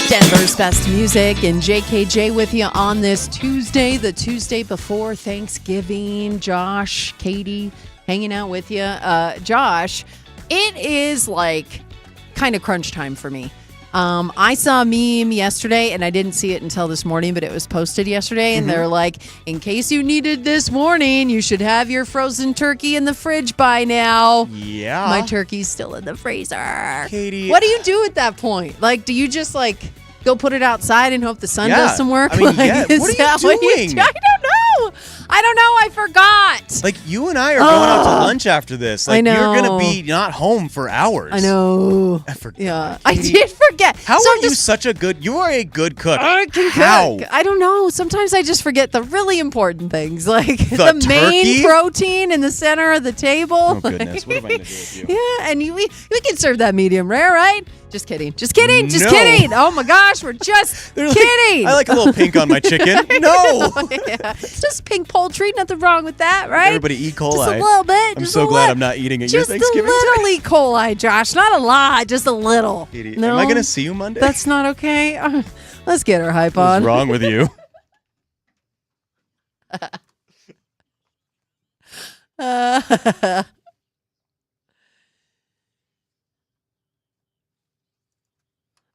Denver's best music and JKJ with you on this Tuesday, the Tuesday before Thanksgiving. Josh, Katie, hanging out with you. Josh, it is like kind of crunch time for me. I saw a meme yesterday, and I didn't see it until this morning, but it was posted yesterday, and they're like, in case you needed this morning, you should have your frozen turkey in the fridge by now. Yeah. My turkey's still in the freezer. Katie. What do you do at that point? Like, do you just like go put it outside and hope the sun does some work? I mean, yeah. What are you doing? I don't know. I forgot. Like, you and I are going out to lunch after this. Like, I know. you're going to be not home for hours. I know. I forgot. Yeah, I did forget. How are you such a good... You are a good cook. I can cook. I don't know. Sometimes I just forget the really important things, like the main protein in the center of the table. Oh, goodness. What am I going to do with you? Yeah, and we can serve that medium rare, right? Just kidding. Just kidding. Just kidding. Oh, my gosh. We're just kidding. I like a little pink on my chicken. No. Yeah. It's just pink poultry. Nothing wrong with that, right? Everybody E. coli. Just a little bit. I'm so glad I'm not eating at your Thanksgiving. Just a little E. coli, Josh. Not a lot. Just a little. Katie, no? Am I going to see you Monday? That's not okay. Let's get our hype on. What's wrong with you?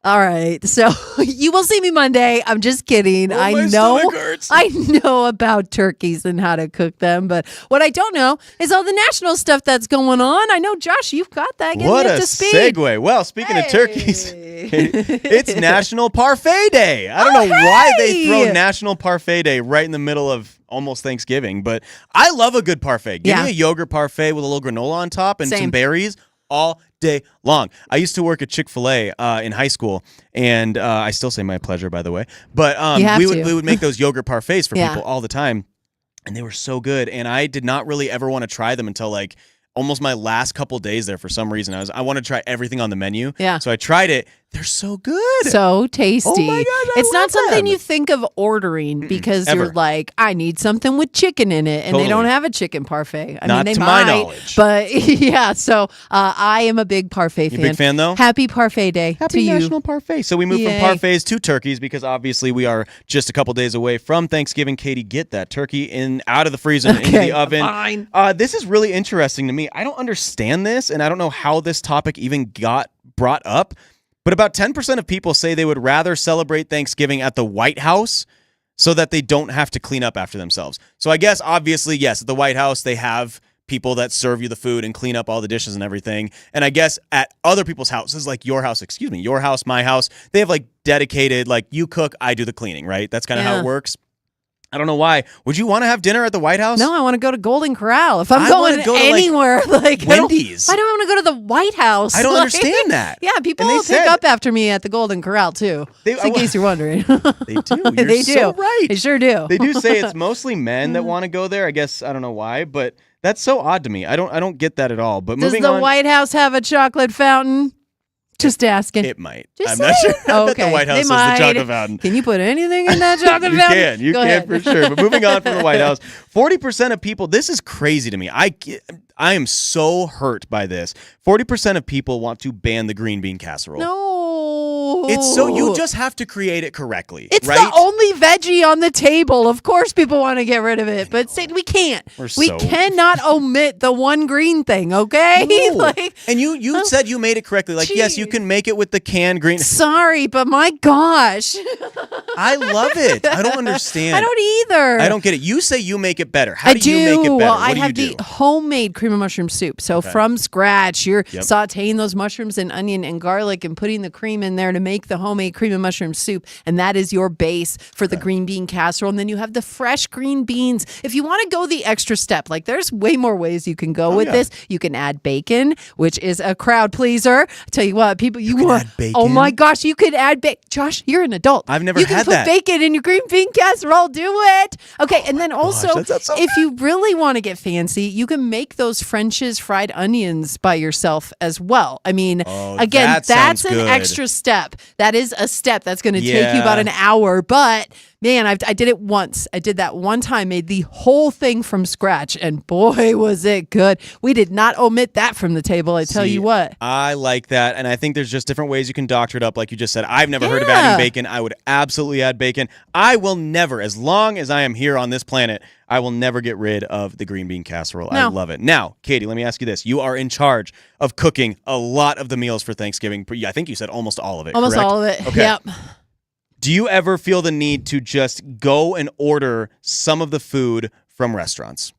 All right, so you will see me Monday. I'm just kidding. Oh, I know about turkeys and how to cook them, but what I don't know is all the national stuff that's going on. I know, Josh, you've got that. Get what me a up to speed. segue. Well, speaking of turkeys, it's National Parfait Day. I don't know why they throw National Parfait Day right in the middle of almost Thanksgiving, but I love a good parfait. Give me a yogurt parfait with a little granola on top and some berries all day long. I used to work at Chick-fil-A in high school, and I still say my pleasure, by the way. But we would make those yogurt parfaits for people all the time, and they were so good. And I did not really ever want to try them until like almost my last couple days there. For some reason, I want to try everything on the menu. Yeah. So I tried it. They're so good. So tasty. Oh my God, it's not something you think of ordering because you're like, I need something with chicken in it. And they don't have a chicken parfait. I mean, they might, my knowledge. But yeah, so I am a big parfait fan. You a big fan, though? Happy Parfait Day to you. Happy National Parfait. So we moved from parfaits to turkeys because obviously we are just a couple days away from Thanksgiving. Katie, get that turkey out of the freezer and into the oven. Fine. This is really interesting to me. I don't understand this, and I don't know how this topic even got brought up. But about 10% of people say they would rather celebrate Thanksgiving at the White House so that they don't have to clean up after themselves. So I guess, obviously, yes, at the White House, they have people that serve you the food and clean up all the dishes and everything. And I guess at other people's houses, like your house, my house, they have like dedicated, like you cook, I do the cleaning, right? That's kind of how it works. I don't know why. Would you want to have dinner at the White House? No, I want to go to Golden Corral. If I'm going anywhere, like Wendy's. I don't want to go to the White House. I don't understand that. Yeah, people will pick up after me at the Golden Corral too. In case you're wondering. They do. You're so right. They sure do. They do say it's mostly men that want to go there. I guess I don't know why, but that's so odd to me. I don't get that at all. But does the White House have a chocolate fountain? Just asking. It might. I'm not sure. Oh, I bet the White House has the chocolate fountain. Can you put anything in that chocolate fountain? You can for sure. But moving on from the White House, 40% of people, this is crazy to me. I am so hurt by this. 40% of people want to ban the green bean casserole. No. It's so you just have to create it correctly. It's right? the only veggie on the table. Of course people want to get rid of it, but we can't. We cannot omit the one green thing, okay? No. And you said you made it correctly. Like, yes, you can make it with the canned green. Sorry, but my gosh. I love it. I don't understand. I don't either. I don't get it. You say you make it better. How do you make it better? Well, I have the homemade cream of mushroom soup. So from scratch, you're sauteing those mushrooms and onion and garlic and putting the cream in there to make the homemade cream of mushroom soup. And that is your base for the green bean casserole. And then you have the fresh green beans. If you want to go the extra step, like there's way more ways you can go with this. You can add bacon, which is a crowd pleaser. I tell you what, people, you want add bacon? Oh my gosh, you could add bacon. Josh, you're an adult. I've never had that. You can put bacon in your green bean casserole. Do it. Okay, and then also, if you really want to get fancy, you can make those French's fried onions by yourself as well. I mean, again, that's an extra step. That is a step that's going to take you about an hour, but man, I did it once. I did that one time, made the whole thing from scratch, and boy, was it good. We did not omit that from the table, I tell you what. I like that, and I think there's just different ways you can doctor it up, like you just said. I've never heard of adding bacon. I would absolutely add bacon. I will never, as long as I am here on this planet, I will never get rid of the green bean casserole. No. I love it. Now, Katie, let me ask you this. You are in charge of cooking a lot of the meals for Thanksgiving. I think you said almost all of it, Almost correct? all of it, okay. Yep. Do you ever feel the need to just go and order some of the food from restaurants?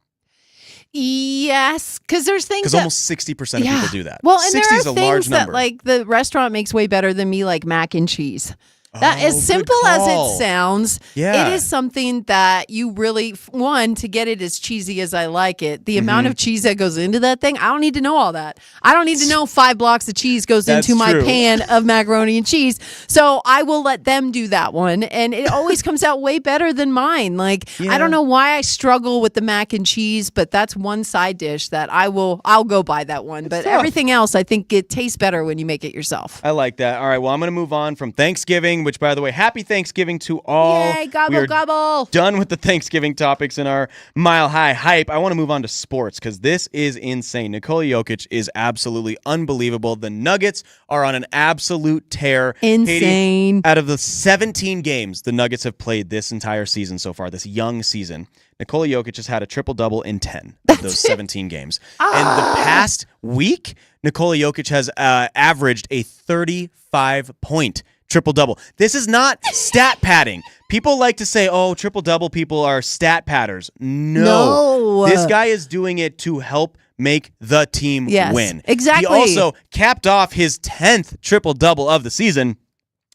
Yes, because there's things because almost 60% of people do that. Well, and 60 there are is a things large that number. like the restaurant makes way better than me, like mac and cheese. That as simple as call. it sounds, Yeah. it is something that you really, one, to get it as cheesy as I like it, the amount of cheese that goes into that thing, I don't need to know all that. I don't need to know 5 blocks of cheese goes That's into my true. pan of macaroni and cheese. So I will let them do that one. And it always comes out way better than mine. Like, I don't know why I struggle with the mac and cheese, but that's one side dish that I'll go buy that one. But tough. everything else, I think it tastes better when you make it yourself. I like that. All right, well, I'm going to move on from Thanksgiving, which, by the way, happy Thanksgiving to all. Yay, gobble, We are gobble. done with the Thanksgiving topics in our Mile High hype. I want to move on to sports because this is insane. Nikola Jokic is absolutely unbelievable. The Nuggets are on an absolute tear. Insane. Katie, out of the 17 games the Nuggets have played this entire season so far, this young season, Nikola Jokic has had a triple-double in 10 of those 17 games. And the past week, Nikola Jokic has averaged a 35-point triple-double. This is not stat padding. People like to say, oh, triple-double people are stat padders. No. This guy is doing it to help make the team win. Exactly. He also capped off his 10th triple-double of the season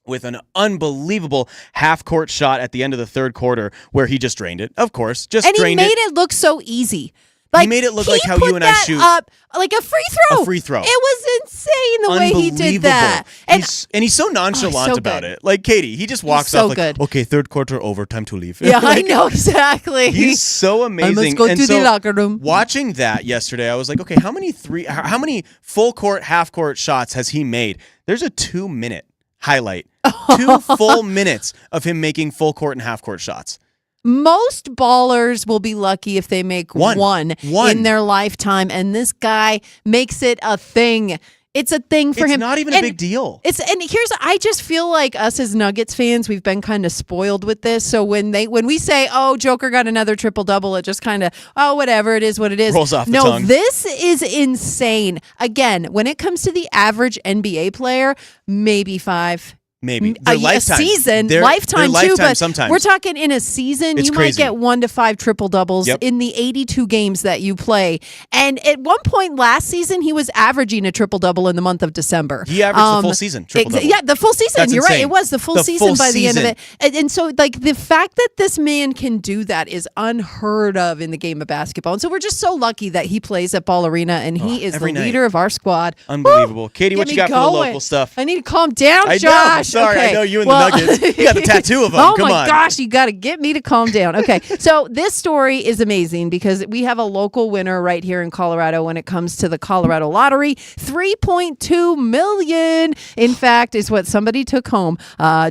with an unbelievable half-court shot at the end of the third quarter where he just drained it. Of course, just drained it. And he made it look so easy. He made it look like how you and I shoot. Up like a free throw. A free throw. It was insane the way he did that. And he's so nonchalant about it. Like, Katie, he just walks off like, okay, third quarter over, time to leave. Yeah, I know, exactly. He's so amazing. I must go to the locker room. Watching that yesterday, I was like, okay, how many full court, half court shots has he made? There's a 2-minute highlight. 2 full minutes of him making full court and half court shots. Most ballers will be lucky if they make one in their lifetime, and this guy makes it a thing. It's a thing for him. It's not even a big deal. I just feel like us as Nuggets fans, we've been kind of spoiled with this. So when we say, oh, Joker got another triple-double, it just kind of, oh, whatever, it is what it is. Rolls off the tongue. No, this is insane. Again, when it comes to the average NBA player, maybe 5. Maybe a season, lifetime too, but sometimes. We're talking in a season, you might get 1 to 5 triple doubles in the 82 games that you play. And at one point last season, he was averaging a triple double in the month of December. He averaged the full season. Yeah, the full season. That's You're insane. right. It was the full season by the end of it. And so, like, the fact that this man can do that is unheard of in the game of basketball. And so we're just so lucky that he plays at Ball Arena and he is the leader of our squad. Unbelievable. Woo! Katie, what you got for the local stuff? I need to calm down, Josh. I know. Sorry, okay. I know you and the Nuggets. You got the tattoo of them. Oh Come my on. gosh, you got to get me to calm down. Okay, so this story is amazing because we have a local winner right here in Colorado when it comes to the Colorado lottery. $3.2 million, in fact, is what somebody took home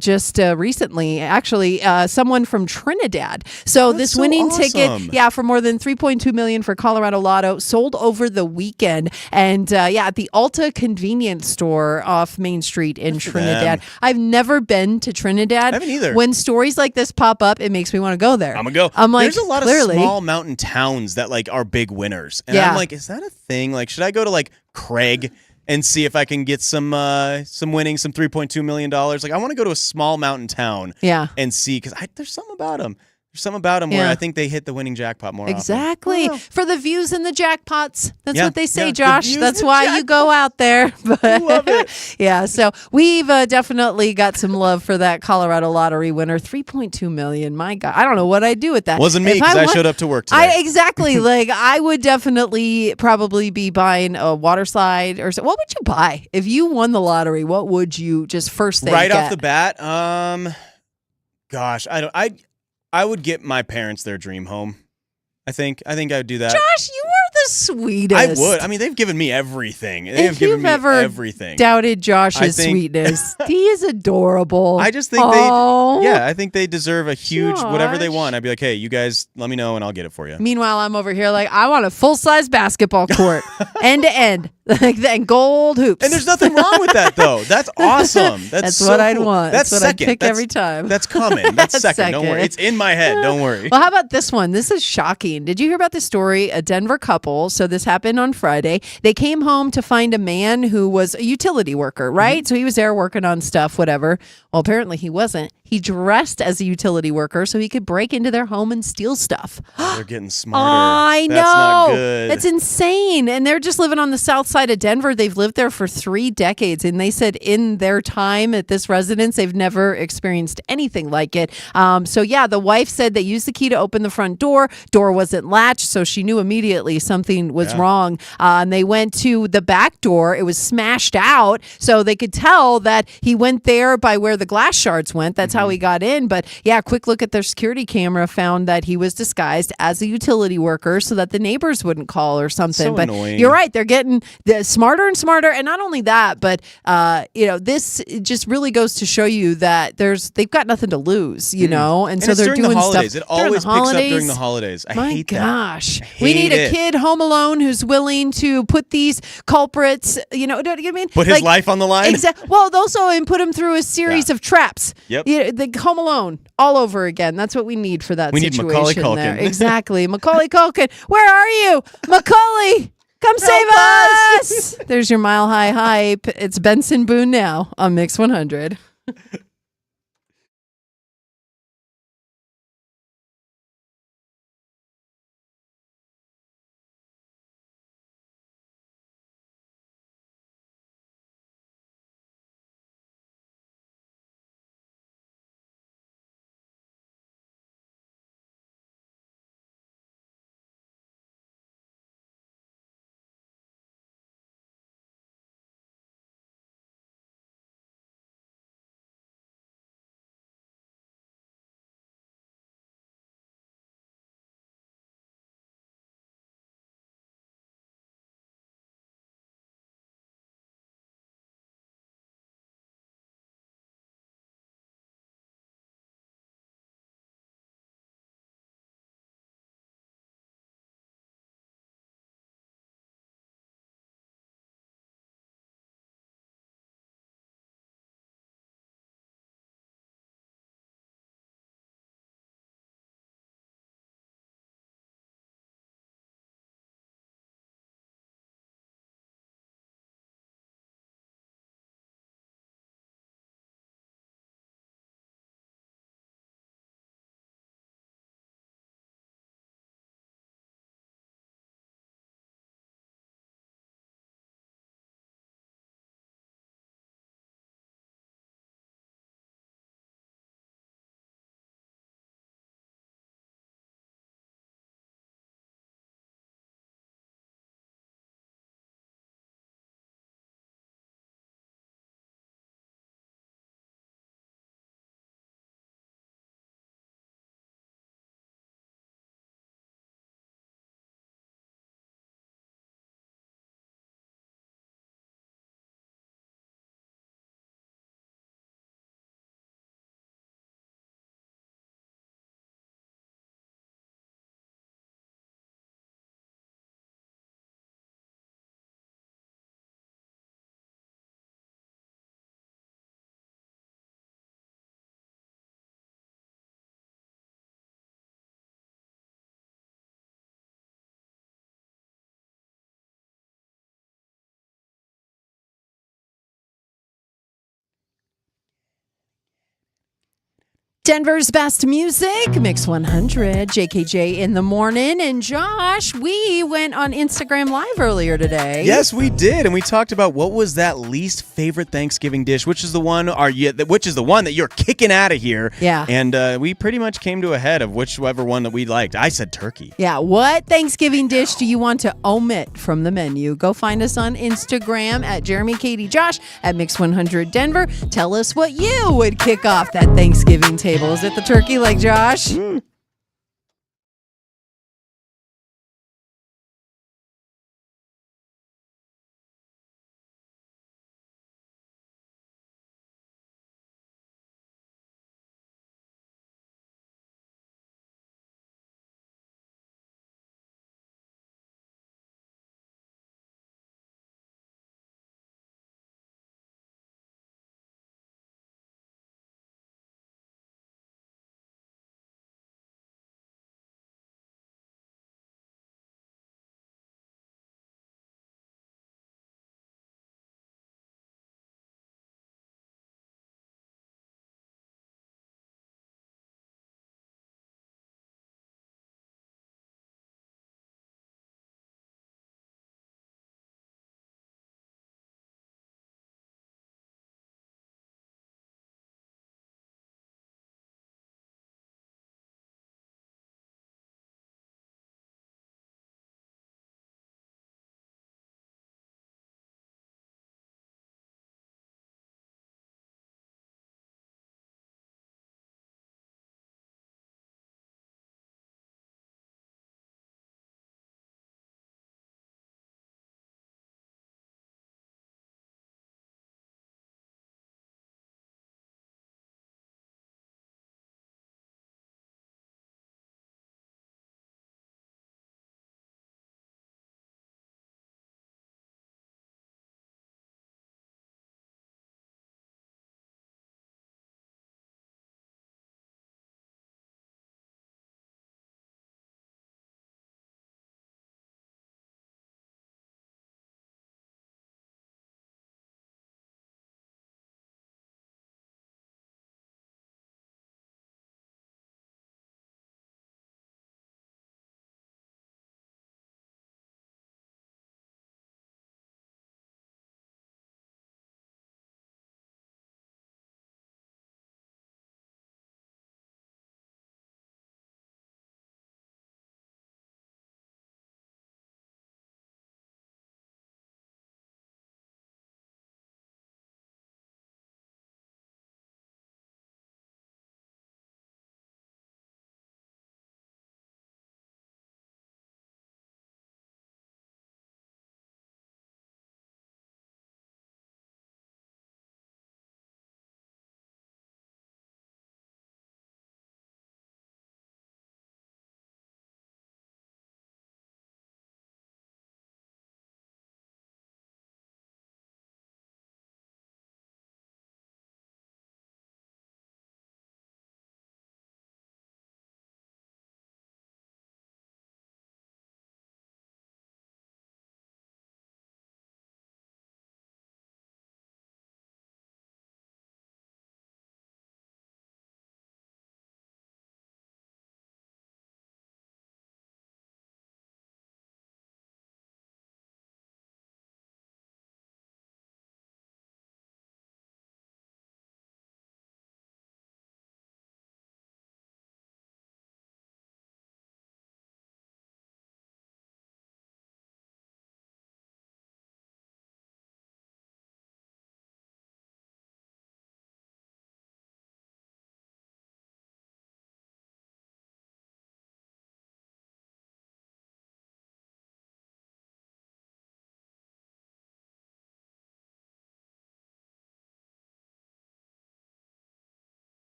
just recently. Actually, someone from Trinidad. So That's this so winning awesome. ticket, for more than $3.2 million for Colorado Lotto, sold over the weekend. And at the Ulta convenience store off Main Street in Trinidad. I've never been to Trinidad. I haven't either. When stories like this pop up, it makes me want to go there. I'm gonna go. I'm like, there's a lot clearly. of small mountain towns that like are big winners, and I'm like, is that a thing? Like, should I go to like Craig and see if I can get some winnings, some $3.2 million? Like, I want to go to a small mountain town, and see because there's something about them. There's something about them where I think they hit the winning jackpot more Exactly. often. For the views and the jackpots. That's what they say, the Josh. views That's and why you go out there. But, I love it. Yeah, so we've definitely got some love for that Colorado lottery winner. $3.2 million. My God. I don't know what I'd do with that. Wasn't me because I showed up to work today. Exactly. Like, I would definitely probably be buying a water slide or so. What would you buy? If you won the lottery, what would you just first thing Right get? off the bat, gosh, I would get my parents their dream home. I think I would do that. Josh, you are the sweetest. I would. I mean, they've given me everything. If you've ever doubted Josh's sweetness, he is adorable. I just think I think they deserve a huge whatever they Josh. want. I'd be like, hey, you guys, let me know and I'll get it for you. Meanwhile, I'm over here like, I want a full-size basketball court, end to end, and gold hoops. And there's nothing wrong with that, though. That's awesome. That's so what I'd cool. want. That's what second. I'd pick every time. That's coming. That's second. Don't worry. It's in my head. Don't worry. Well, how about this one? This is shocking. Did you hear about this story? A Denver couple. So this happened on Friday. They came home to find a man who was a utility worker, right? So he was there working on stuff, whatever. Well, apparently he wasn't. he dressed as a utility worker so he could break into their home and steal stuff. They're getting smarter. I know. That's not good. It's insane. And they're just living on the south side of Denver. They've lived there for 3 decades. And they said in their time at this residence, they've never experienced anything like it. So, yeah, the wife said they used the key to open the front door. Door wasn't latched, so she knew immediately something was wrong. And they went to the back door. It was smashed out, so they could tell that he went there by where the glass shards went. That's how he got in. But yeah, quick look at their security camera found that he was disguised as a utility worker so that the neighbors wouldn't call or something. So but annoying. you're right. They're getting smarter and smarter. And not only that, but this just really goes to show you that they've got nothing to lose, and so it's they're during doing the holidays. stuff. It always during picks up during the holidays. I My hate that. gosh. I We need hate a it. kid home alone who's willing to put these culprits, you know what I mean? Put his life on the line? Exactly. Well, also, and put him through a series of traps. Yep. The Home Alone all over again. That's what we need for that We need situation Macaulay there. Culkin. Exactly. Macaulay Culkin. Where are you? Macaulay, come save us. There's your Mile High hype. It's Benson Boone now on Mix 100. Denver's best music, Mix 100, JKJ in the morning. And Josh, we went on Instagram Live earlier today. Yes, we did, and we talked about what was that least favorite Thanksgiving dish, which is the one that you're kicking out of here. Yeah. And we pretty much came to a head of whichever one that we liked. I said turkey. Yeah. What Thanksgiving dish do you want to omit from the menu? Go find us on Instagram at Jeremy, Katy, Josh at Mix 100 Denver. Tell us what you would kick off that Thanksgiving table. Is it the turkey like Josh?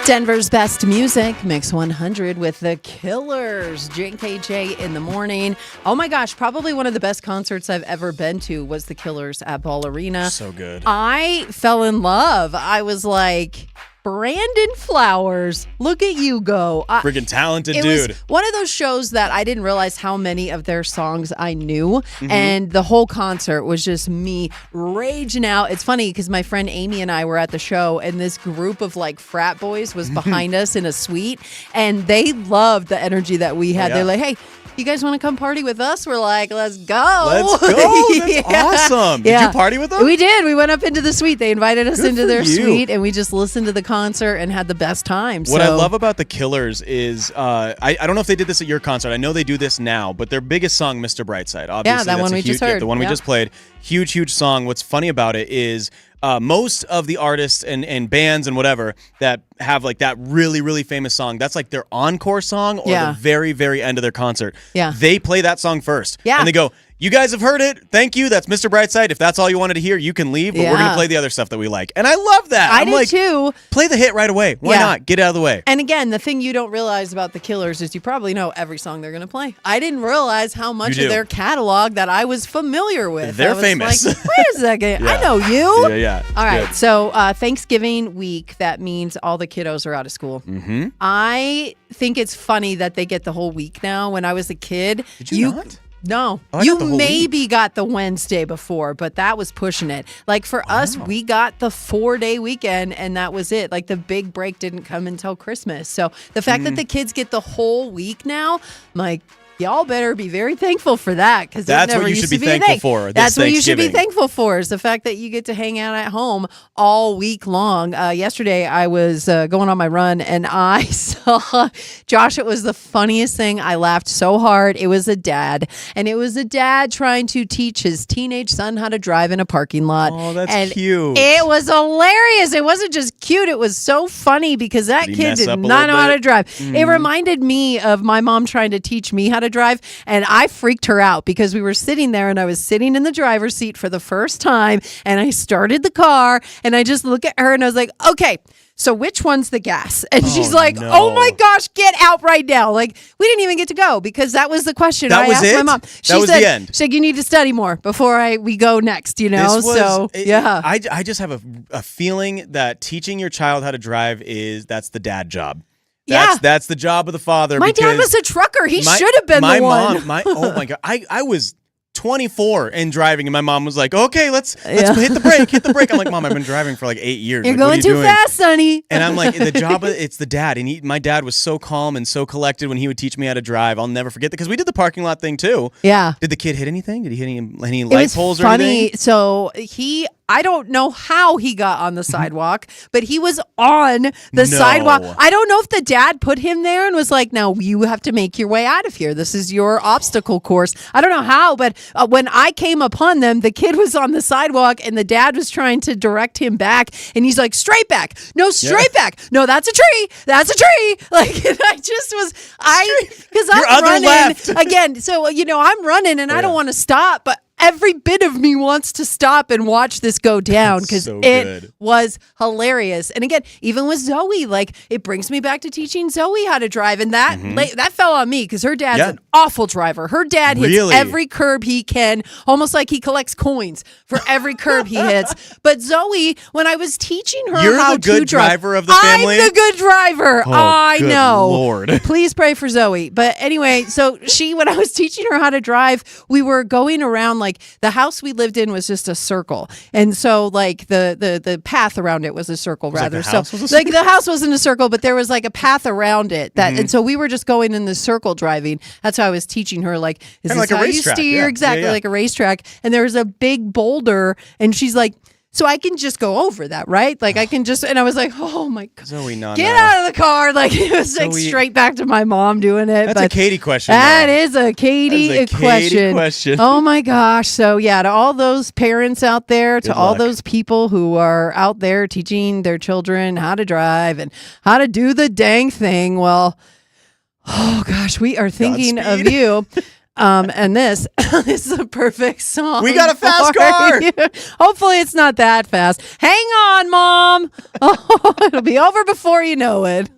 Denver's best music, Mix 100 with the Killers. JKJ in the morning. Oh my gosh, probably one of the best concerts I've ever been to was the Killers at Ball Arena. So good. I fell in love. I was like, Brandon Flowers, look at you go. Freaking talented it dude. was one of those shows that I didn't realize how many of their songs I knew. And the whole concert was just me raging out. It's funny because my friend Amy and I were at the show, and this group of like frat boys was behind us in a suite, and they loved the energy that we had. Yeah. They're like, hey, you guys want to come party with us? We're like, let's go. Let's go. That's Yeah. awesome. Did you party with them? We did. We went up into the suite. They invited us Good into for their you. suite, and we just listened to the concert and had the best time. What I love about the Killers is, I don't know if they did this at your concert. I know they do this now, but their biggest song, Mr. Brightside, obviously. that that's one we just heard. the one we Yeah. just played. Huge song. What's funny about it is most of the artists and bands and whatever that have like that really famous song, that's like their encore song or the very end of their concert. Yeah. They play that song first. Yeah. And they go, you guys have heard it. Thank you. That's Mr. Brightside. If that's all you wanted to hear, you can leave, but we're going to play the other stuff that we like. And I love that. I I'm do like, too. play the hit right away. Why not? Get it out of the way. And again, the thing you don't realize about the Killers is you probably know every song they're going to play. I didn't realize how much You of do. their catalog that I was familiar with. They're I was famous. Like, wait a second. I know you. Yeah. All right. Good. So Thanksgiving week, that means all the kiddos are out of school. Mm-hmm. I think it's funny that they get the whole week now. When I was a kid, Did you not? No, Oh, I you got the whole maybe got the Wednesday before, but that was pushing it. Like for us, we got the 4-day weekend, and that was it. Like the big break didn't come until Christmas. So the fact that the kids get the whole week now, I'm like, y'all better be very thankful for that, because That's never what you used should to be be a thankful thing. for this That's what you should be Thanksgiving. thankful for, is the fact that you get to hang out at home all week long. Yesterday, I was going on my run, and I saw Josh. It was the funniest thing. I laughed so hard. It was a dad, and it was a dad trying to teach his teenage son how to drive in a parking lot. Oh, that's and cute. It was hilarious. It wasn't just cute. It was so funny because that Did he kid mess did up a not know little how to bit? drive. It reminded me of my mom trying to teach me how to drive, and I freaked her out because we were sitting there, and I was sitting in the driver's seat for the first time, and I started the car, and I just look at her, and I was like, okay, so which one's the gas? And she's like, no. oh my gosh, get out right now. Like, we didn't even get to go because that was the question That I was asked it? my mom. That She was said, the end. She said, you need to study more before we go next, you know? Yeah. I just have a feeling that teaching your child how to drive that's the dad job. That's the job of the father. My dad because was a trucker. He should have been my the one. Oh my God. I was 24 and driving, and my mom was like, okay, let's hit the brake. I'm like, Mom, I've been driving for like 8 years. You're Like, what going are too you doing? fast, sonny. And I'm like, it's the dad. And my dad was so calm and so collected when he would teach me how to drive. I'll never forget that, because we did the parking lot thing too. Yeah. Did the kid hit anything? Did he hit any It light was poles or funny. anything? So I don't know how he got on the sidewalk, but he was on the sidewalk. I don't know if the dad put him there and was like, now you have to make your way out of here. This is your obstacle course. I don't know how, but when I came upon them, the kid was on the sidewalk, and the dad was trying to direct him back, and he's like, straight back. No, straight back. No, that's a tree. That's a tree. Like, and I just was, because I'm Your other running left. again. So, I'm running, and I don't want to stop, but every bit of me wants to stop and watch this go down, because so it good. was hilarious. And again, even with Zoe, like, it brings me back to teaching Zoe how to drive, and that that fell on me because her dad's an awful driver. Her dad hits Really? every curb he can, almost like he collects coins for every curb he hits. But Zoe, when I was teaching her You're how the good to drive, driver of the family? I'm the good driver. Oh, I good know. Lord. Please pray for Zoe. But anyway, so when I was teaching her how to drive, we were going around, like, the house we lived in was just a circle. And so, like, the path around it was a circle, rather. the house was a like, the house wasn't a circle, but there was like a path around it. And so we were just going in the circle driving. That's how I was teaching her, like, is Kinda this like a how you racetrack. steer? Yeah. Exactly, Yeah, yeah. like a racetrack. And there was a big boulder, and she's like, so I can just go over that, right? Like, I can just, and I was like, oh my God. Zoe, no, Get no. out of the car. Like, it was like Zoe- straight back to my mom doing it. That's a Katy question. That though. is a Katy That is a question. Katy question. Oh my gosh. So yeah, to all those parents out there, to Good all luck. those people who are out there teaching their children how to drive and how to do the dang thing, well, oh gosh, we are thinking of Godspeed. you. And this is the perfect song. We got a fast for car. you. Hopefully it's not that fast. Hang on, Mom. Oh, it'll be over before you know it.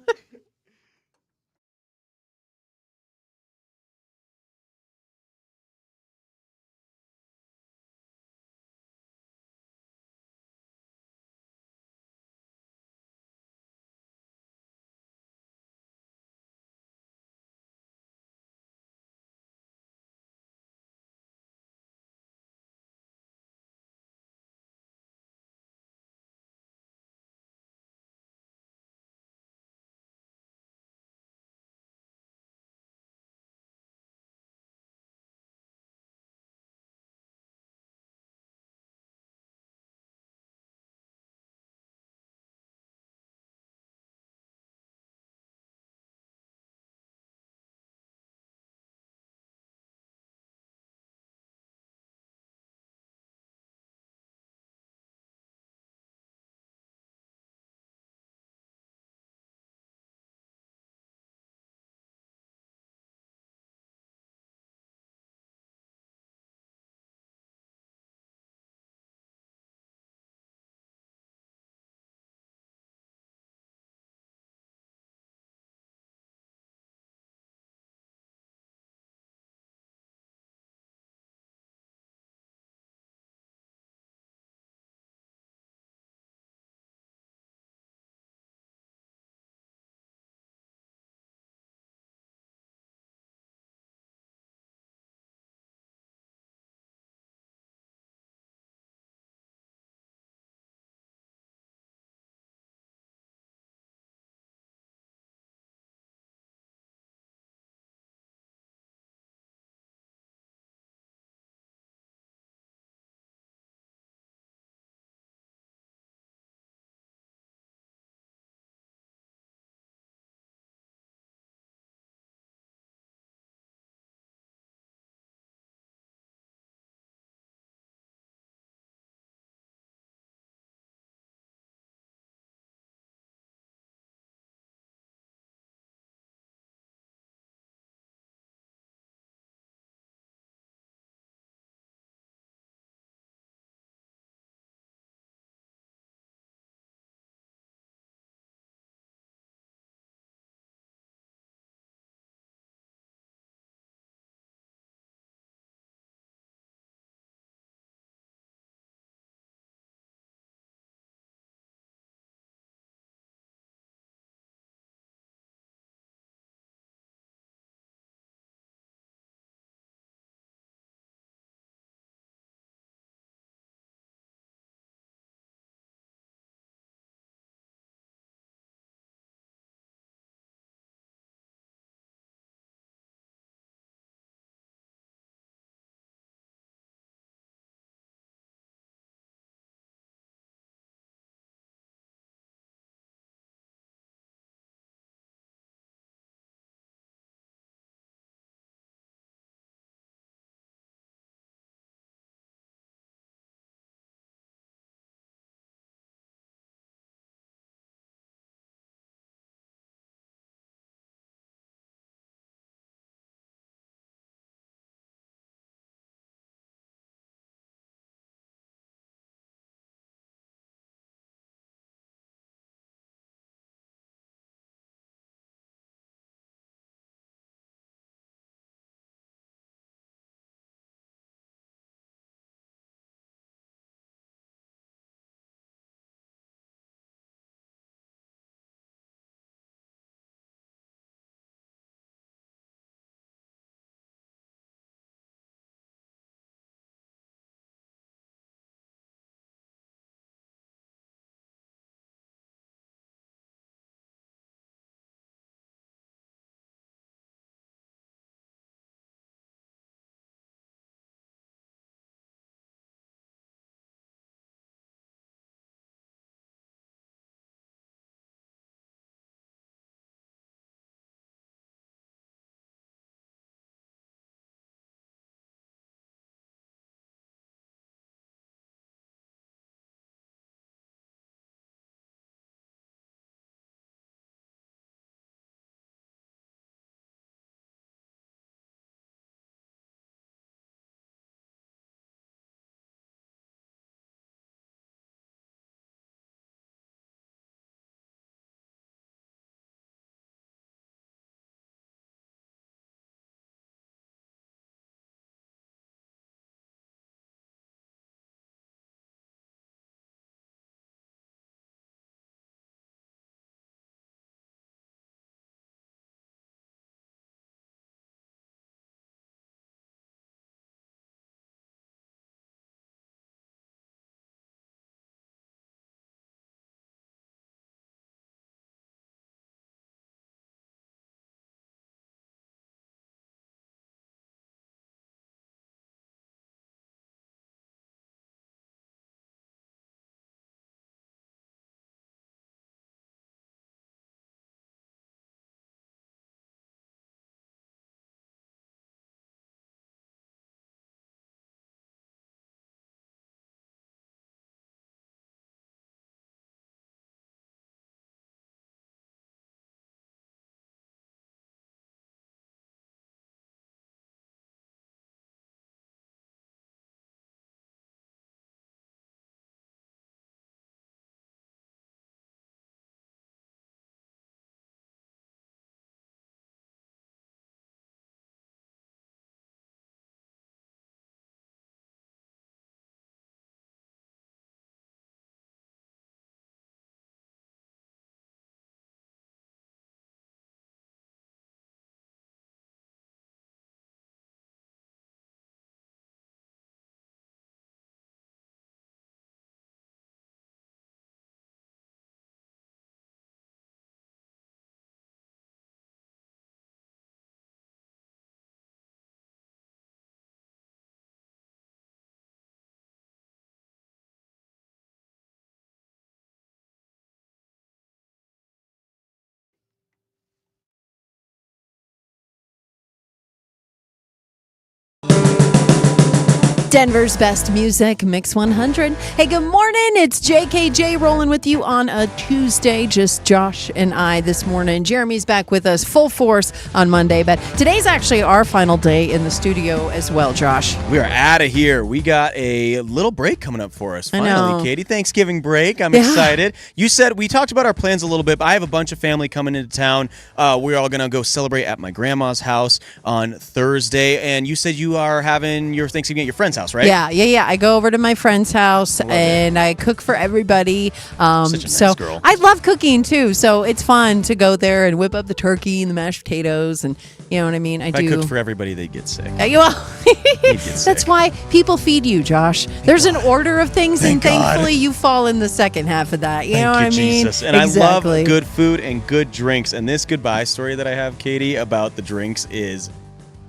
Denver's best music, Mix 100. Hey, good morning. It's JKJ rolling with you on a Tuesday. Just Josh and I this morning. Jeremy's back with us full force on Monday, but today's actually our final day in the studio as well, Josh. We are out of here. We got a little break coming up for us. Finally, Katie. Thanksgiving break. I'm excited. You said we talked about our plans a little bit, but I have a bunch of family coming into town. We're all going to go celebrate at my grandma's house on Thursday, and you said you are having your Thanksgiving at your friend's house, right? Yeah. I go over to my friend's house and I cook for everybody. Such a nice girl. I love cooking too, so it's fun to go there and whip up the turkey and the mashed potatoes, and you know what I mean. If I cooked for everybody, they'd get sick. That's why people feed you, Josh. There's an order of things, and thankfully you fall in the second half of that. You know what I mean? Jesus. And exactly. I love good food and good drinks. And this goodbye story that I have, Katie, about the drinks is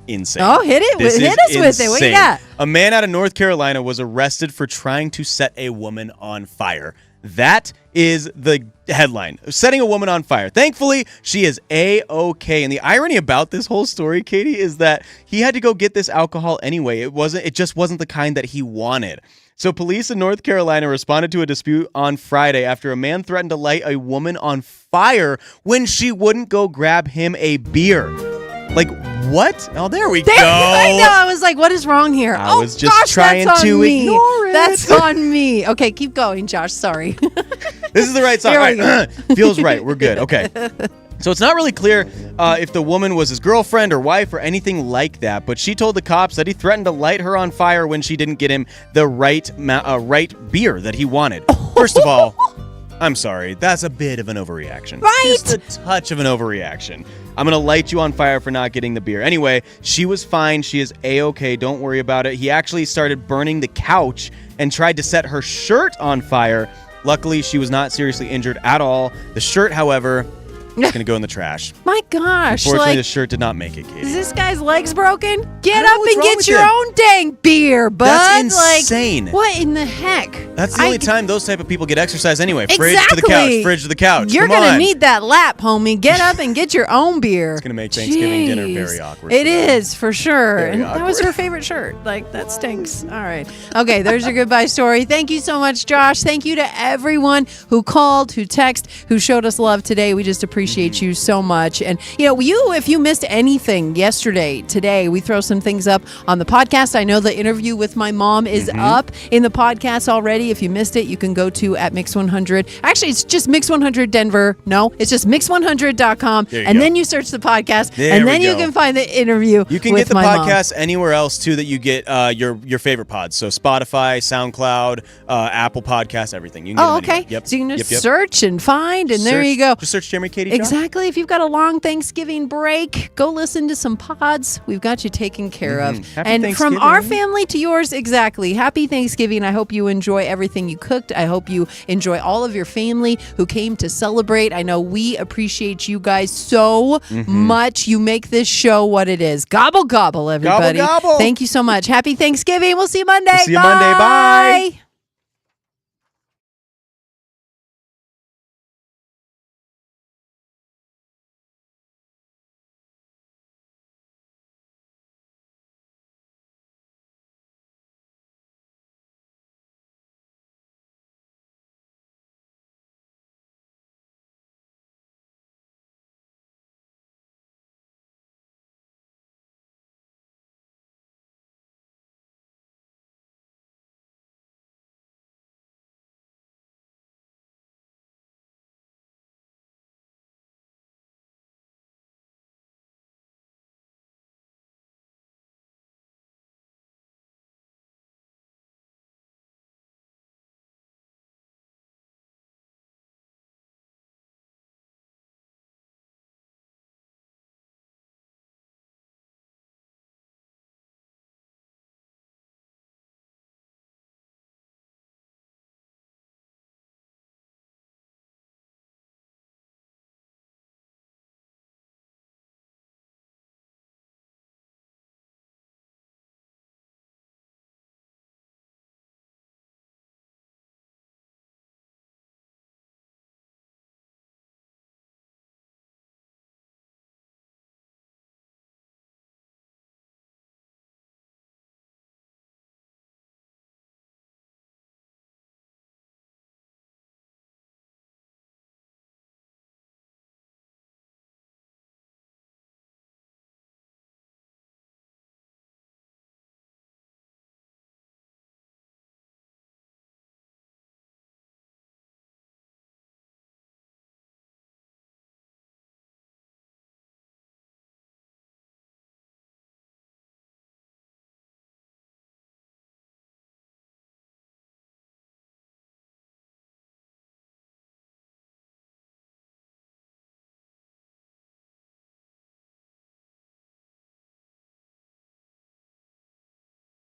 insane. Oh, hit us with it. What you got? A man out of North Carolina was arrested for trying to set a woman on fire. That is the headline. Setting a woman on fire. Thankfully, she is A-okay. And the irony about this whole story, Katie, is that he had to go get this alcohol anyway. It just wasn't the kind that he wanted. So police in North Carolina responded to a dispute on Friday after a man threatened to light a woman on fire when she wouldn't go grab him a beer. Like, what? Oh, there we go. I know. I was like, what is wrong here? I was just trying to ignore it. That's on me. Okay, keep going, Josh. Sorry. This is the right song. Right. Feels right. We're good. Okay. So it's not really clear if the woman was his girlfriend or wife or anything like that, but she told the cops that he threatened to light her on fire when she didn't get him the right beer that he wanted. First of all, I'm sorry. That's a bit of an overreaction. Right? Just a touch of an overreaction. I'm going to light you on fire for not getting the beer. Anyway, she was fine. She is A-okay. Don't worry about it. He actually started burning the couch and tried to set her shirt on fire. Luckily, she was not seriously injured at all. The shirt, however, is going to go in the trash. My gosh. Unfortunately, the shirt did not make it, Katie. Is this guy's legs broken? Get up and get your own dang beer, bud. That's insane. What in the heck? That's the only time those type of people get exercise anyway. Exactly. Fridge to the couch. Fridge to the couch. You're going to need that lap, homie. Get up and get your own beer. It's going to make Thanksgiving dinner very awkward. It is, for sure. Very and awkward. that was her favorite shirt. Like, that stinks. All right. Okay, there's your goodbye story. Thank you so much, Josh. Thank you to everyone who called, who texted, who showed us love today. We just appreciate you so much. And, if you missed anything yesterday, today, we throw some things up on the podcast. I know the interview with my mom is up in the podcast already. If you missed it, you can go to at Mix 100. Actually, it's just Mix 100 Denver. No, it's just mix100.com. And then you search the podcast, and then you can find the interview. You can get the podcast anywhere else, too, that you get your favorite pods. So Spotify, SoundCloud, Apple Podcasts, everything. You can get them anywhere. Yep. So you can just search and find, and there you go. Just search Jeremy, Katy, Josh. Exactly. If you've got a long Thanksgiving break, go listen to some pods. We've got you taken care of. And from our family to yours, exactly. Happy Thanksgiving. I hope you enjoy everything you cooked. I hope you enjoy all of your family who came to celebrate. I know we appreciate you guys so much. You make this show what it is. Gobble, gobble, everybody. Gobble, gobble. Thank you so much. Happy Thanksgiving. We'll see you Monday. Bye. Bye.